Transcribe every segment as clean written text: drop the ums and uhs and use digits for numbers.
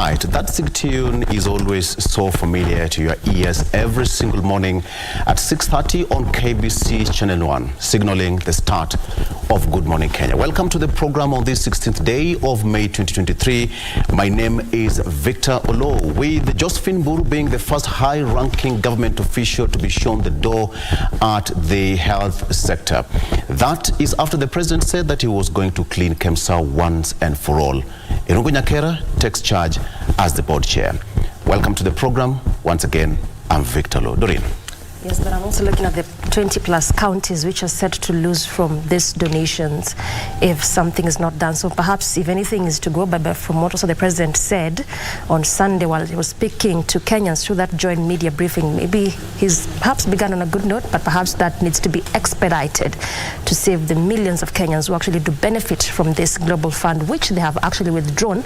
Right, that sick tune is always so familiar to your ears every single morning at 6:30 on KBC Channel 1, signaling the start of Good Morning Kenya. Welcome to the program on this 16th day of May 2023. My name is Victor Olo, with Josephine Buru being the first high-ranking government official to be shown the door at the health sector. That is after the president said that he was going to clean KEMSA once and for all. Irungu Nyakera takes charge as the board chair. Welcome to the program. Once again, I'm Victor Lo. Doreen. Yes, but I'm also looking at the 20-plus counties which are set to lose from these donations if something is not done. So perhaps, if anything is to go by from what also the president said on Sunday while he was speaking to Kenyans through that joint media briefing, maybe he's perhaps begun on a good note, but perhaps that needs to be expedited to save the millions of Kenyans who actually do benefit from this global fund, which they have actually withdrawn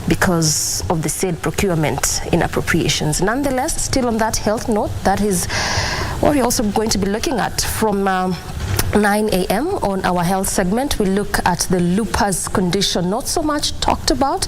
because of the said procurement in appropriations. Nonetheless, still on that health note, that is what we're also going to be looking at from 9 a.m. on our health segment. We look at the lupus condition, not so much talked about,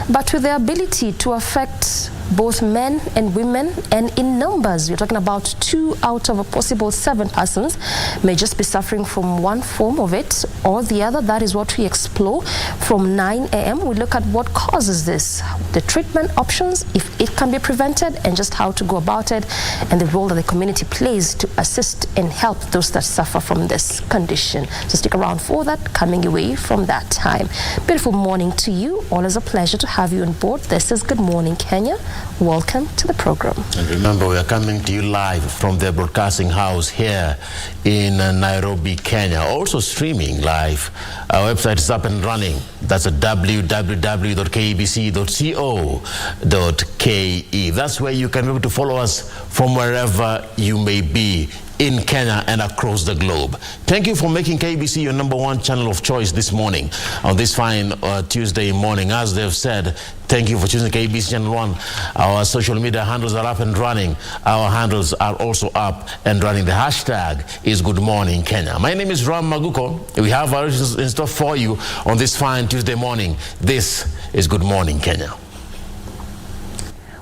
but with the ability to affect both men and women, and in numbers. We're talking about 2 out of a possible 7 persons may just be suffering from one form of it or the other. That is what we explore from 9 a.m. We look at what causes this, the treatment options, if it can be prevented, and just how to go about it, and the role that the community plays to assist and help those that suffer from this condition. So stick around for that, coming away from that time. Beautiful morning to you. Always a pleasure to have you on board. This is Good Morning Kenya. Welcome to the program. And remember, we are coming to you live from the broadcasting house here in Nairobi, Kenya. Also streaming live. Our website is up and running. That's at www.kbc.co.ke. That's where you can be able to follow us from wherever you may be in Kenya and across the globe. Thank you for making KBC your #1 channel of choice this morning, on this fine Tuesday morning. As they've said, thank you for choosing KBC Channel 1. Our social media handles are up and running. Our handles are also up and running. The hashtag is Good Morning Kenya. My name is Ram Maguko. We have our in store for you on this fine Tuesday morning. This is Good Morning Kenya.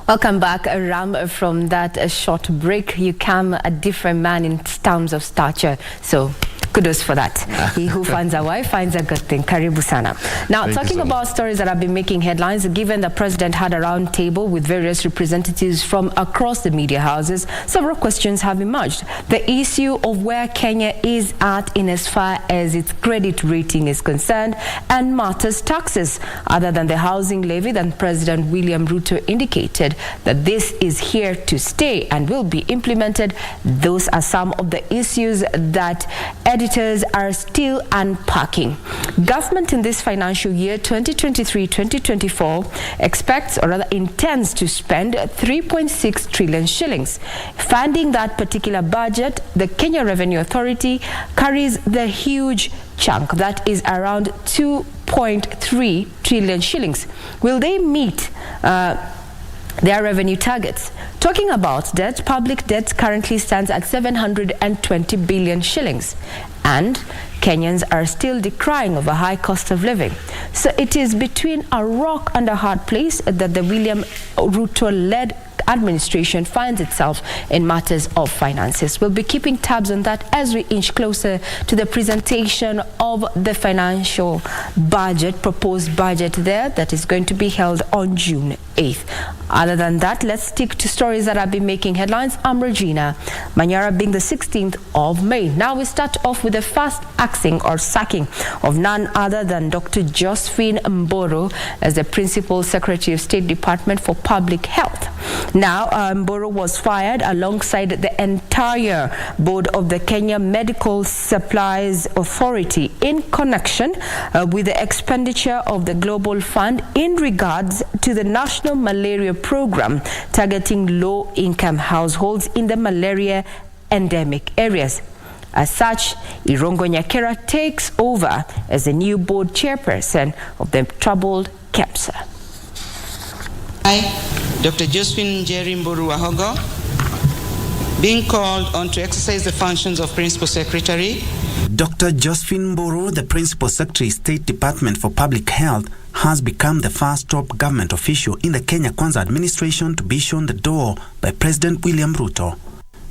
Welcome back, Ram. From that short break, you come a different man in terms of stature. So kudos for that. He who finds a wife finds a good thing. Karibu sana. Now, talking about stories that have been making headlines, given the president had a round table with various representatives from across the media houses, several questions have emerged. The issue of where Kenya is at in as far as its credit rating is concerned, and matters taxes. Other than the housing levy, then President William Ruto indicated that this is here to stay and will be implemented. Those are some of the issues that editors are still unpacking. Government in this financial year 2023-2024 expects, or rather intends, to spend 3.6 trillion shillings. Funding that particular budget, the Kenya Revenue Authority carries the huge chunk that is around 2.3 trillion shillings. Will they meet their revenue targets? Talking about debt, public debt currently stands at 720 billion shillings, and Kenyans are still decrying of a high cost of living. So it is between a rock and a hard place that the William Ruto-led administration finds itself in matters of finances. We'll be keeping tabs on that as we inch closer to the presentation of the financial budget, proposed budget there, that is going to be held on June 8th. Other than that, let's stick to stories that have been making headlines. I'm Regina. Manyara being the 16th of May. Now we start off with the first axing or sacking of none other than Dr. Josephine Mboro as the Principal Secretary of State Department for Public Health. Now, Mboro was fired alongside the entire board of the Kenya Medical Supplies Authority in connection with the expenditure of the Global Fund in regards to the National Malaria Program targeting low-income households in the malaria endemic areas. As such, Irungu Nyakera takes over as the new board chairperson of the troubled KEMSA. I, Dr. Josephine Jerry Mburu Wahogo, being called on to exercise the functions of Principal Secretary. Dr. Josephine Mburu, the Principal Secretary, State Department for Public Health, has become the first top government official in the Kenya Kwanza administration to be shown the door by President William Ruto.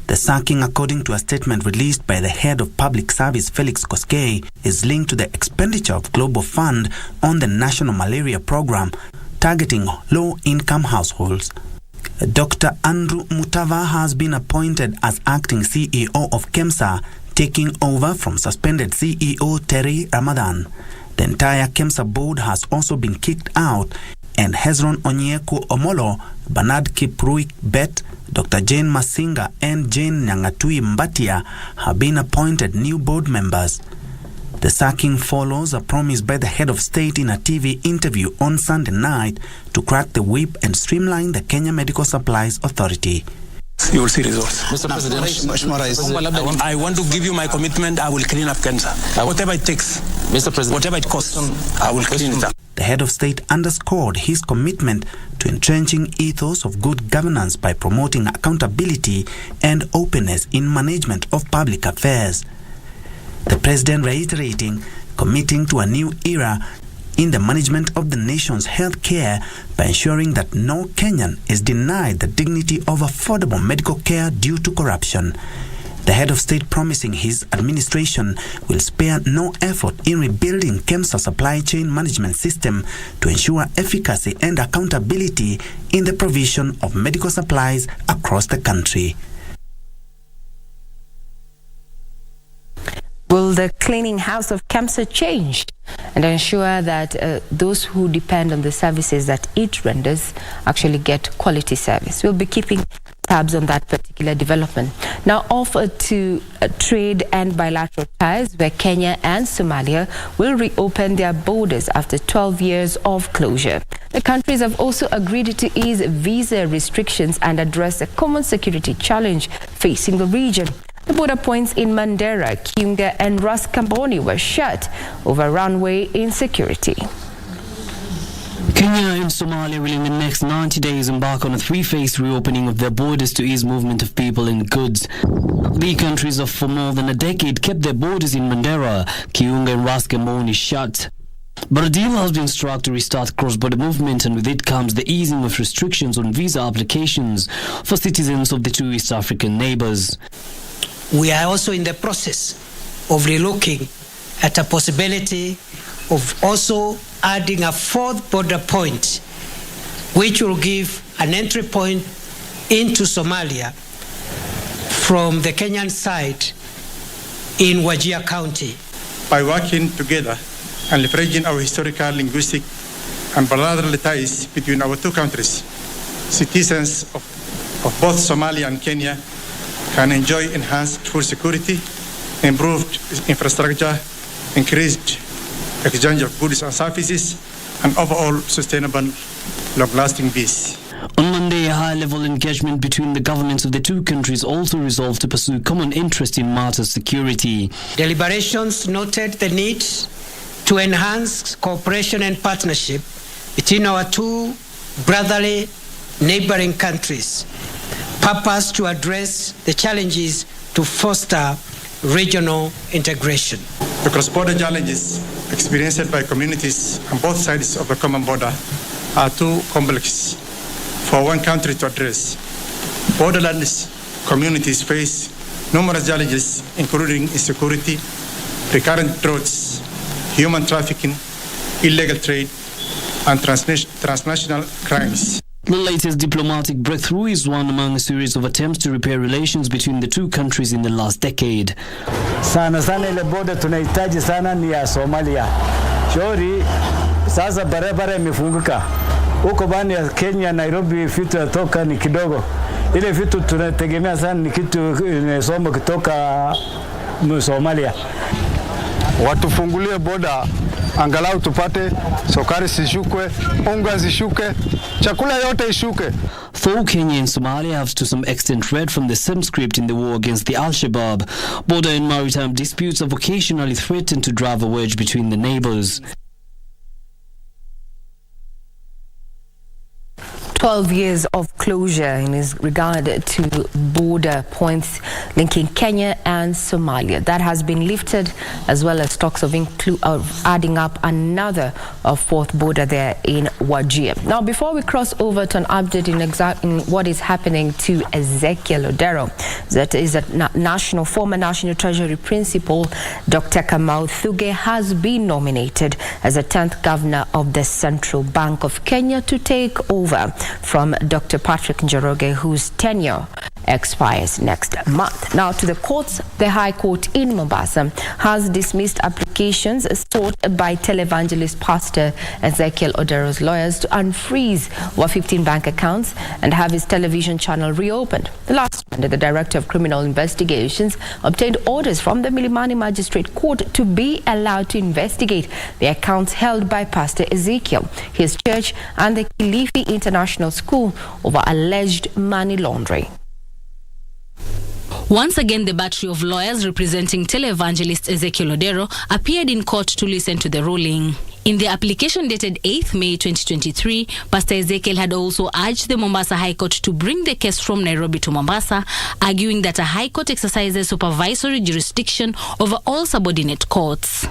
The sacking, according to a statement released by the head of public service Felix Koskei, is linked to the expenditure of Global Fund on the National Malaria Program, targeting low-income households. Dr. Andrew Mutava has been appointed as acting CEO of KEMSA, taking over from suspended CEO Terry Ramadan. The entire KEMSA board has also been kicked out, and Hezron Onyeku Omolo, Bernard Kiprui Bet, Dr. Jane Masinga and Jane Nyangatui Mbatia have been appointed new board members. The sacking follows a promise by the head of state in a TV interview on Sunday night to crack the whip and streamline the Kenya Medical Supplies Authority. You will see results. Mr. President, I want to give you my commitment. I will clean up KEMSA. Whatever it takes. Mr. President, whatever it costs, I will clean it up. The head of state underscored his commitment to entrenching ethos of good governance by promoting accountability and openness in management of public affairs. The president reiterating committing to a new era in the management of the nation's health care by ensuring that no Kenyan is denied the dignity of affordable medical care due to corruption. The head of state promising his administration will spare no effort in rebuilding KEMSA supply chain management system to ensure efficacy and accountability in the provision of medical supplies across the country. Will the cleaning house of KEMSA change and ensure that those who depend on the services that it renders actually get quality service? We'll be keeping tabs on that particular development. Now off to trade and bilateral ties, where Kenya and Somalia will reopen their borders after 12 years of closure. The countries have also agreed to ease visa restrictions and address a common security challenge facing the region. The border points in Mandera, Kiunga and Ras Kamboni were shut over runway insecurity. Kenya and Somalia will in the next 90 days embark on a three-phase reopening of their borders to ease movement of people and goods. The countries have for more than a decade kept their borders in Mandera, Kiunga and Ras Kamboni shut. But a deal has been struck to restart cross-border movement, and with it comes the easing of restrictions on visa applications for citizens of the two East African neighbors. We are also in the process of relooking at a possibility of also adding a fourth border point, which will give an entry point into Somalia from the Kenyan side in Wajir County. By working together and leveraging our historical, linguistic, and bilateral ties between our two countries, citizens of both Somalia and Kenya can enjoy enhanced food security, improved infrastructure, increased exchange of goods and services, and overall sustainable, long-lasting peace. On Monday, a high-level engagement between the governments of the two countries also resolved to pursue common interest in matters security. Deliberations noted the need to enhance cooperation and partnership between our two brotherly neighboring countries, purpose to address the challenges to foster regional integration. The cross-border challenges experienced by communities on both sides of the common border are too complex for one country to address. Borderlands communities face numerous challenges, including insecurity, recurrent droughts, human trafficking, illegal trade, and transnational crimes. The latest diplomatic breakthrough is one among a series of attempts to repair relations between the two countries in the last decade. Sana ile border tunahitaji sana ni ya Somalia. Shauri sasa barabara imefunguka. Huko bani ya Kenya, Nairobi vitu yatoka ni kidogo. Ile vitu tunategemea sana ni kitu inasoma kutoka Somalia. Watufungulie boda angalau tupate sukari zishukwe, unga zishuke, chakula yote ishuke. Though Kenya and Somalia have to some extent read from the same script in the war against the Al-Shabaab, border and maritime disputes have occasionally threatened to drive a wedge between the neighbors. 12 years of closure in regard to border points linking Kenya and Somalia. That has been lifted, as well as talks of adding up another fourth border there in Wajir. Now, before we cross over to an update in what is happening to Ezekiel Odero, that is a former National Treasury Principal, Dr. Kamau Thuge, has been nominated as the 10th governor of the Central Bank of Kenya to take over from Dr. Patrick Njoroge, whose tenure expires next month. Now to the courts. The High Court in Mombasa has dismissed applications sought by televangelist Pastor Ezekiel Odero's lawyers to unfreeze over 15 bank accounts and have his television channel reopened. The last Monday, the Director of Criminal Investigations obtained orders from the Milimani Magistrate Court to be allowed to investigate the accounts held by Pastor Ezekiel, his church and the Kilifi International School over alleged money laundering. Once again, the battery of lawyers representing televangelist Ezekiel Odero appeared in court to listen to the ruling. In the application dated 8th May 2023, Pastor Ezekiel had also urged the Mombasa High Court to bring the case from Nairobi to Mombasa, arguing that a High Court exercises supervisory jurisdiction over all subordinate courts.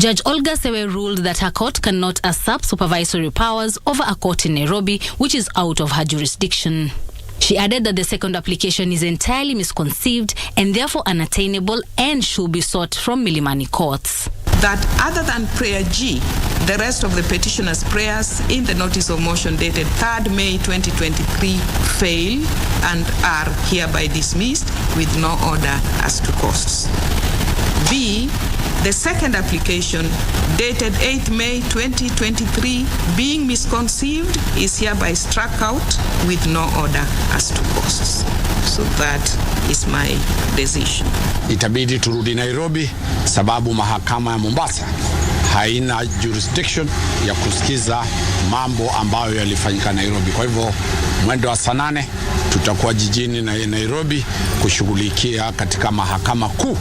Judge Olga Sewe ruled that her court cannot usurp supervisory powers over a court in Nairobi, which is out of her jurisdiction. She added that the second application is entirely misconceived and therefore unattainable and should be sought from Milimani courts. That other than prayer G, the rest of the petitioner's prayers in the notice of motion dated 3rd May 2023 fail and are hereby dismissed with no order as to costs. B, the second application dated 8th May 2023 being misconceived is hereby struck out with no order as to costs. So that is my decision. Itabidi turudi Nairobi sababu mahakama ya Mombasa haina jurisdiction ya kusikiza mambo ambayo yalifanyika Nairobi. Kwa hivyo mwendo wa saa 8 tutakuwa jijini na Nairobi kushughulikia katika mahakama kuu.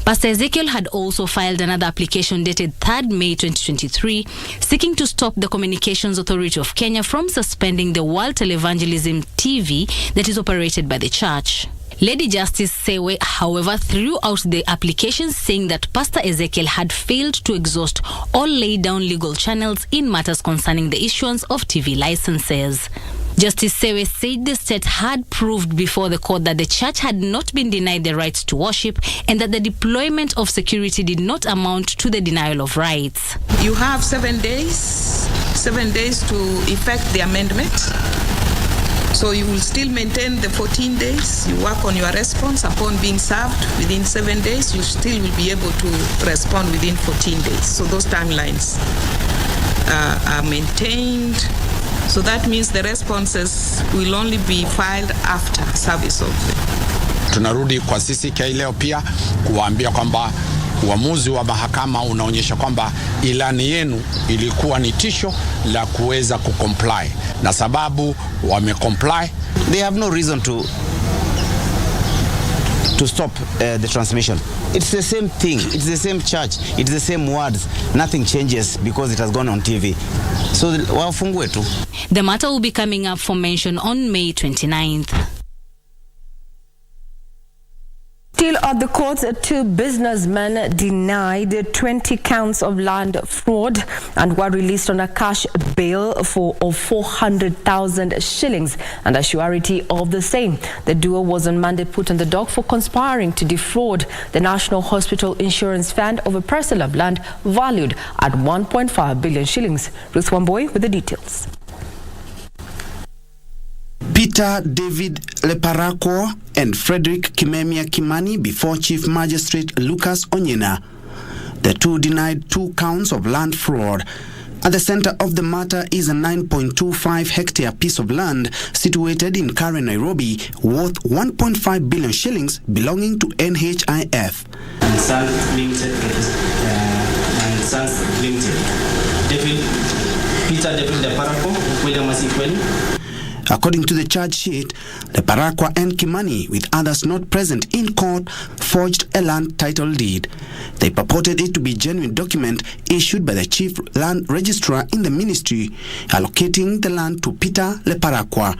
Pastor Ezekiel had also filed another application dated 3rd May 2023, seeking to stop the Communications Authority of Kenya from suspending the World Televangelism TV that is operated by the church. Lady Justice Sewe, however, threw out the application, saying that Pastor Ezekiel had failed to exhaust all laid down legal channels in matters concerning the issuance of TV licenses. Justice Sewe said the state had proved before the court that the church had not been denied the rights to worship and that the deployment of security did not amount to the denial of rights. You have 7 days to effect the amendment. So you will still maintain the 14 days. You work on your response. Upon being served within 7 days, you still will be able to respond within 14 days. So those timelines are maintained. So that means the responses will only be filed after service of them. Tunarudi kwa sisi leo pia kuwaambia kwamba uamuzi wa mahakama unaonyesha kwamba ilani yenu ilikuwa ni tisho la kuweza kucomply, na sababu wamecomply, they have no reason to stop the transmission. It's the same thing, it's the same church, it's the same words. Nothing changes because it has gone on TV. So wafungue tu. The matter will be coming up for mention on May 29th. Still at the courts, 2 businessmen denied 20 counts of land fraud and were released on a cash bail of 400,000 shillings and a surety of the same. The duo was on Monday put on the dock for conspiring to defraud the National Hospital Insurance Fund of a parcel of land valued at 1.5 billion shillings. Ruth Wamboi with the details. Peter David Leparako and Frederick Kimemia Kimani before Chief Magistrate Lucas Onyena. The two denied 2 counts of land fraud. At the center of the matter is a 9.25 hectare piece of land situated in Karen, Nairobi, worth 1.5 billion shillings belonging to NHIF. And Sons Limited, Peter David Leparako, William Asikweli. According to the charge sheet, Leparakwa and Kimani, with others not present in court, forged a land title deed. They purported it to be a genuine document issued by the chief land registrar in the ministry, allocating the land to Peter Leparakwa.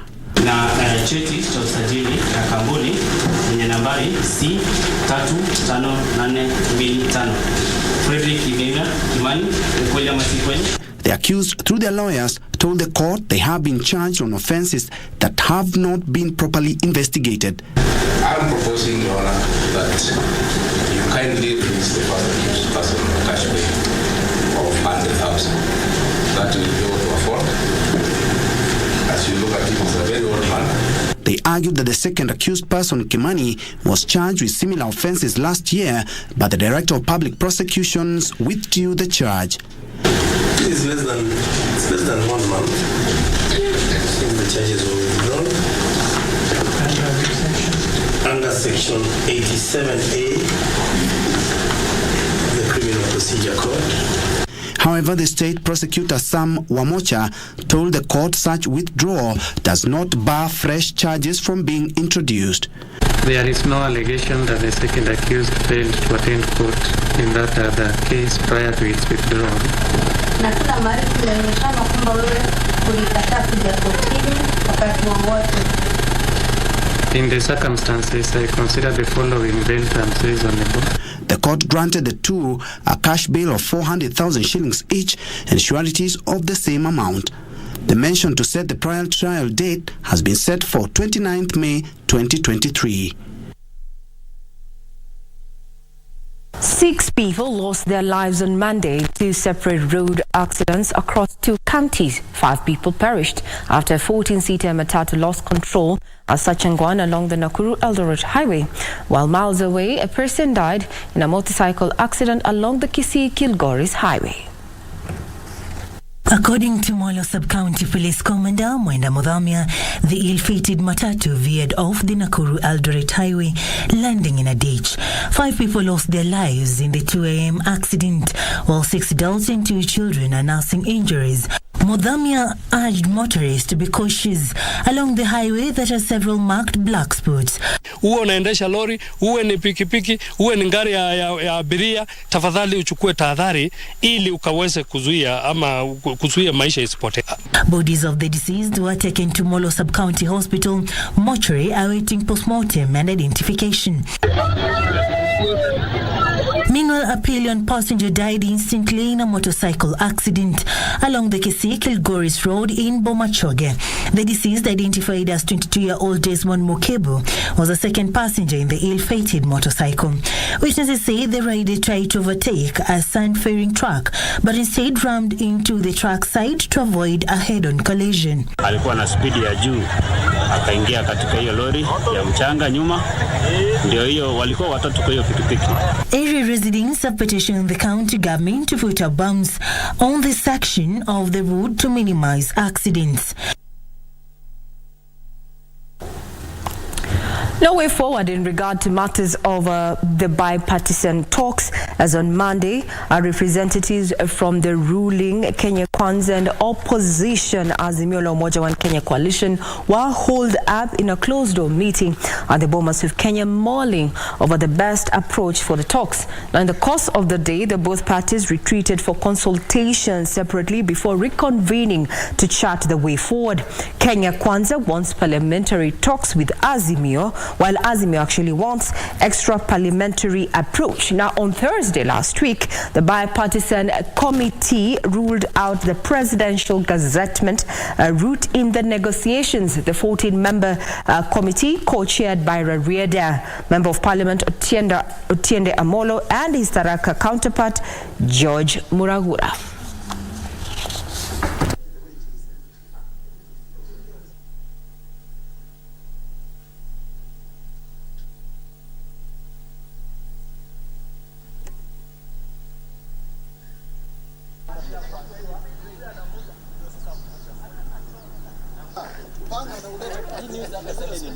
Na cheti cha usajili ya kampuni yenye nambari C35825 Frederick Kimani Mkweli Masikweni. The accused, through their lawyers, told the court they have been charged on offenses that have not been properly investigated. I am proposing, Your Honor, that you kindly release the first person on cash bail of 100,000. That will be able to afford. As you look at him, he's a very old man. They argued that the second accused person, Kimani, was charged with similar offenses last year, but the Director of Public Prosecutions withdrew the charge. It is less than 1 month since the charges were withdrawn. Under Section 87A of the Criminal Procedure Code. However, the state prosecutor Sam Wamocha told the court such withdrawal does not bar fresh charges from being introduced. There is no allegation that the second accused failed to attend court in that other case prior to its withdrawal. In the circumstances, I consider the following bail terms reasonable. The court granted the two a cash bail of 400,000 shillings each and sureties of the same amount. The mention to set the trial date has been set for 29th May 2023. 6 people lost their lives on Monday. 2 separate road accidents across 2 counties. 5 people perished after a 14-seater Matatu lost control at Sachangwan along the Nakuru-Eldoret highway. While miles away, a person died in a motorcycle accident along the Kisii-Kilgoris highway. According to Molo Sub-County Police Commander Mwenda Mudhamia, the ill-fated Matatu veered off the Nakuru-Eldoret highway, landing in a ditch. 5 people lost their lives in the 2 a.m. accident, while 6 adults and 2 children are nursing injuries. Mudhamia urged motorists to be cautious along the highway that has several marked black spots. Uwe unaendesha lori, uwe ni pikipiki, uwe ni gari ya abiria, tafadhali uchukue tahadhari ili ukaweze kuzuia maisha isipotee. Bodies of the deceased were taken to Molo Sub-County Hospital, mortuary awaiting postmortem and identification. Meanwhile, a Pillion passenger died instantly in a motorcycle accident along the Kisii-Kilgoris Road in Bomachoge. The deceased, identified as 22-year-old Desmond Mokebo, was a second passenger in the ill-fated motorcycle. Witnesses say the rider tried to overtake a sand-faring truck, but instead rammed into the truck side to avoid a head-on collision. Alikuwa na spidi ya juu, akaingia katika hiyo lori ya mchanga nyuma. Ndio hiyo walikuwa watatu kwa hiyo pikipiki. Area residents have petitioned the county government to put a bumps on this section of the road to minimize accidents. No way forward in regard to matters of the bipartisan talks, as on Monday, representatives from the ruling Kenya Kwanza and opposition Azimio la Umoja One Kenya coalition were holed up in a closed-door meeting at the Bomas of Kenya, mulling over the best approach for the talks. Now, in the course of the day, the both parties retreated for consultation separately before reconvening to chart the way forward. Kenya Kwanza wants parliamentary talks with Azimio, while Azimio actually wants extra parliamentary approach. Now, on Thursday last week, the bipartisan committee ruled out the presidential gazettement route in the negotiations. The 14-member committee, co-chaired by Rarieda, Member of Parliament Otiende Amolo, and his Tharaka counterpart, George Muragura.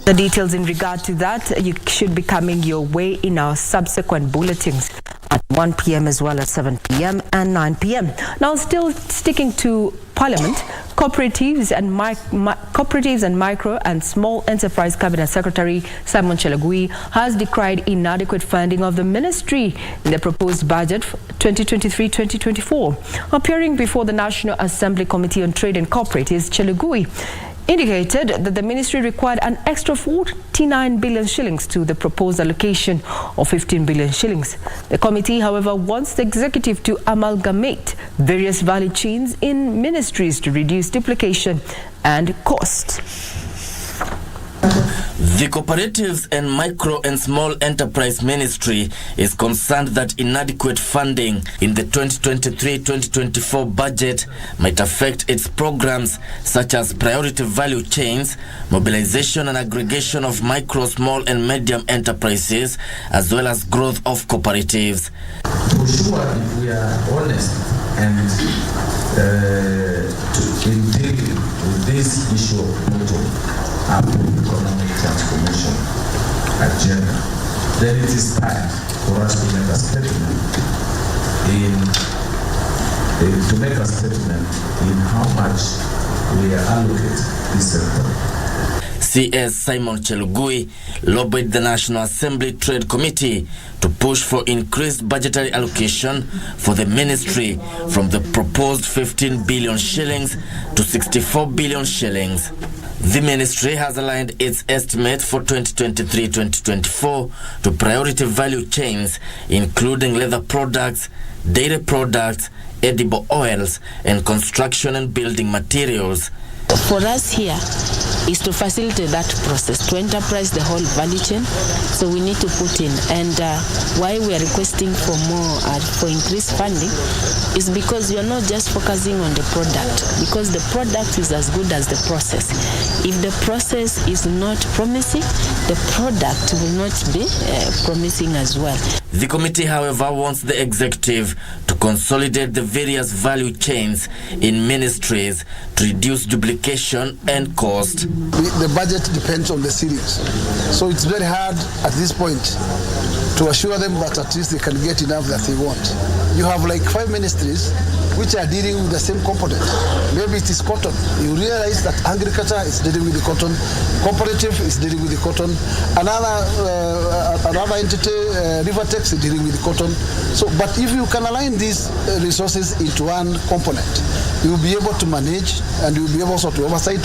The details in regard to that you should be coming your way in our subsequent bulletins at 1 p.m. as well as 7 p.m. and 9 p.m. Now, still sticking to Parliament, Cooperatives and Micro and Small Enterprise Cabinet Secretary Simon Chelugui has decried inadequate funding of the ministry in the proposed budget 2023-2024. Appearing before the National Assembly Committee on Trade and Cooperatives, Chelugui indicated that the ministry required an extra 49 billion shillings to the proposed allocation of 15 billion shillings. The committee, however, wants the executive to amalgamate various value chains in ministries to reduce duplication and cost. The Cooperatives and Micro and Small Enterprise Ministry is concerned that inadequate funding in the 2023-2024 budget might affect its programs such as priority value chains, mobilization and aggregation of micro, small and medium enterprises, as well as growth of cooperatives. For sure, if we are honest and in dealing with this issue of economic transformation agenda, then it is time for us to make a statement in how much we allocate this sector. CS Simon Chelugui lobbied the National Assembly Trade Committee to push for increased budgetary allocation for the ministry from the proposed 15 billion shillings to 64 billion shillings. The ministry has aligned its estimate for 2023-2024 to priority value chains, including leather products, dairy products, edible oils, and construction and building materials. For us here is to facilitate that process, to enterprise the whole value chain. So we need to put in, and why we are requesting for more, for increased funding, is because we are not just focusing on the product, because the product is as good as the process. If the process is not promising, the product will not be promising as well. The committee, however, wants the executive to consolidate the various value chains in ministries to reduce duplication and cost. The budget depends on the series, so it's very hard at this point to assure them that at least they can get enough that they want. You have like 5 ministries which are dealing with the same component. Maybe it is cotton. You realize that agriculture is dealing with the cotton, cooperative is dealing with the cotton, another entity, Rivertex, is dealing with the cotton. So, but if you can align these resources into one component, you will be able to manage and you will be able also to oversight,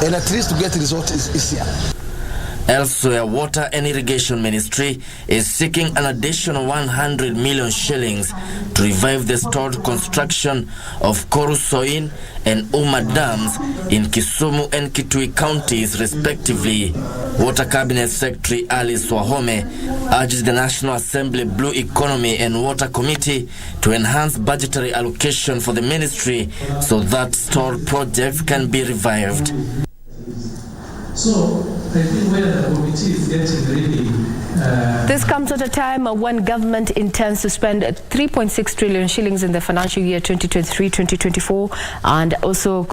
and at least to get the result is easier. Elsewhere, Water and Irrigation Ministry is seeking an additional 100 million shillings to revive the stalled construction of Korusoin and Uma dams in Kisumu and Kitui counties, respectively. Water Cabinet Secretary Alice Wahome urged the National Assembly Blue Economy and Water Committee to enhance budgetary allocation for the ministry so that stalled projects can be revived. So, I think where the committee is getting really... This comes at a time when government intends to spend 3.6 trillion shillings in the financial year 2023-2024, and also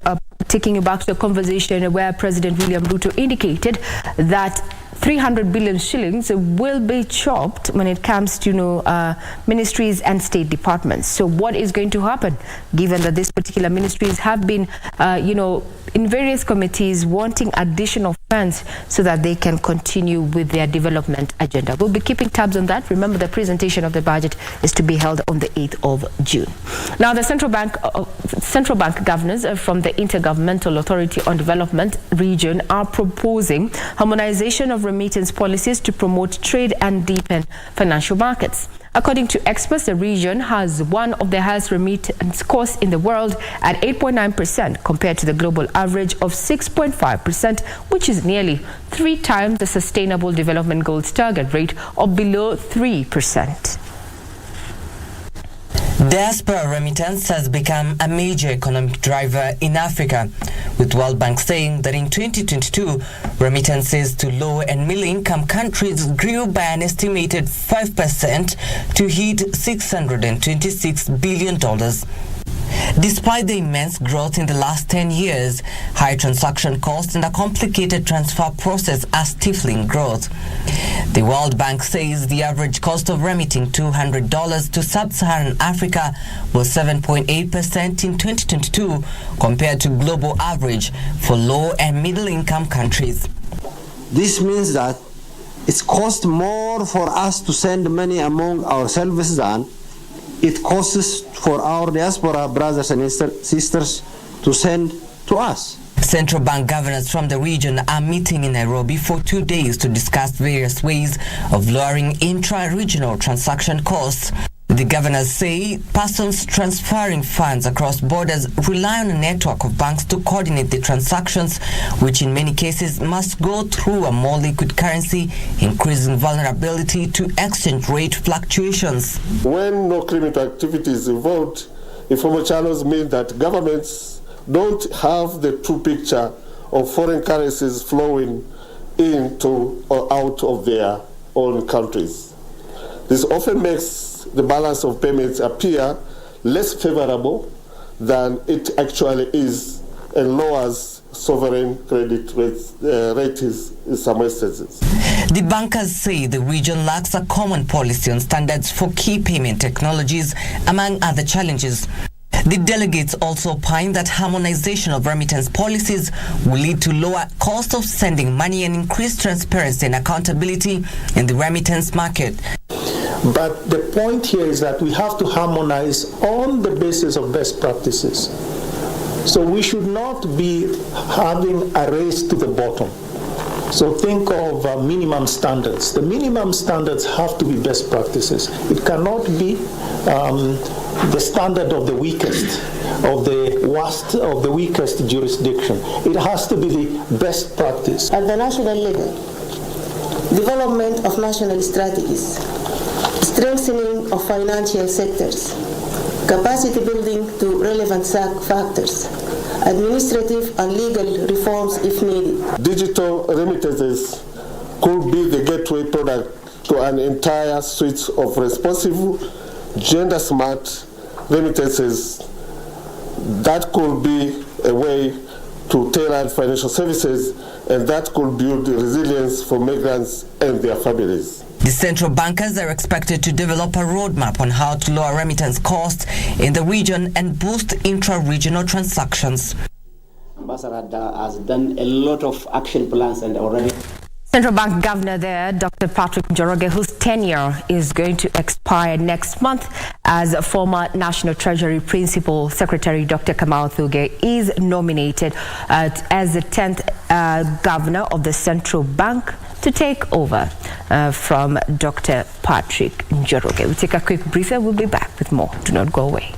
taking you back to the conversation where President William Ruto indicated that 300 billion shillings will be chopped when it comes to ministries and state departments. So what is going to happen, given that these particular ministries have been in various committees wanting additional funds so that they can continue with their development agenda? We'll be keeping tabs on that. Remember, the presentation of the budget is to be held on the 8th of June. Now, the central bank governors from the Intergovernmental Authority on Development region are proposing harmonization of remittance policies to promote trade and deepen financial markets. According to experts, the region has one of the highest remittance costs in the world at 8.9% compared to the global average of 6.5%, which is nearly 3 times the Sustainable Development Goals target rate of below 3%. Diaspora remittance has become a major economic driver in Africa, with World Bank saying that in 2022, remittances to low and middle-income countries grew by an estimated 5% to hit $626 billion. Despite the immense growth in the last 10 years, high transaction costs and a complicated transfer process are stifling growth. The World Bank says the average cost of remitting $200 to sub-Saharan Africa was 7.8% in 2022 compared to global average for low and middle-income countries. This means that it costs more for us to send money among ourselves than it costs for our diaspora brothers and sisters to send to us. Central bank governors from the region are meeting in Nairobi for 2 days to discuss various ways of lowering intra-regional transaction costs. The governors say persons transferring funds across borders rely on a network of banks to coordinate the transactions, which in many cases must go through a more liquid currency, increasing vulnerability to exchange rate fluctuations. When no criminal activity is involved, informal channels mean that governments don't have the true picture of foreign currencies flowing into or out of their own countries. This often makes the balance of payments appear less favorable than it actually is and lowers sovereign credit ratings in some instances. The bankers say the region lacks a common policy on standards for key payment technologies, among other challenges. The delegates also opine that harmonization of remittance policies will lead to lower cost of sending money and increased transparency and accountability in the remittance market. But the point here is that we have to harmonize on the basis of best practices. So we should not be having a race to the bottom. So think of minimum standards. The minimum standards have to be best practices. It cannot be the standard of the weakest, of the worst, of the weakest jurisdiction. It has to be the best practice. At the national level, development of national strategies, strengthening of financial sectors, capacity building to relevant factors, administrative and legal reforms if needed. Digital remittances could be the gateway product to an entire suite of responsible, gender-smart remittances that could be a way to tailor financial services and that could build resilience for migrants and their families. The central bankers are expected to develop a roadmap on how to lower remittance costs in the region and boost intra-regional transactions. Mombasa has done a lot of action plans and already. Central Bank Governor there, Dr. Patrick Njoroge, whose tenure is going to expire next month, as former National Treasury Principal Secretary Dr. Kamau Thuge is nominated as the 10th Governor of the Central Bank to take over from Dr. Patrick Njoroge. We'll take a quick breather. We'll be back with more. Do not go away.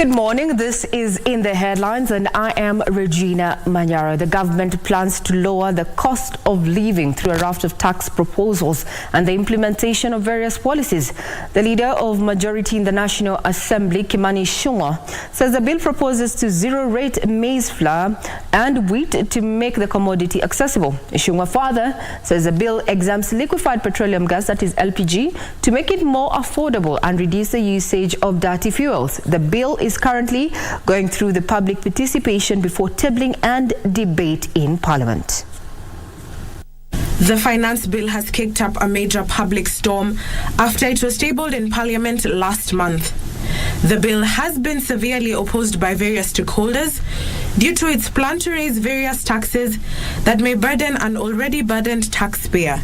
Good morning. This is In the Headlines, and I am Regina Manyara. The government plans to lower the cost of living through a raft of tax proposals and the implementation of various policies. The leader of majority in the National Assembly, Kimani Ichung'wah, says the bill proposes to zero-rate maize flour and wheat to make the commodity accessible. Ichung'wah further says the bill exempts liquefied petroleum gas, that is LPG, to make it more affordable and reduce the usage of dirty fuels. The bill is currently going through the public participation before tabling and debate in Parliament. The finance bill has kicked up a major public storm after it was tabled in Parliament last month. The bill has been severely opposed by various stakeholders due to its plan to raise various taxes that may burden an already burdened taxpayer.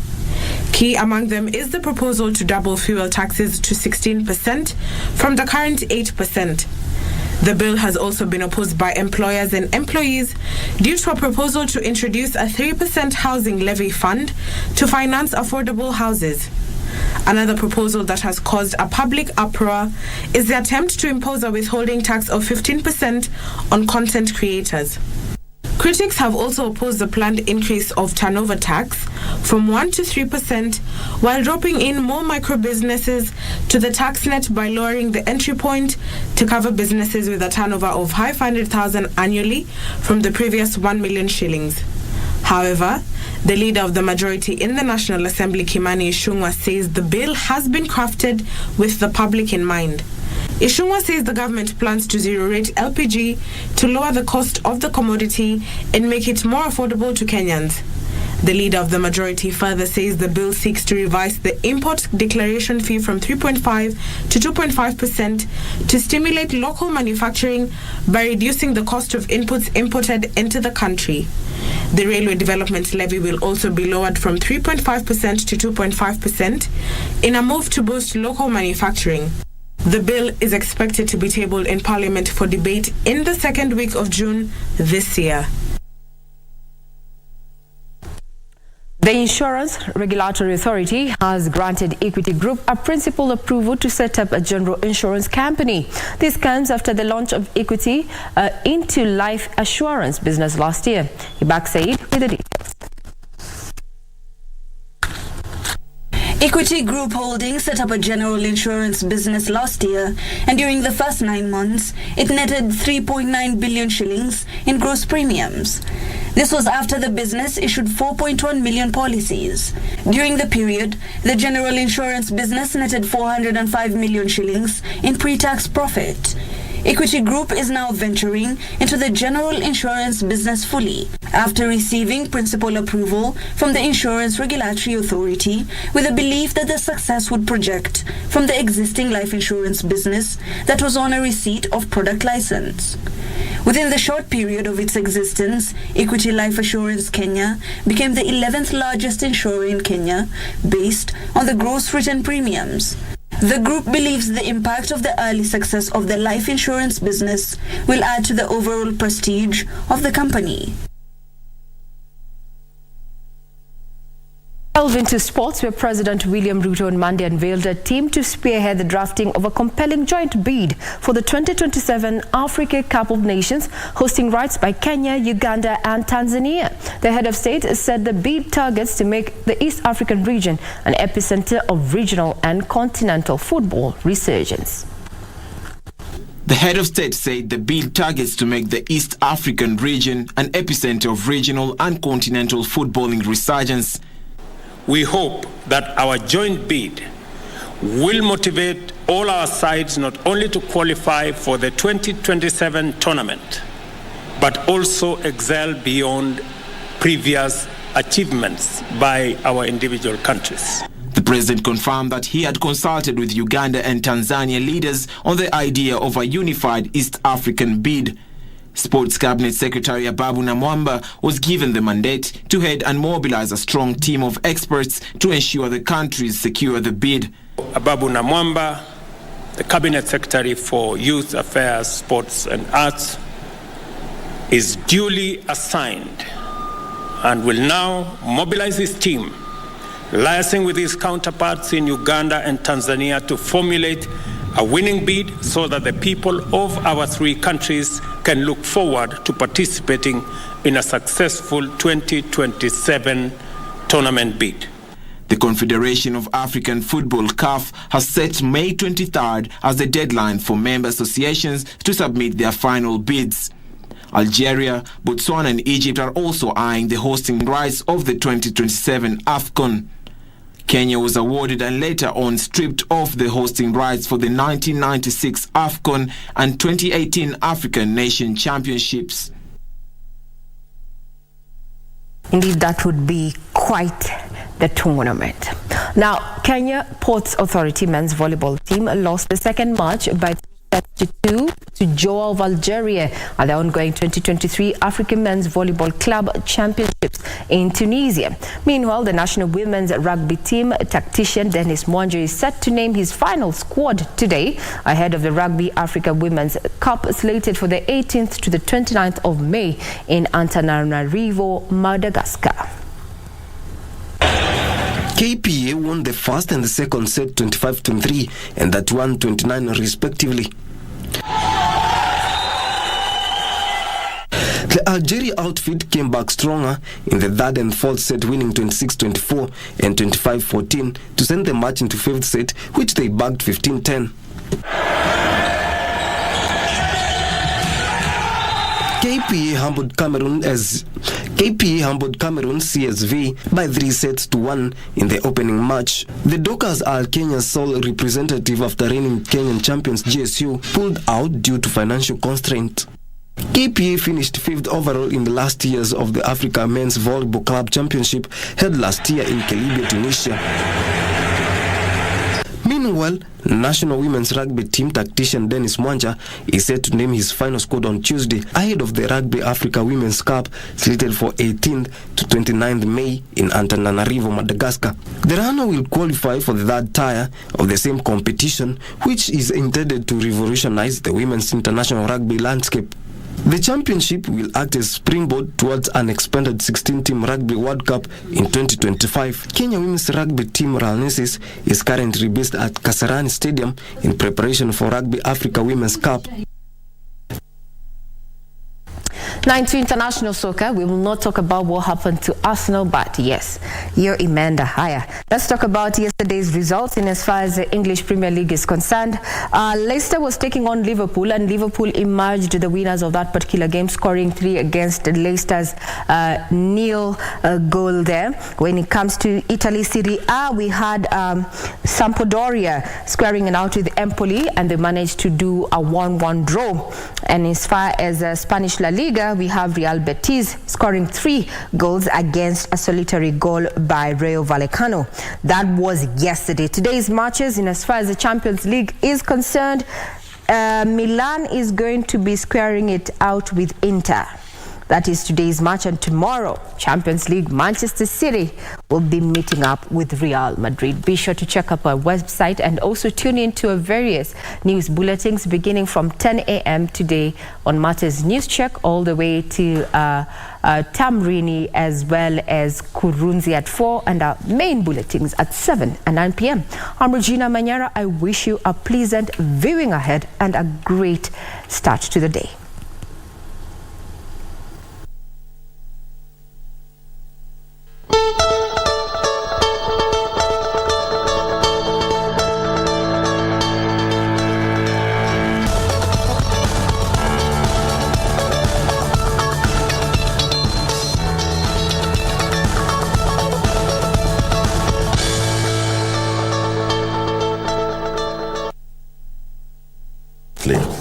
Key among them is the proposal to double fuel taxes to 16% from the current 8%. The bill has also been opposed by employers and employees due to a proposal to introduce a 3% housing levy fund to finance affordable houses. Another proposal that has caused a public uproar is the attempt to impose a withholding tax of 15% on content creators. Critics have also opposed the planned increase of turnover tax from 1% to 3%, while dropping in more micro-businesses to the tax net by lowering the entry point to cover businesses with a turnover of 500,000 annually from the previous 1 million shillings. However, the leader of the majority in the National Assembly, Kimani Ichung'wah, says the bill has been crafted with the public in mind. Ichung'wah says the government plans to zero-rate LPG to lower the cost of the commodity and make it more affordable to Kenyans. The leader of the majority further says the bill seeks to revise the import declaration fee from 3.5% to 2.5% to stimulate local manufacturing by reducing the cost of inputs imported into the country. The railway development levy will also be lowered from 3.5% to 2.5% in a move to boost local manufacturing. The bill is expected to be tabled in Parliament for debate in the second week of June this year. The Insurance Regulatory Authority has granted Equity Group a principal approval to set up a general insurance company. This comes after the launch of Equity into life assurance business last year. Ibak Said with the details. Equity Group Holdings set up a general insurance business last year, and during the first 9 months, it netted 3.9 billion shillings in gross premiums. This was after the business issued 4.1 million policies. During the period, the general insurance business netted 405 million shillings in pre-tax profit. Equity Group is now venturing into the general insurance business fully after receiving principal approval from the Insurance Regulatory Authority with a belief that the success would project from the existing life insurance business that was on a receipt of product license. Within the short period of its existence, Equity Life Assurance Kenya became the 11th largest insurer in Kenya based on the gross written premiums. The group believes the impact of the early success of the life insurance business will add to the overall prestige of the company. Delve into sports, where President William Ruto on Monday unveiled a team to spearhead the drafting of a compelling joint bid for the 2027 Africa Cup of Nations, hosting rights by Kenya, Uganda and Tanzania. The head of state said the bid targets to make the East African region an epicenter of regional and continental football resurgence. The head of state said the bid targets to make the East African region an epicenter of regional and continental footballing resurgence. We hope that our joint bid will motivate all our sides not only to qualify for the 2027 tournament, but also excel beyond previous achievements by our individual countries. The president confirmed that he had consulted with Uganda and Tanzania leaders on the idea of a unified East African bid. Sports Cabinet Secretary Ababu Namwamba was given the mandate to head and mobilize a strong team of experts to ensure the countries secure the bid. Ababu Namwamba, the Cabinet Secretary for Youth Affairs, Sports and Arts, is duly assigned and will now mobilize his team, liaising with his counterparts in Uganda and Tanzania to formulate A winning bid so that the people of our three countries can look forward to participating in a successful 2027 tournament bid. The Confederation of African Football (CAF) has set May 23rd as the deadline for member associations to submit their final bids. Algeria, Botswana and Egypt are also eyeing the hosting rights of the 2027 AFCON. Kenya was awarded and later on stripped of the hosting rights for the 1996 AFCON and 2018 African Nation Championships. Indeed, that would be quite the tournament. Now, Kenya Ports Authority men's volleyball team lost the second match by 3-2 to Joao of Algeria at the ongoing 2023 African Men's Volleyball Club Championships in Tunisia. Meanwhile, the national women's rugby team tactician Dennis Mwanjo is set to name his final squad today ahead of the Rugby Africa Women's Cup slated for the 18th to the 29th of May in Antananarivo, Madagascar. KPA won the first and the second set 25-23 and 31-29 respectively. The Algeria outfit came back stronger in the third and fourth set, winning 26-24 and 25-14 to send the match into fifth set, which they bagged 15-10. KPA humbled Cameroon CSV by 3-1 in the opening match. The Dockers are Kenya's sole representative after reigning Kenyan champions GSU pulled out due to financial constraint. KPA finished 5th overall in the last years of the Africa Men's Volleyball Club Championship held last year in Kelibia, Tunisia. Meanwhile, national women's rugby team tactician Dennis Mwanja is set to name his final squad on Tuesday ahead of the Rugby Africa Women's Cup slated for 18th to 29th May in Antananarivo, Madagascar. The runner will qualify for the third tier of the same competition, which is intended to revolutionize the women's international rugby landscape. The championship will act as springboard towards an expanded 16-team Rugby World Cup in 2025. Kenya women's rugby team Ralnesis is currently based at Kasarani Stadium in preparation for Rugby Africa Women's Cup. Now into international soccer, we will not talk about what happened to Arsenal, but yes, you're Amanda Haya. Let's talk about yesterday's results in as far as the English Premier League is concerned. Leicester was taking on Liverpool, and Liverpool emerged the winners of that particular game, scoring 3 against Leicester's nil goal there. When it comes to Italy Serie A, we had Sampdoria squaring it out with Empoli, and they managed to do a 1-1 draw. And as far as Spanish La Liga, we have Real Betis scoring 3 goals against a solitary goal by Rayo Vallecano. That was yesterday. Today's matches, in as far as the Champions League is concerned, Milan is going to be squaring it out with Inter. That is today's match, and tomorrow, Champions League, Manchester City will be meeting up with Real Madrid. Be sure to check up our website and also tune in to our various news bulletins beginning from 10 a.m. today on Matters News Check all the way to Tamrini as well as Kurunzi at 4 and our main bulletins at 7 and 9 p.m. I'm Regina Manyara. I wish you a pleasant viewing ahead and a great start to the day.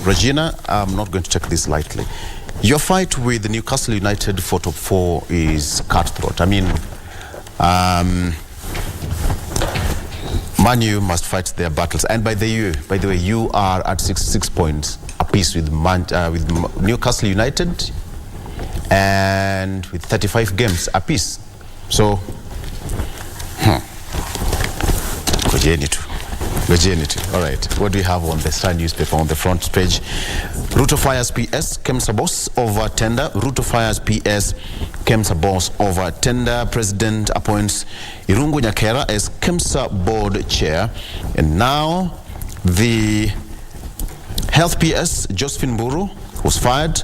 Regina, I'm not going to take this lightly. Your fight with Newcastle United for top 4 is cutthroat. I mean, Man U must fight their battles. And by the way, you are at 66 points apiece with Newcastle United and with 35 games apiece. So, all right, what do we have on the Star newspaper on the front page? Ruto fires PS, Kemsa boss over tender. Ruto fires PS, Kemsa boss over tender. President appoints Irungu Nyakera as Kemsa board chair. And now the Health PS, Josephine Mburu, was fired,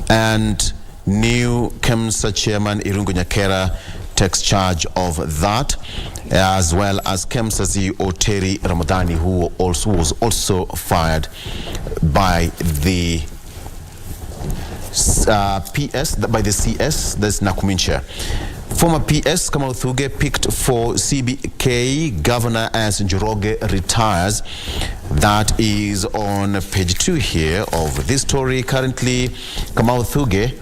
and new KEMSA chairman Irungu Nyakera takes charge of that, as well as KEMSA CEO Terry Ramadhani, who was also fired by the CS, that's Nakumincha. Former PS Kamal Thuge picked for CBK governor as Njoroge retires. That is on page 2 here of this story. Currently, Kamal Thuge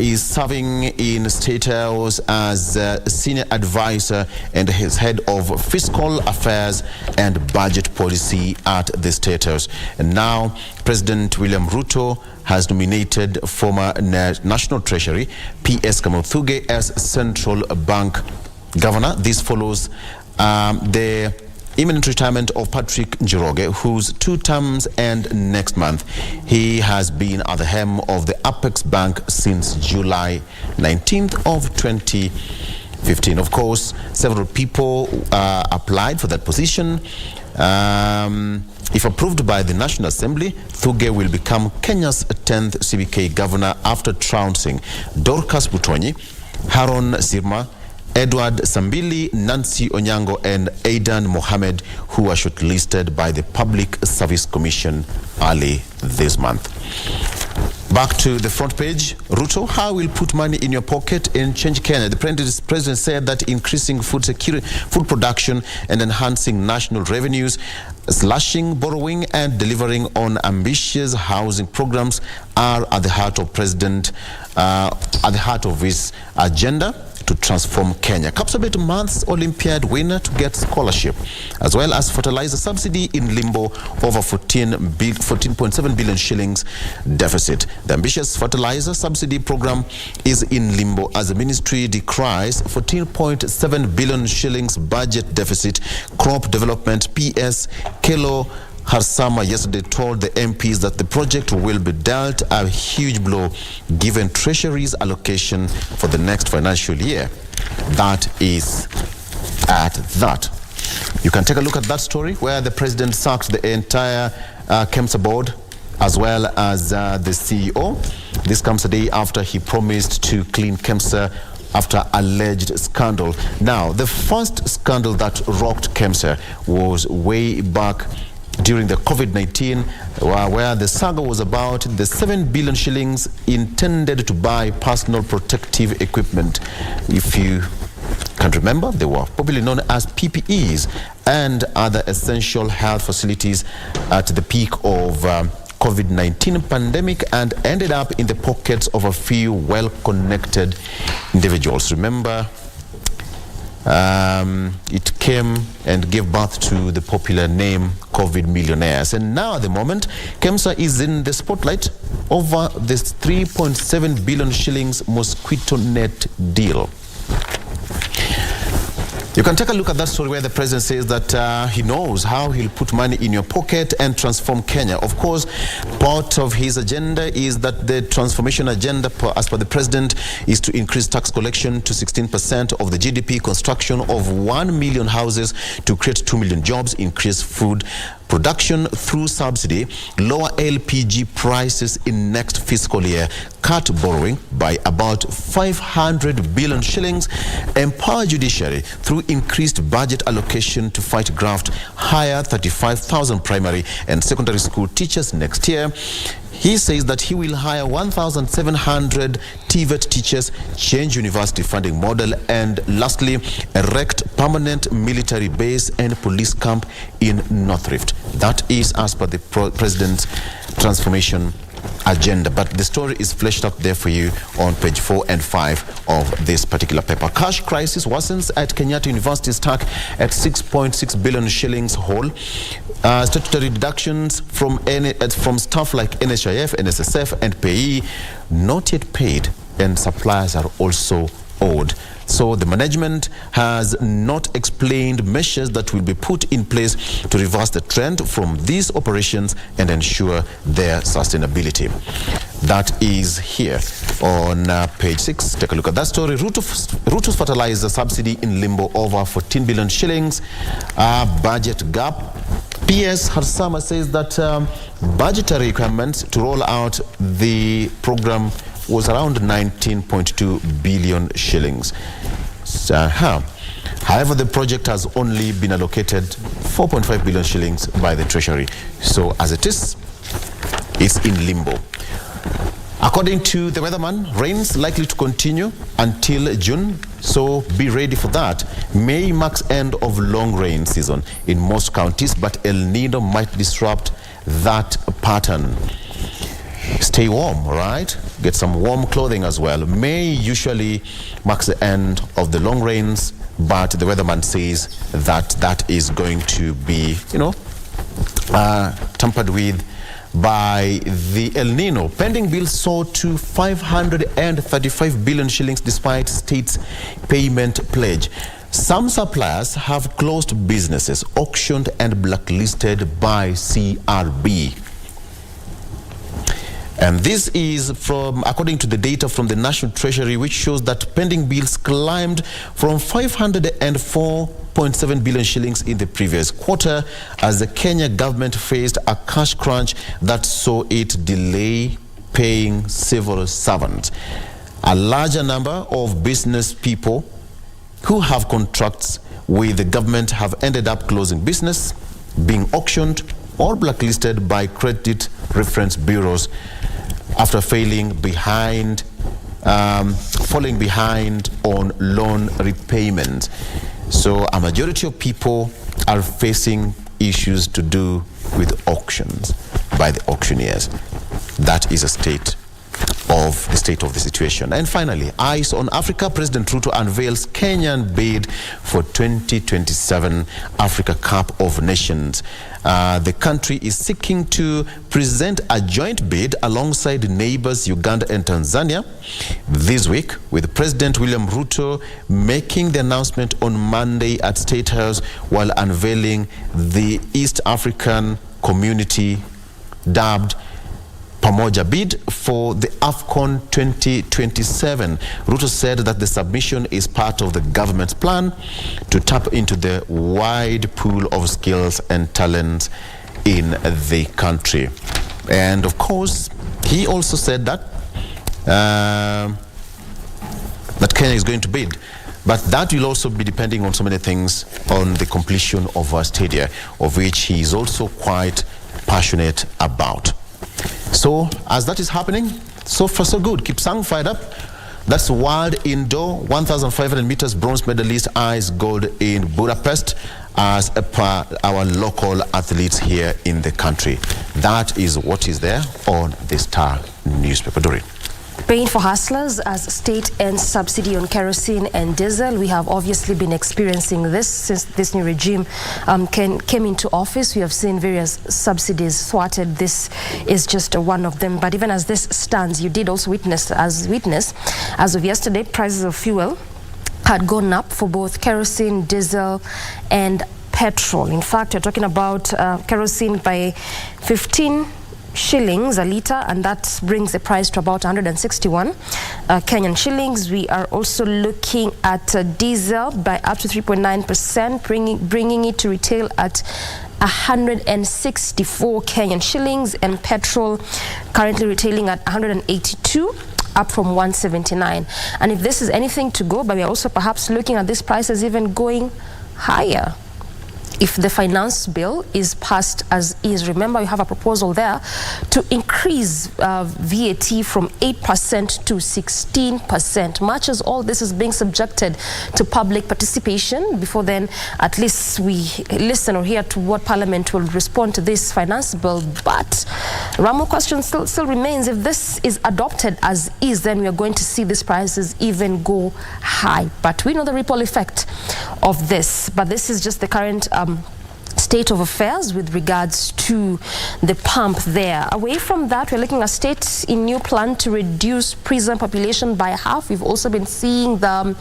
is serving in State House as senior advisor and his head of fiscal affairs and budget policy at the State House. And now President William Ruto has nominated former National Treasury PS Kamal Thuge as Central Bank Governor. This follows the imminent retirement of Patrick Njoroge, whose 2 terms end next month. He has been at the helm of the Apex Bank since July 19th of 2015. Of course, several people applied for that position. If approved by the National Assembly, Thuge will become Kenya's 10th CBK governor after trouncing Dorcas Butonyi, Haron Sirma, Edward Sambili, Nancy Onyango, and Aidan Mohammed, who were shortlisted by the Public Service Commission early this month. Back to the front page. Ruto, how will put money in your pocket and change Kenya? The president said that increasing food security, food production, and enhancing national revenues, slashing borrowing, and delivering on ambitious housing programs are at the heart of his agenda to transform Kenya. Kapsabet Month's Olympiad winner to get scholarship, as well as fertilizer subsidy in limbo over 14.7 billion shillings deficit. The ambitious fertilizer subsidy program is in limbo as the ministry decries 14.7 billion shillings budget deficit. Crop Development PS Kelo Harsama yesterday told the MPs that the project will be dealt a huge blow given Treasury's allocation for the next financial year. That is at that. You can take a look at that story where the president sacked the entire KEMSA board as well as the CEO. This comes a day after he promised to clean KEMSA after alleged scandal. Now, the first scandal that rocked KEMSA was way back during the COVID-19, where the saga was about the 7 billion shillings intended to buy personal protective equipment. If you can remember, they were popularly known as PPEs and other essential health facilities at the peak of COVID-19 pandemic, and ended up in the pockets of a few well-connected individuals. Remember, it came and gave birth to the popular name COVID millionaires. And now at the moment, KEMSA is in the spotlight over this 3.7 billion shillings mosquito net deal. You can take a look at that story where the president says that he knows how he'll put money in your pocket and transform Kenya. Of course, part of his agenda is that the transformation agenda, as per the president, is to increase tax collection to 16% of the GDP, construction of 1 million houses to create 2 million jobs, increase food production through subsidy, lower LPG prices in next fiscal year, cut borrowing by about 500 billion shillings, empower judiciary through increased budget allocation to fight graft, hire 35,000 primary and secondary school teachers next year. He says that he will hire 1,700 TVET teachers, change university funding model, and lastly, erect permanent military base and police camp in North Rift. That is as per the president's transformation agenda. But the story is fleshed out there for you on page 4 and 5 of this particular paper. Cash crisis worsens at Kenyatta University, stuck at 6.6 billion shillings whole. Statutory deductions from staff like NHIF, NSSF, and PAYE not yet paid, and suppliers are also owed. So the management has not explained measures that will be put in place to reverse the trend from these operations and ensure their sustainability. That is here on page 6. Take a look at that story. Ruto's fertilizer subsidy in limbo over 14 billion shillings. Budget gap. PS Harsama says that budgetary requirements to roll out the program was around 19.2 billion shillings. However, the project has only been allocated 4.5 billion shillings by the Treasury. So as it is, it's in limbo. According to the weatherman, rains likely to continue until June, so be ready for that. May marks end of long rain season in most counties, but El Nino might disrupt that pattern. Stay warm, right? Get some warm clothing as well. May usually marks the end of the long rains, but the weatherman says that that is going to be, tampered with by the El Nino. Pending bills soared to 535 billion shillings despite state's payment pledge. Some suppliers have closed businesses, auctioned and blacklisted by CRB. And this is according to the data from the National Treasury, which shows that pending bills climbed from 504.7 billion shillings in the previous quarter as the Kenya government faced a cash crunch that saw it delay paying civil servants. A larger number of business people who have contracts with the government have ended up closing business, being auctioned or blacklisted by credit reference bureaus after falling behind on loan repayment. So a majority of people are facing issues to do with auctions by the auctioneers. That is the state of the situation. And finally, Eyes on Africa. President Ruto unveils Kenyan bid for 2027 Africa Cup of Nations. The country is seeking to present a joint bid alongside neighbors Uganda and Tanzania this week, with President William Ruto making the announcement on Monday at State House while unveiling the East African Community dubbed Pamoja bid for the AFCON 2027. Ruto said that the submission is part of the government's plan to tap into the wide pool of skills and talents in the country. And of course, he also said that Kenya is going to bid. But that will also be depending on so many things, on the completion of our stadia, of which he is also quite passionate about. So, as that is happening, so far so good. Keep Sang fired up. That's World Indoor 1,500 meters bronze medalist Eyes gold in Budapest as per our local athletes here in the country. That is what is there on the Star newspaper. Doreen. Paying for hustlers as state ends subsidy on kerosene and diesel. We have obviously been experiencing this since this new regime came into office. We have seen various subsidies thwarted. This is just one of them. But even as this stands, you did also witness as of yesterday, prices of fuel had gone up for both kerosene, diesel, and petrol. In fact, you're talking about kerosene by 15 shillings a litre, and that brings the price to about 161 Kenyan shillings. We are also looking at diesel by up to 3.9%, bringing it to retail at 164 Kenyan shillings, and petrol currently retailing at 182, up from 179. And if this is anything to go by, we are also perhaps looking at these prices even going higher if the finance bill is passed as is. Remember, you have a proposal there to increase VAT from 8% to 16%. Much as all this is being subjected to public participation, before then at least we listen or hear to what Parliament will respond to this finance bill. But one more question still remains. If this is adopted as is, then we are going to see these prices even go high. But we know the ripple effect of this. But this is just the current state of affairs with regards to the pump there. Away from that, we're looking at states in new plan to reduce prison population by half. We've also been seeing the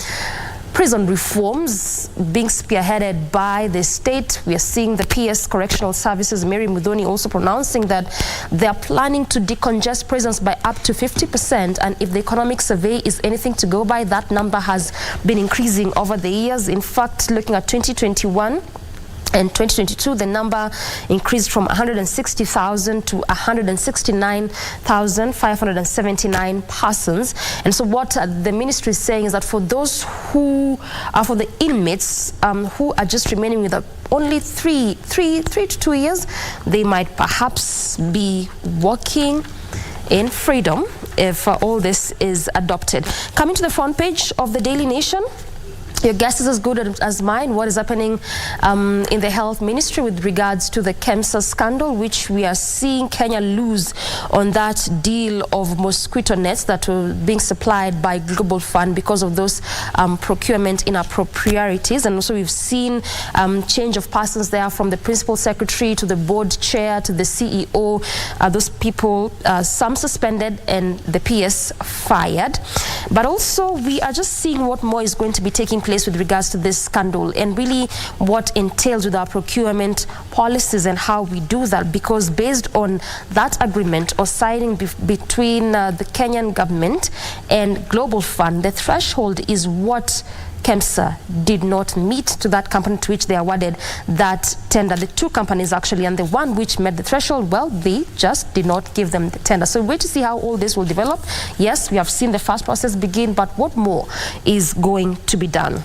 prison reforms being spearheaded by the state. We are seeing the PS Correctional Services, Mary Mudhoni, also pronouncing that they are planning to decongest prisons by up to 50%. And if the economic survey is anything to go by, that number has been increasing over the years. In fact, looking at 2021, In 2022, the number increased from 160,000 to 169,579 persons. And so what the ministry is saying is that for those who are, for the inmates who are just remaining with only three to 2 years, they might perhaps be working in freedom if all this is adopted. Coming to the front page of the Daily Nation, your guess is as good as mine. What is happening in the health ministry with regards to the KEMSA scandal, which we are seeing Kenya lose on that deal of mosquito nets that were being supplied by Global Fund because of those procurement inappropriaties. And also we've seen change of persons there, from the principal secretary to the board chair to the CEO. Those people, some suspended and the PS fired. But also we are just seeing what more is going to be taking place with regards to this scandal, and really what entails with our procurement policies and how we do that, because based on that agreement or signing between the Kenyan government and Global Fund, the threshold is what KEMSA did not meet to that company to which they awarded that tender. The two companies actually, and the one which met the threshold, well, they just did not give them the tender. So wait to see how all this will develop. Yes, we have seen the first process begin, but what more is going to be done?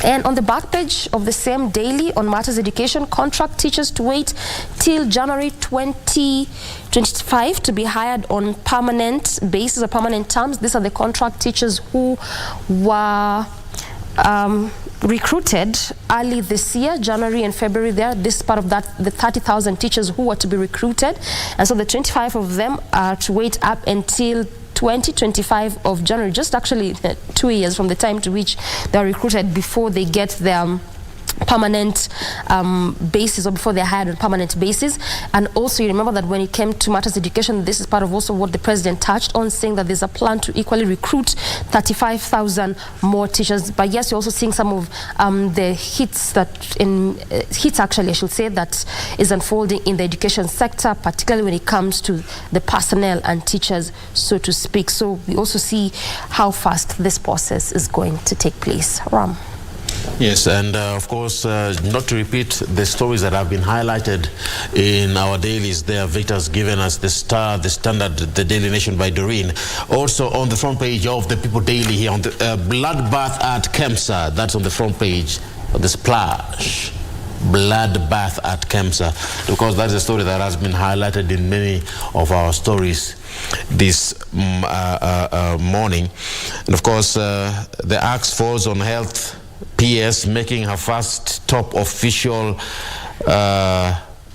And on the back page of the same daily, on matters education, contract teachers to wait till January 2025 to be hired on permanent basis or permanent terms. These are the contract teachers who were recruited early this year, January and February there. This is part of that, the 30,000 teachers who were to be recruited. And so the 25 of them are to wait up until 2025 of January, just actually 2 years from the time to which they are recruited before they get their permanent basis, or before they're hired on permanent basis. And also you remember that when it came to matters education, this is part of also what the president touched on, saying that there's a plan to equally recruit 35,000 more teachers. But yes, you're also seeing some of the hits actually, I should say, that is unfolding in the education sector, particularly when it comes to the personnel and teachers, so to speak. So we also see how fast this process is going to take place. Ram. Yes, and of course, not to repeat the stories that have been highlighted in our dailies there. Victor's given us the Star, the Standard, the Daily Nation by Doreen. Also on the front page of the People Daily here, on the bloodbath at KEMSA. That's on the front page of the Splash. Bloodbath at KEMSA, because that's a story that has been highlighted in many of our stories this morning. And of course, the axe falls on health. PS making her first top official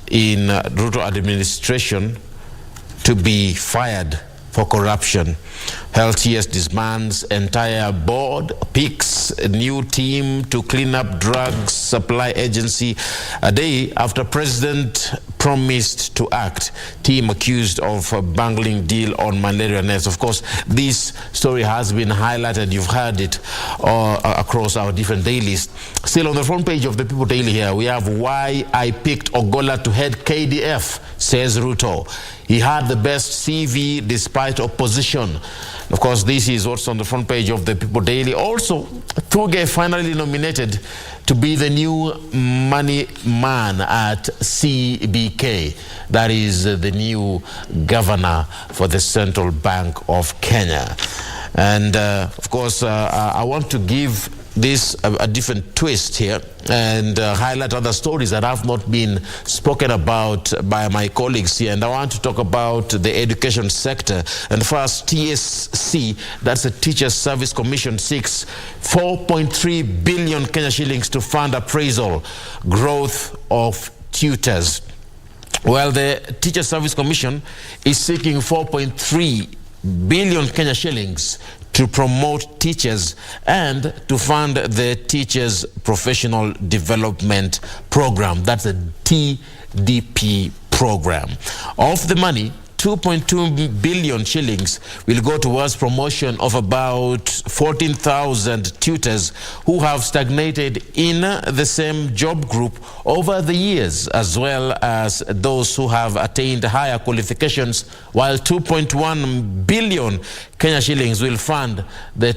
in Ruto administration to be fired for corruption. Health TS disbands entire board, picks a new team to clean up drugs supply agency a day after president promised to act. Team accused of a bungling deal on malaria nets. Of course, this story has been highlighted. You've heard it across our different dailies. Still on the front page of the People Daily here, we have why I picked Ogolla to head KDF, says Ruto. He had the best CV despite opposition. Of course, this is what's on the front page of the People Daily. Also, Thuge finally nominated to be the new money man at CBK. That is the new governor for the Central Bank of Kenya. And of course, I want to give this a different twist here and highlight other stories that have not been spoken about by my colleagues here. And I want to talk about the education sector. And first, TSC, that's the Teachers Service Commission, seeks 4.3 billion Kenya shillings to fund appraisal growth of tutors. Well, the Teachers Service Commission is seeking 4.3 billion Kenya shillings to promote teachers and to fund the Teachers Professional Development Program. That's a TDP program. Of the money, 2.2 billion shillings will go towards promotion of about 14,000 tutors who have stagnated in the same job group over the years, as well as those who have attained higher qualifications, while 2.1 billion Kenya shillings will fund the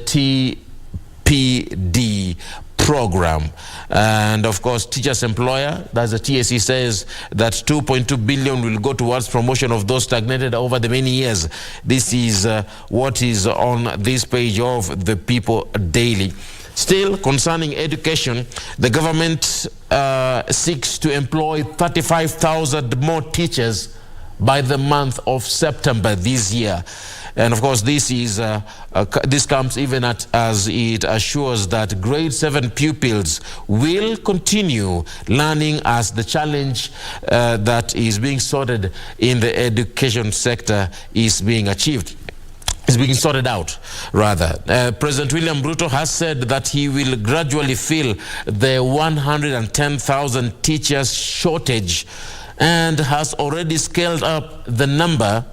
TPD program. And of course, teachers employer, that's the TSC, says that 2.2 billion will go towards promotion of those stagnated over the many years. This is what is on this page of the People Daily. Still, concerning education, the government seeks to employ 35,000 more teachers by the month of September this year. And of course, this comes even as it assures that grade 7 pupils will continue learning as the challenge that is being sorted in the education sector is being achieved. Is being sorted out, rather. President William Ruto has said that he will gradually fill the 110,000 teachers shortage and has already scaled up the number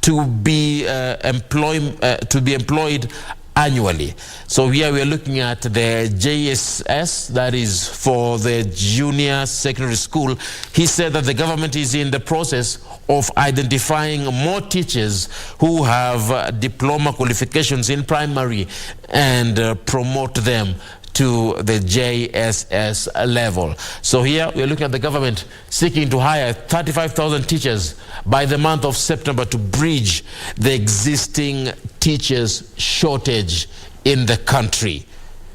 to be employed annually. So here we are looking at the JSS, that is for the junior secondary school. He said that the government is in the process of identifying more teachers who have diploma qualifications in primary and promote them to the JSS level. So here we're looking at the government seeking to hire 35,000 teachers by the month of September to bridge the existing teachers shortage in the country.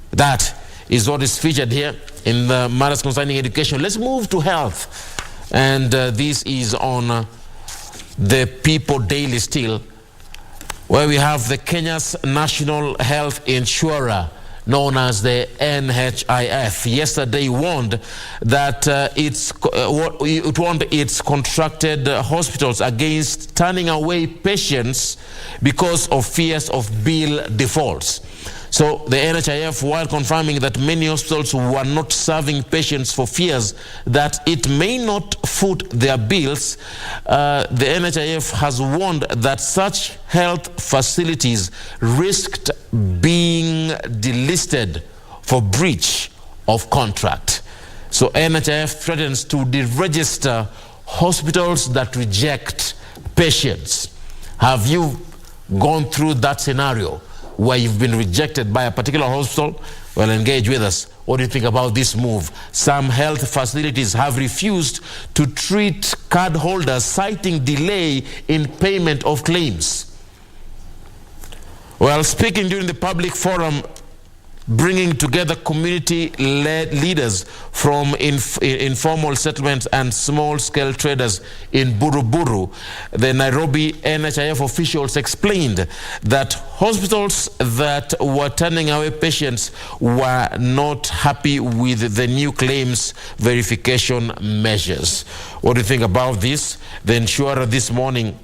That is what is featured here in the matters concerning education. Let's move to health. And this is on the People Daily still, where we have the Kenya's National Health Insurer, known as the NHIF, yesterday warned that it warned its contracted hospitals against turning away patients because of fears of bill defaults. So the NHIF, while confirming that many hospitals were not serving patients for fears that it may not foot their bills, the NHIF has warned that such health facilities risked being delisted for breach of contract. So NHIF threatens to deregister hospitals that reject patients. Have you gone through that scenario where you've been rejected by a particular hospital? Well, engage with us. What do you think about this move? Some health facilities have refused to treat card holders, citing delay in payment of claims. Well, speaking during the public forum, bringing together community-led leaders from informal settlements and small-scale traders in Buruburu, the Nairobi NHIF officials explained that hospitals that were turning away patients were not happy with the new claims verification measures. What do you think about this? The insurer this morning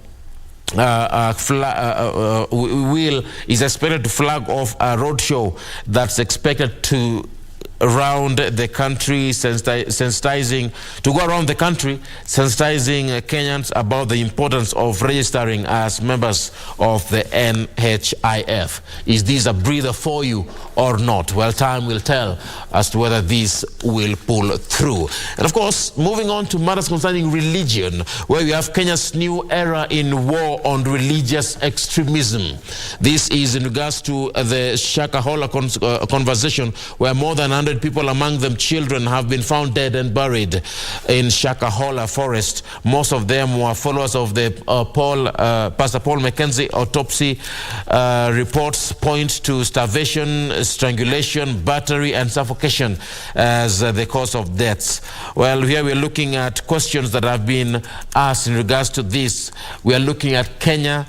is expected to flag off a roadshow that's expected to around the country, sensitizing Kenyans about the importance of registering as members of the NHIF. Is this a breather for you or not? Well, time will tell as to whether this will pull through. And of course, moving on to matters concerning religion, where we have Kenya's new era in war on religious extremism. This is in regards to the Shakahola conversation, where more than 100 people, among them children, have been found dead and buried in Shakahola forest. Most of them were followers of the Pastor Paul Mackenzie autopsy. Reports point to starvation, strangulation, battery and suffocation as the cause of deaths. Well, here we're looking at questions that have been asked in regards to this. We are looking at Kenya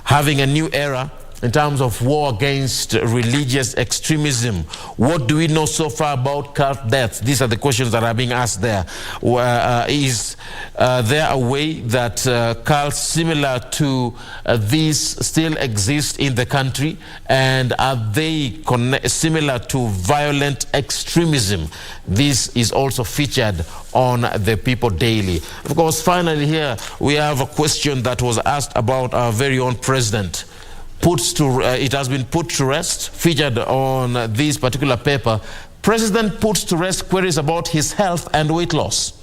having a new era in terms of war against religious extremism. What do we know so far about cult deaths? These are the questions that are being asked there. Is there a way that cults similar to these still exist in the country? And are they similar to violent extremism? This is also featured on the People Daily. Of course, finally here, we have a question that was asked about our very own president. It has been put to rest, featured on this particular paper. President puts to rest queries about his health and weight loss.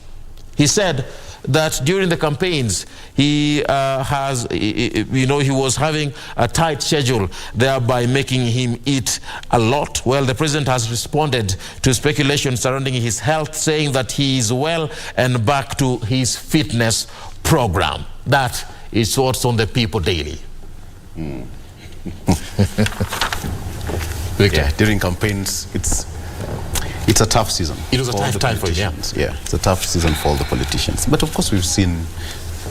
He said that during the campaigns he he was having a tight schedule, thereby making him eat a lot. Well, the president has responded to speculation surrounding his health, saying that he is well and back to his fitness program. That is what's on the People Daily. Yeah, during campaigns, it's a tough season. It was a tough time for him. Yeah, it's a tough season for all the politicians. But of course, we've seen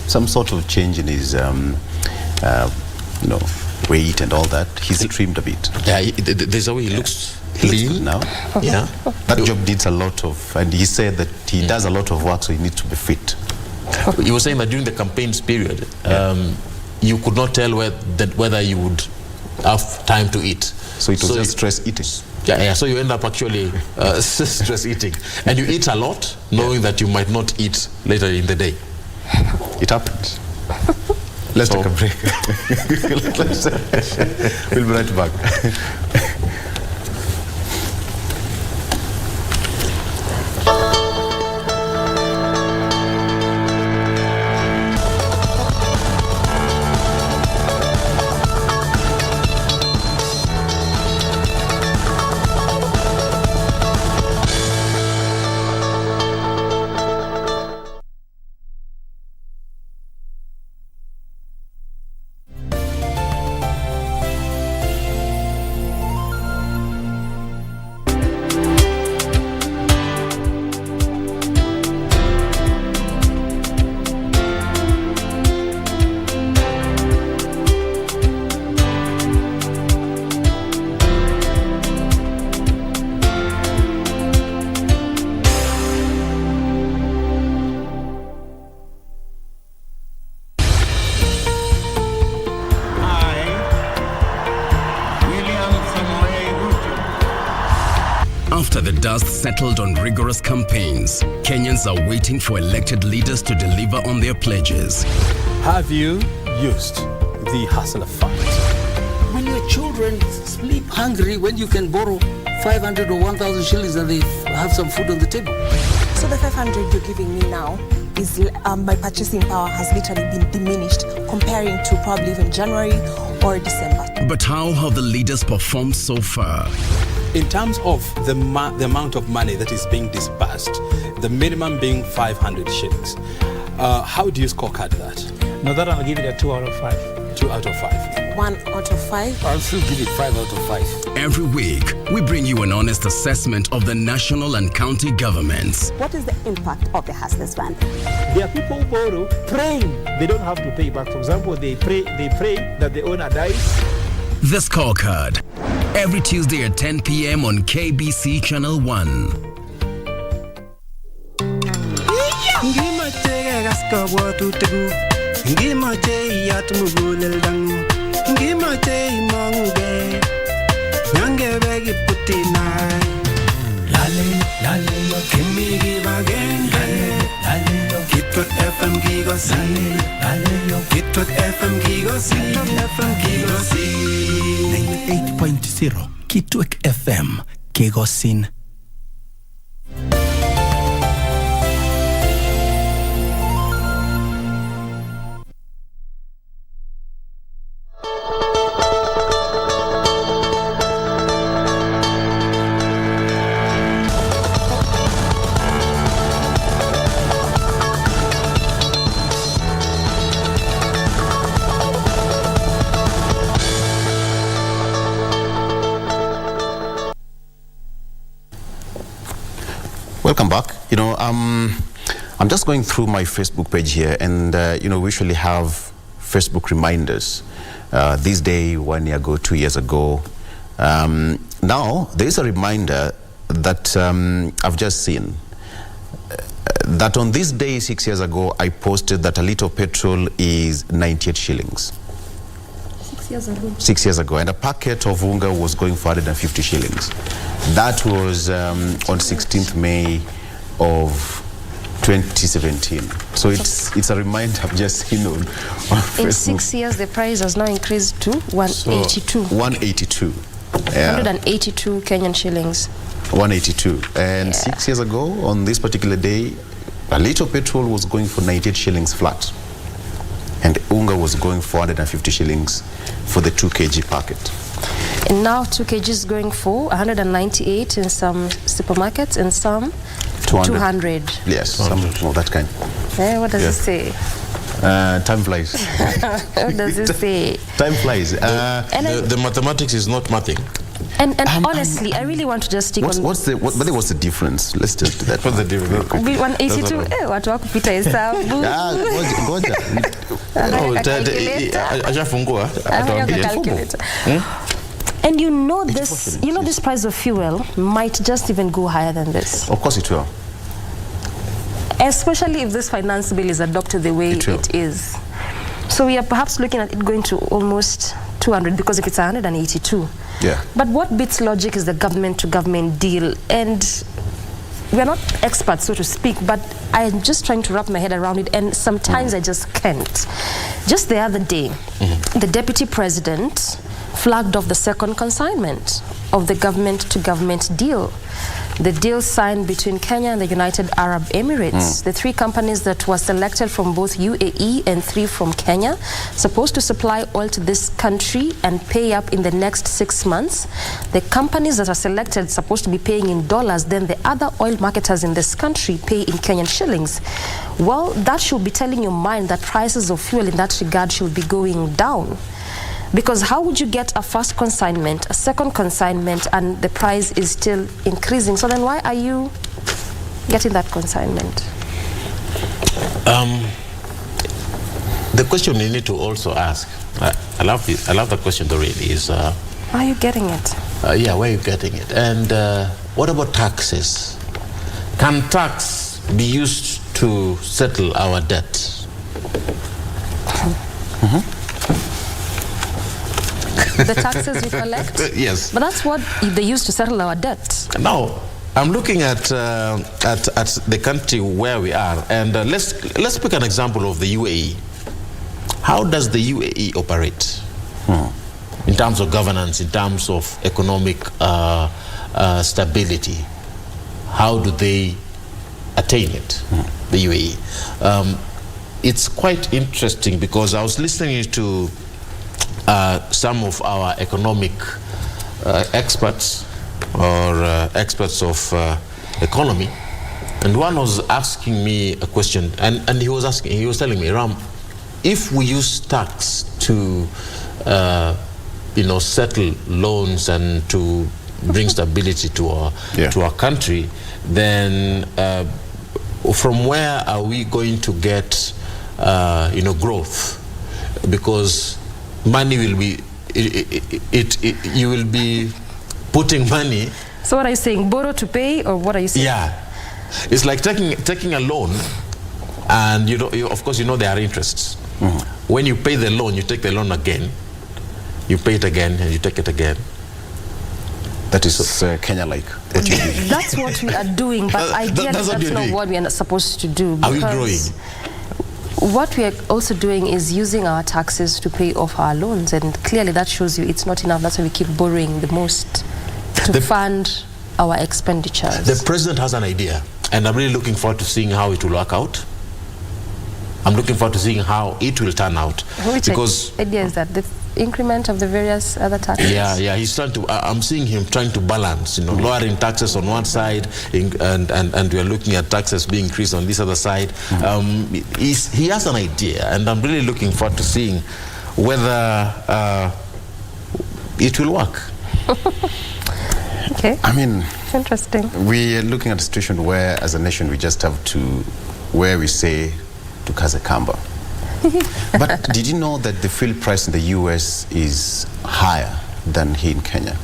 some sort of change in his, weight and all that. He's trimmed a bit. Yeah, there's a way he looks lean now. Yeah, that job needs a lot of, and he said that he does a lot of work, so he needs to be fit. You were saying that during the campaigns period, you could not tell whether you would have time to eat. So it was just stress eating. Yeah, so you end up actually stress eating. And you eat a lot, knowing that you might not eat later in the day. It happens. Let's take a break. We'll be right back. After the dust settled on rigorous campaigns, Kenyans are waiting for elected leaders to deliver on their pledges. Have you used the hustler fund? When your children sleep hungry, when you can borrow 500 or 1,000 shillings and they have some food on the table. So the 500 you're giving me now is my purchasing power has literally been diminished comparing to probably even January or December. But how have the leaders performed so far? In terms of the amount of money that is being disbursed, the minimum being 500 shillings, how do you scorecard that? No, that I'll give it a 2 out of 5. 2 out of 5. 1 out of 5. I'll still give it 5 out of 5. Every week, we bring you an honest assessment of the national and county governments. What is the impact of the Hustlers Fund? There are people who borrow praying they don't have to pay back. For example, they pray that the owner dies. The Scorecard. Every Tuesday at 10 p.m. on KBC Channel 1. Kitwek FM Kegosin. Welcome back. I'm just going through my Facebook page here, and we usually have Facebook reminders. This day, 1 year ago, 2 years ago. Now there is a reminder that I've just seen. That on this day 6 years ago, I posted that a litre of petrol is 98 shillings. 6 years ago. 6 years ago, and a packet of unga was going for 150 shillings. That was on 16th May of 2017. So it's a reminder I've just seen on Facebook. In 6 years, the price has now increased to 182. 182. Yeah. 182 Kenyan shillings. 182. And 6 years ago, on this particular day, A litre of petrol was going for 98 shillings flat. And unga was going for 150 shillings for the 2 kg packet. And now 2 kg is going for 198 in some supermarkets and some 200. Yes, some of that kind. What does it say? Time flies. What does it say? Time flies. The mathematics is not mathing. And honestly, I really want to just stick on... What's the difference? Let's just do that. What's the difference? 182, watu wako kupita hesabu. Ngoja. Ashafungua. And you know this price of fuel might just even go higher than this. Of course it will. Especially if this finance bill is adopted the way it is. So we are perhaps looking at it going to almost 200, because if it's 182. Yeah. But what beats logic is the government-to-government deal. And we're not experts, so to speak, but I'm just trying to wrap my head around it, and sometimes I just can't. Just the other day, the deputy president flagged off the second consignment of the government-to-government deal. The deal signed between Kenya and the United Arab Emirates. The 3 companies that were selected from both UAE and 3 from Kenya, supposed to supply oil to this country and pay up in the next 6 months. The companies that are selected supposed to be paying in dollars, then the other oil marketers in this country pay in Kenyan shillings. Well, that should be telling your mind that prices of fuel in that regard should be going down. Because how would you get a first consignment, a second consignment, and the price is still increasing? So then why are you getting that consignment? The question you need to also ask, I love the question already, is... Why are you getting it? Yeah, where are you getting it? And what about taxes? Can tax be used to settle our debt? The taxes we collect? Yes. But that's what they use to settle our debt. Now, I'm looking at the country where we are, and let's pick an example of the UAE. How does the UAE operate in terms of governance, in terms of economic stability? How do they attain it, the UAE? It's quite interesting, because I was listening to some of our economic experts, or experts of economy, and one was asking me a question, and he was telling me, Ram, if we use tax to settle loans and to bring stability to our country, then from where are we going to get growth? Because money will be, you will be putting money. So what are you saying, borrow to pay, or what are you saying? Yeah, it's like taking a loan, and of course there are interests. When you pay the loan, you take the loan again, you pay it again, and you take it again. That is Kenya-like. That's what we are doing, but ideally that's not what we are supposed to do. Are we growing? What we are also doing is using our taxes to pay off our loans, and clearly that shows you it's not enough. That's why we keep borrowing the most to fund our expenditures. The president has an idea, and I'm really looking forward to seeing how it will work out. I'm looking forward to seeing how it will turn out. Which idea is that? The increment of the various other taxes? Yeah, he's trying to, I'm seeing him trying to balance, lowering taxes on one side, and we are looking at taxes being increased on this other side. He has an idea, and I'm really looking forward to seeing whether it will work. Okay. I mean, interesting. We are looking at a situation where, as a nation, we just have to, where we say, to Kazakamba. But did you know that the fuel price in the US is higher than here in Kenya?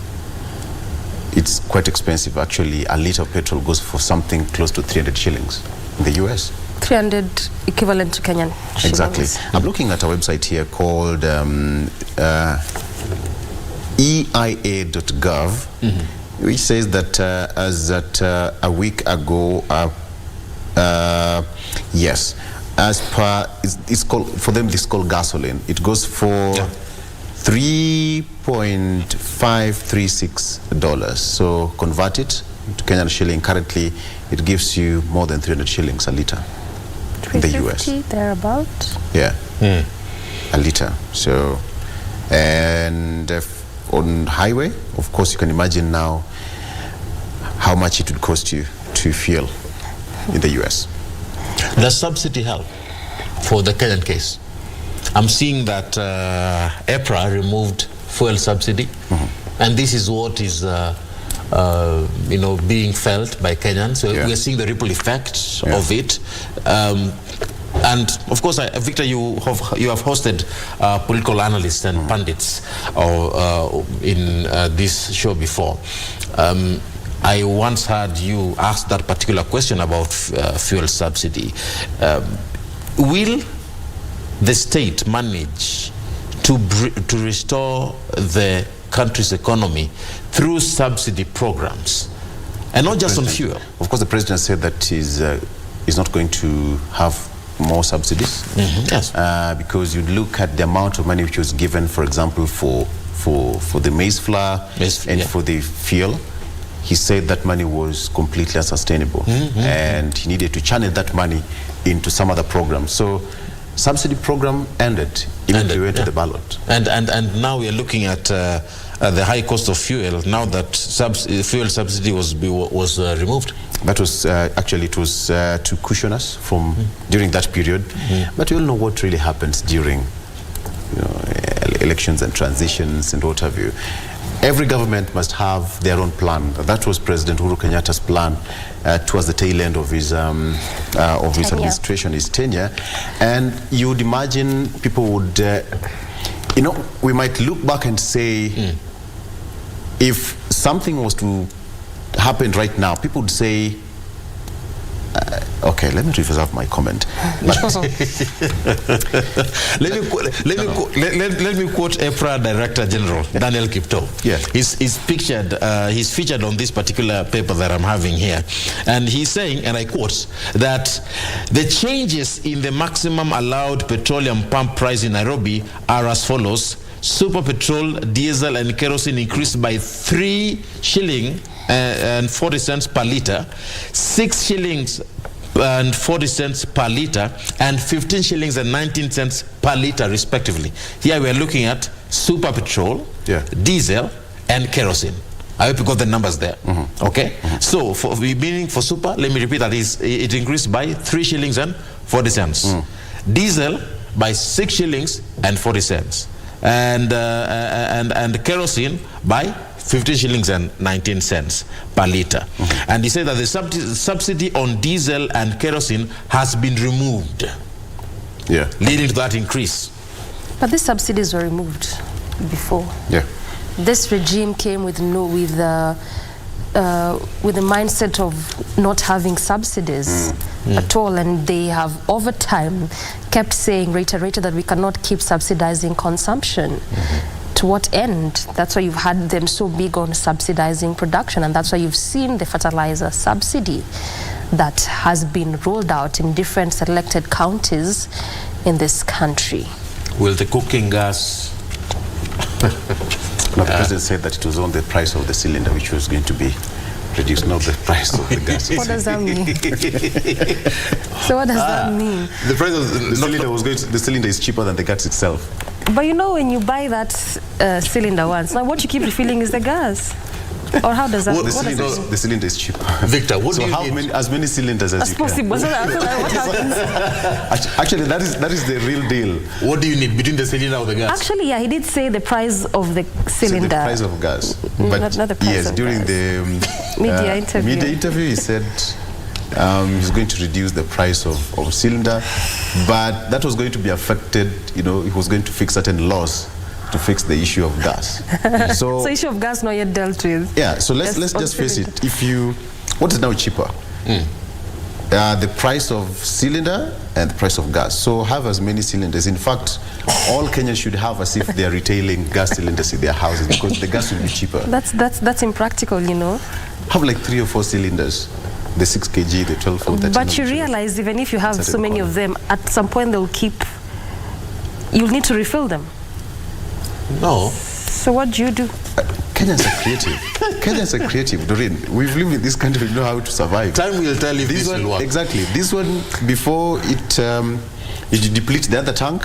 It's quite expensive, actually. A litre of petrol goes for something close to 300 shillings in the US. 300 equivalent to Kenyan shillings. Exactly. I'm looking at a website here called EIA.gov, which says that as at a week ago, yes, as per, it's called, for them this is called gasoline. It goes for $3.536. So convert it to Kenyan shilling, currently it gives you more than 300 shillings a litre in the US. 350 thereabout. Yeah, a litre. So, and on highway, of course, you can imagine now how much it would cost you to fuel in the US. Does subsidy help for the Kenyan case? I'm seeing that EPRA removed fuel subsidy, and this is what is being felt by Kenyans. So we are seeing the ripple effect of it. And of course, Victor, you have hosted political analysts and pundits in this show before. I once heard you ask that particular question about fuel subsidy. Will the state manage to restore the country's economy through subsidy programs, and not just on fuel? Of course, the president said that he's not going to have more subsidies. Yes. Because you look at the amount of money which was given, for example, for the maize flour and for the fuel. He said that money was completely unsustainable, and he needed to channel that money into some other program. So, subsidy program ended, even if we went to the ballot. And now we are looking at the high cost of fuel. Now that fuel subsidy was removed. That was actually, it was to cushion us from during that period. But we all know what really happens during elections and transitions and what have you. Every government must have their own plan. That was President Uhuru Kenyatta's plan towards the tail end of his administration, his tenure. And you would imagine people would, we might look back and say, if something was to happen right now, people would say, okay, let me reserve my comment. let me quote EPRA Director General Daniel Kipto. Yes. He's featured on this particular paper that I'm having here, and he's saying, and I quote, that the changes in the maximum allowed petroleum pump price in Nairobi are as follows: super petrol, diesel, and kerosene increased by 3 shilling and 40 cents per litre, 6 shillings and 40 cents per litre, and 15 shillings and 19 cents per litre respectively. Here we are looking at super petrol, diesel, and kerosene. I hope you got the numbers there. Okay? So, meaning for super, let me repeat that, it increased by 3 shillings and 40 cents. Diesel by 6 shillings and 40 cents. And kerosene by 15 shillings and 19 cents per litre. And he said that the subsidy on diesel and kerosene has been removed, leading to that increase. But these subsidies were removed before. This regime came with the mindset of not having subsidies at all, and they have over time kept saying, reiterated, that we cannot keep subsidizing consumption. To what end? That's why you've had them so big on subsidizing production, and that's why you've seen the fertilizer subsidy that has been rolled out in different selected counties in this country. Will the cooking gas... No, the president said that it was on the price of the cylinder which was going to be reduced, not the price of the gas. What does that mean? So what does that mean? The price of the cylinder the cylinder is cheaper than the gas itself. But when you buy that cylinder once, now what you keep refilling is the gas. Or how does that work? The cylinder is cheaper. Victor, what do you need? As many cylinders as you possible. can. What happens? Actually, that is the real deal. What do you need between the cylinder or the gas? Actually, he did say the price of the cylinder. The price of gas. But not the price of during gas. The media interview, he said he's going to reduce the price of cylinder, but that was going to be affected. He was going to fix certain laws to fix the issue of gas. So issue of gas not yet dealt with. Yeah, so let's just face it. What is now cheaper? The price of cylinder and the price of gas. So have as many cylinders. In fact, all Kenyans should have as if they are retailing gas cylinders in their houses, because the gas will be cheaper. That's impractical, Have like 3 or 4 cylinders. The 6 kg, the 12 or 13. But you realize even if you have so many of them, at some point you'll need to refill them. No. So what do you do? Kenyans are creative. Kenyans are creative, Doreen. We've lived in this country, we know how to survive. Time will tell if this will work. Exactly. This one, before it you deplete the other tank,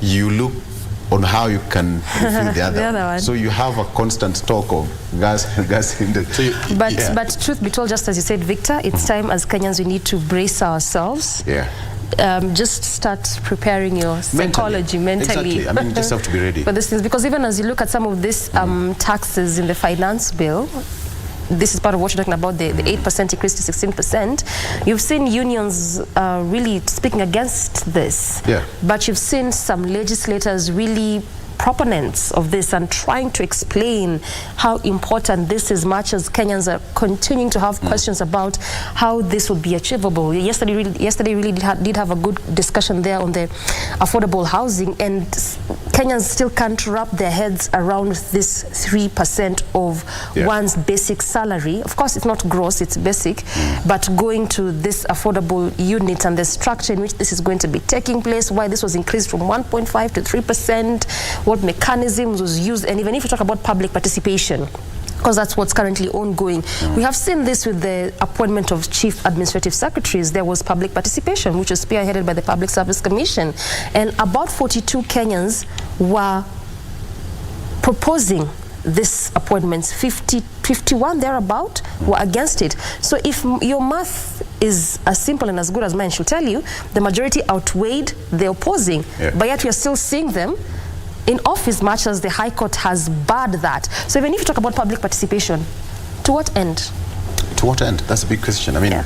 you look on how you can refill the other one. So you have a constant stock of gas in the... But truth be told, just as you said, Victor, it's time as Kenyans we need to brace ourselves. Yeah. Just start preparing your psychology mentally. Exactly. I mean, you just have to be ready. But this is because even as you look at some of these taxes in the finance bill, this is part of what you're talking about, the 8% increase to 16%. You've seen unions really speaking against this. Yeah. But you've seen some legislators really proponents of this and trying to explain how important this is, much as Kenyans are continuing to have questions about how this would be achievable. Yesterday really did have a good discussion there on the affordable housing, and Kenyans still can't wrap their heads around this 3% of one's basic salary. Of course, it's not gross, it's basic, but going to this affordable unit and the structure in which this is going to be taking place, why this was increased from 1.5 to 3%, what mechanisms was used, and even if you talk about public participation, because that's what's currently ongoing. We have seen this with the appointment of chief administrative secretaries. There was public participation, which was spearheaded by the Public Service Commission, and about 42 Kenyans were proposing this appointments. 51 thereabout were against it. So if your math is as simple and as good as mine should tell you, the majority outweighed the opposing, but yet we are still seeing them in office, much as the High Court has barred that. So even if you talk about public participation, to what end? To what end? That's a big question. I mean,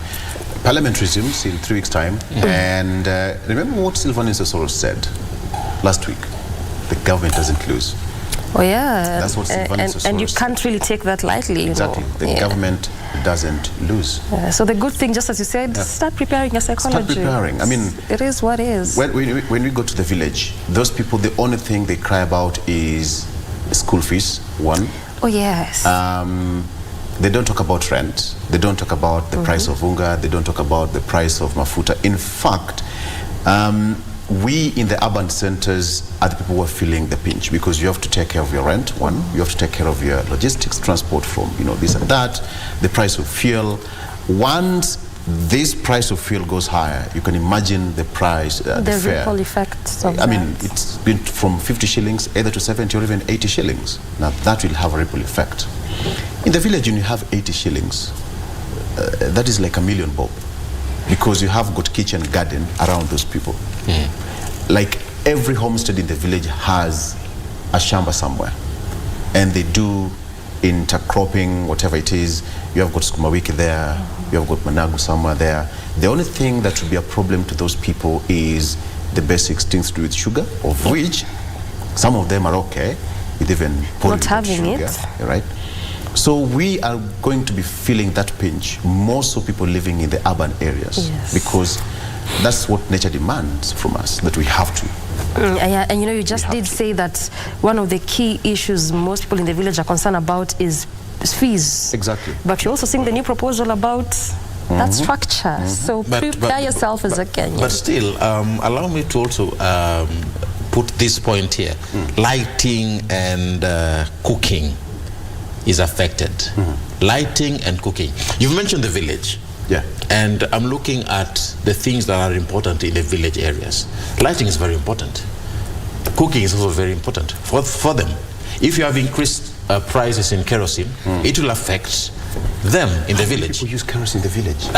Parliament resumes in 3 weeks' time, and remember what Sylvanus Osoro said last week: the government doesn't lose. Oh yeah, that's what Sylvanus Osoro and you can't really take that lightly. Exactly, the government doesn't lose. So the good thing, just as you said, start preparing your psychology. Start preparing. I mean, it is what it is. When we go to the village, those people, the only thing they cry about is school fees, one. Oh yes. They don't talk about rent. They don't talk about the price of unga. They don't talk about the price of mafuta. In fact, we in the urban centers are the people who are feeling the pinch, because you have to take care of your rent, one, you have to take care of your logistics, transport from, this and that, the price of fuel. Once this price of fuel goes higher, you can imagine the price, the fare. Ripple effects of I mean, it's been from 50 shillings either to 70 or even 80 shillings. Now that will have a ripple effect. In the village, when you have 80 shillings, that is like $1 million bob, because you have got kitchen garden around those people. Like every homestead in the village has a shamba somewhere, and they do intercropping, whatever it is. You have got sukuma wiki there, you have got managu somewhere there. The only thing that would be a problem to those people is the basic things to do with sugar, of which some of them are okay with even not having sugar, right? So we are going to be feeling that pinch, more so people living in the urban areas, because that's what nature demands from us, that we have to. Yeah, and you just did say that one of the key issues most people in the village are concerned about is fees. Exactly. But you're also seeing the new proposal about that structure. So prepare yourself as a Kenyan. But still, allow me to also put this point here. Lighting and cooking is affected. Lighting and cooking. You've mentioned the village. Yeah. And I'm looking at the things that are important in the village areas. Lighting is very important. Cooking is also very important for them. If you have increased prices in kerosene, it will affect them in the village. People use kerosene in the village.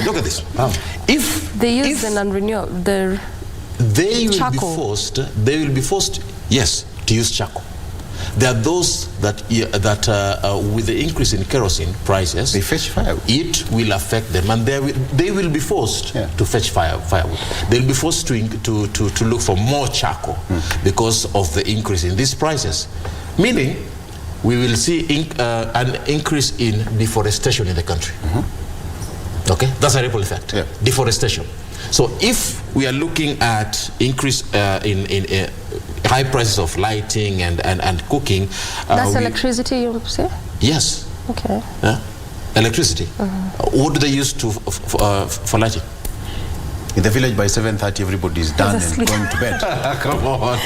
Look at this. If they use the non-renewable, they will be forced, yes, to use charcoal. There are those that with the increase in kerosene prices, they fetch firewood. It will affect them, and they will be forced to fetch firewood. They'll be forced to look for more charcoal because of the increase in these prices. Meaning, we will see an increase in deforestation in the country. Okay, that's a ripple effect. Deforestation. So if we are looking at increase in high prices of lighting and cooking, that's electricity, you say? Yes. Okay. Electricity. What do they use for lighting? In the village by 7:30, everybody is done and going to bed. Come on.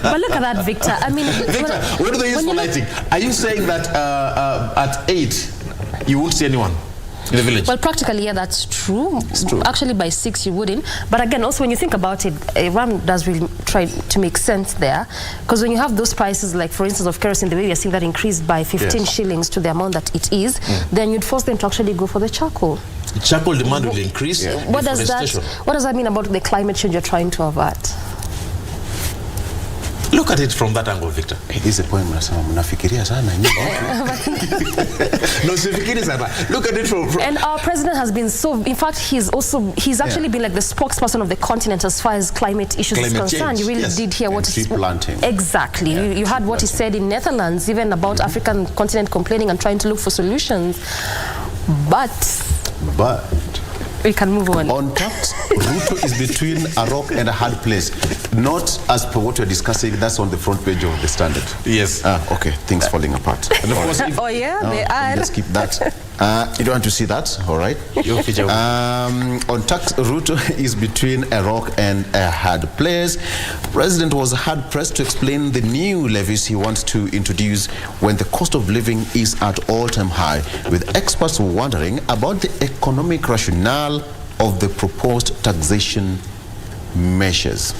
But look at that, Victor. I mean, Victor, what do they use for lighting? Are you saying that at 8 you won't see anyone in the village? Well, practically, yeah, that's true. It's true. Actually, by 6 you wouldn't. But again, also when you think about it, one does really try to make sense there. Because when you have those prices, like for instance of kerosene, the way we are seeing that increased by 15 shillings to the amount that it is, then you'd force them to actually go for the charcoal. Charcoal demand will increase. What does that mean about the climate change you're trying to avert? Look at it from that angle, Victor. It is a point, mnafikiria sana. No, sifikiri sana. Look at it from... And our president has been so... In fact, he's actually been like the spokesperson of the continent as far as climate issues is concerned. You really did hear what... Tree planting. Exactly. You heard what he said in Netherlands, even about African continent complaining and trying to look for solutions. But... we can move on. On tax, Ruto is between a rock and a hard place. Not as per what we're discussing, that's on the front page of the Standard. Yes. Okay, things falling apart. And of course, they are. Let's keep that. You don't want to see that, all right? On tax, Ruto is between a rock and a hard place. President was hard-pressed to explain the new levies he wants to introduce when the cost of living is at all-time high, with experts wondering about the economic rationale of the proposed taxation measures.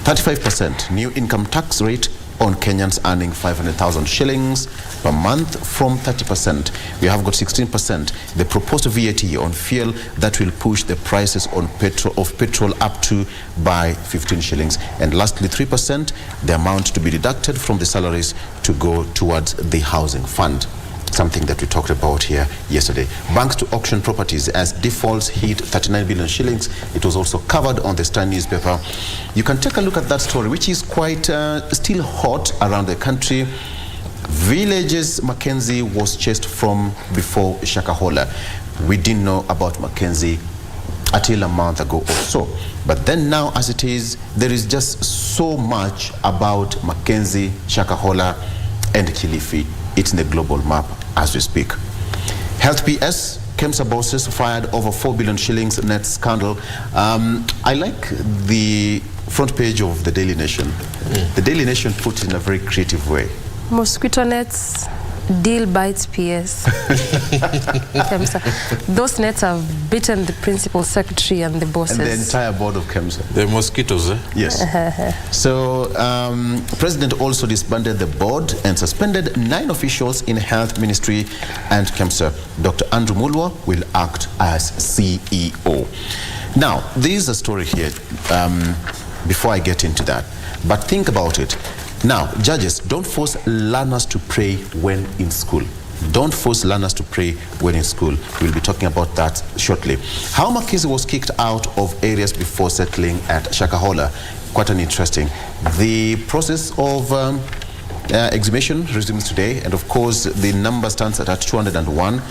35% new income tax rate on Kenyans earning 500,000 shillings per month from 30%. We have got 16%. The proposed VAT on fuel that will push the prices on petrol up to by 15 shillings. And lastly, 3%, the amount to be deducted from the salaries to go towards the housing fund. Something that we talked about here yesterday. Banks to auction properties as defaults hit 39 billion shillings. It was also covered on the Star newspaper. You can take a look at that story, which is quite still hot around the country. Villages Mackenzie was chased from before Shakahola. We didn't know about Mackenzie until a month ago or so. But then now, as it is, there is just so much about Mackenzie, Shakahola, and Kilifi. It's in the global map as we speak. Health PS, KEMSA bosses fired over 4 billion shillings net scandal. I like the front page of the Daily Nation. The Daily Nation put it in a very creative way. Mosquito nets, deal bites PS. KEMSA. Those nets have beaten the principal secretary and the bosses. And the entire board of KEMSA. The mosquitoes, eh? Yes. So, President also disbanded the board and suspended 9 officials in Health Ministry and KEMSA. Dr. Andrew Mulwa will act as CEO. Now, there is a story here before I get into that. But think about it. Now, judges, don't force learners to pray when in school. Don't force learners to pray when in school. We'll be talking about that shortly. How Mackenzie was kicked out of areas before settling at Shakahola. Quite an interesting. The process of exhumation resumes today, and of course the number stands at 201.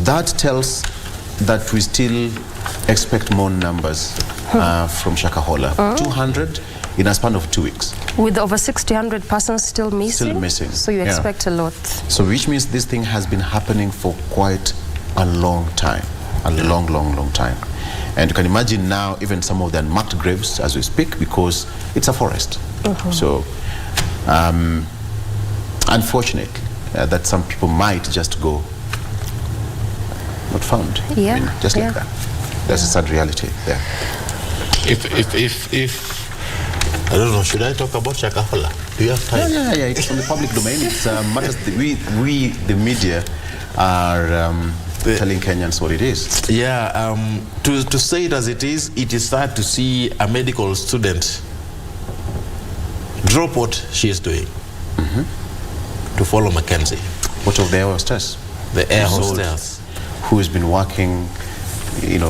That tells that we still expect more numbers from Shakahola. 200 in a span of 2 weeks. With over 600 persons still missing? Still missing. So you expect a lot. So which means this thing has been happening for quite a long time. A long time. And you can imagine now even some of the unmarked graves as we speak, because it's a forest. So unfortunately that some people might just go not found. Yeah. I mean, just like that. That's a sad reality there. If I don't know, should I talk about Shakahola? Do you have time? Yeah. It's from the public domain. It's matters that we, the media, are telling Kenyans what it is. Yeah, to say it as it is sad to see a medical student drop what she is doing to follow Mackenzie. What of the air hostess? The air hostess. Who has been working, in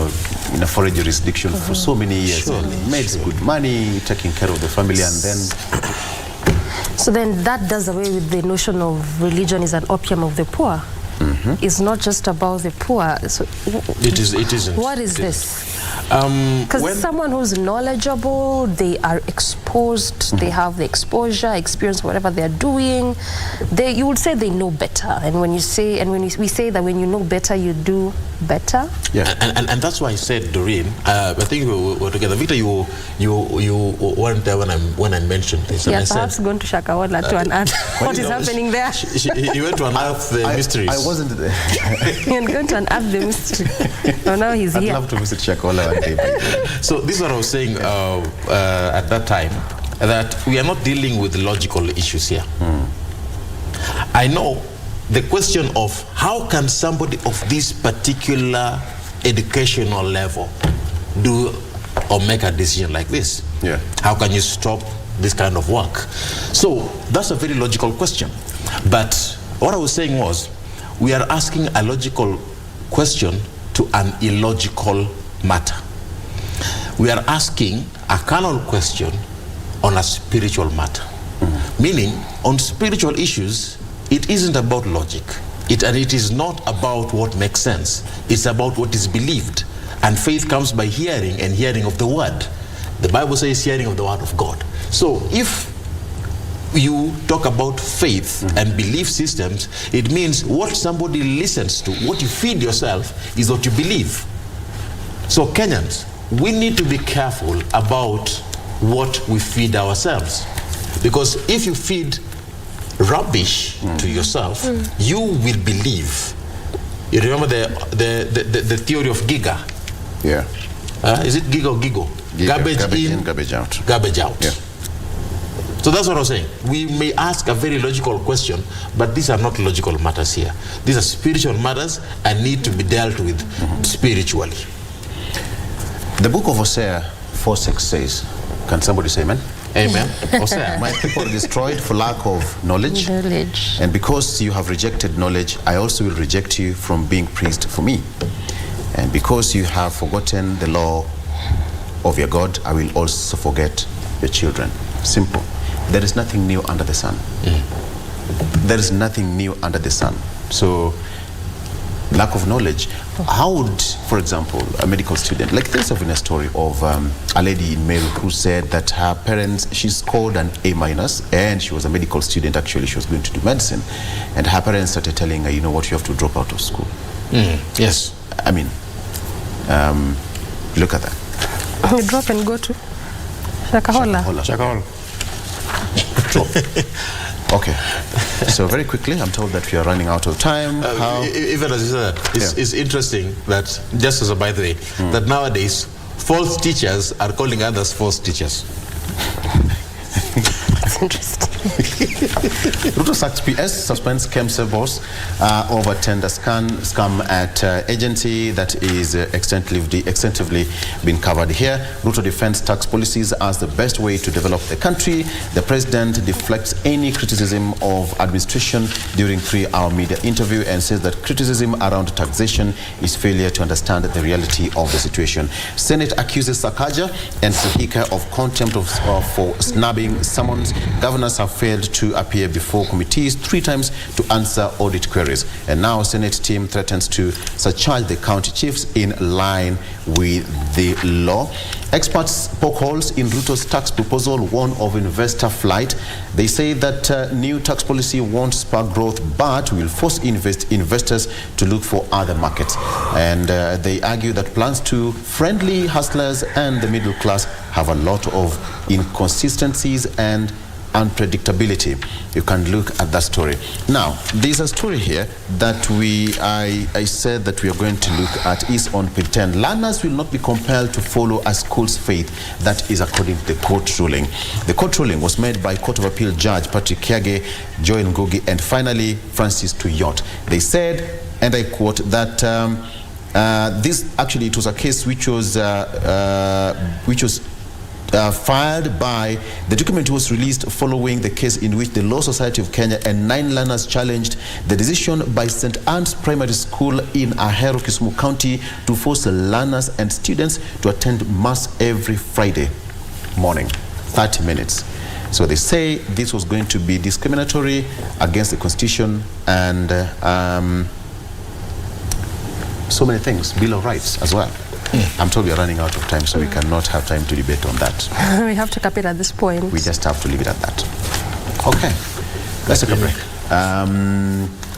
a foreign jurisdiction for so many years, and made good money, taking care of the family, and then... So then that does away with the notion of religion is an opium of the poor. It's not just about the poor. So it isn't. What is this? Because someone who's knowledgeable, they are exposed, they have the exposure, experience, whatever they're doing. You would say they know better. And when we say that when you know better, you do better. Yeah, and that's why I said, Doreen. I think we were together. Victor, you weren't there when I mentioned this. Yeah, perhaps going to Shakahola to unearth what is happening there. You went to unearth the mysteries. I wasn't there. You're going to unearth the mystery. So now he's here. I'd love to visit Shakahola one day. So this is what I was saying at that time, that we are not dealing with logical issues here. I know the question of how can somebody of this particular educational level do or make a decision like this? Yeah. How can you stop this kind of work? So that's a very logical question. But what I was saying was, we are asking a logical question to an illogical matter. We are asking a carnal question on a spiritual matter. Meaning, on spiritual issues, it isn't about logic. And it is not about what makes sense. It's about what is believed. And faith comes by hearing, and hearing of the word. The Bible says hearing of the word of God. So if you talk about faith and belief systems, it means what somebody listens to, what you feed yourself, is what you believe. So Kenyans, we need to be careful about what we feed ourselves. Because if you feed rubbish to yourself, you will believe. You remember the theory of Giga? Yeah. Is it Giga or Gigo? Garbage in, garbage out. Garbage out. Yeah. So that's what I was saying. We may ask a very logical question, but these are not logical matters here. These are spiritual matters and need to be dealt with spiritually. The book of Hosea 4:6 says, can somebody say amen? Amen. Hosea. My people are destroyed for lack of knowledge. And because you have rejected knowledge, I also will reject you from being praised for me. And because you have forgotten the law of your God, I will also forget your children. Simple. There is nothing new under the sun. There is nothing new under the sun. So, lack of knowledge. How would, for example, a medical student, like there's been a story of a lady in Meru who said that her parents, she scored an A-, and she was a medical student. Actually, she was going to do medicine. And her parents started telling her, you know what, you have to drop out of school. Yes. I mean, look at that. You drop and go to Shakahola. Shakahola. Okay, so very quickly, I'm told that we are running out of time. Even as you said, it's interesting that, just as a by the way, that nowadays false teachers are calling others false teachers. That's interesting. Ruto sacks PS, suspends KEMSA boss over tender scam at agency that is extensively been covered here. Ruto defends tax policies as the best way to develop the country. The president deflects any criticism of administration during 3-hour media interview and says that criticism around taxation is failure to understand the reality of the situation. Senate accuses Sakaja and Sihika of contempt for snubbing summons. Governors have failed to appear before committees 3 times to answer audit queries. And now Senate team threatens to surcharge the county chiefs in line with the law. Experts poke holes in Ruto's tax proposal, warn of investor flight. They say that new tax policy won't spark growth, but will force investors to look for other markets. And they argue that plans to friendly hustlers and the middle class have a lot of inconsistencies and unpredictability. You can look at that story. Now, there's a story here that I said that we are going to look at is on page 10. Learners will not be compelled to follow a school's faith. That is according to the court ruling. The court ruling was made by Court of Appeal Judge Patrick Kiage, Joy Ngugi, and finally Francis Tuyot. They said, and I quote, that this actually, it was a case which was filed by, the document was released following the case in which the Law Society of Kenya and 9 learners challenged the decision by St. Anne's Primary School in Ahero, Kisumu County to force learners and students to attend Mass every Friday morning, 30 minutes. So they say this was going to be discriminatory against the Constitution and so many things, Bill of Rights as well. I'm told we are running out of time, so we cannot have time to debate on that. We have to cap it at this point. We just have to leave it at that. Okay, let's take a break.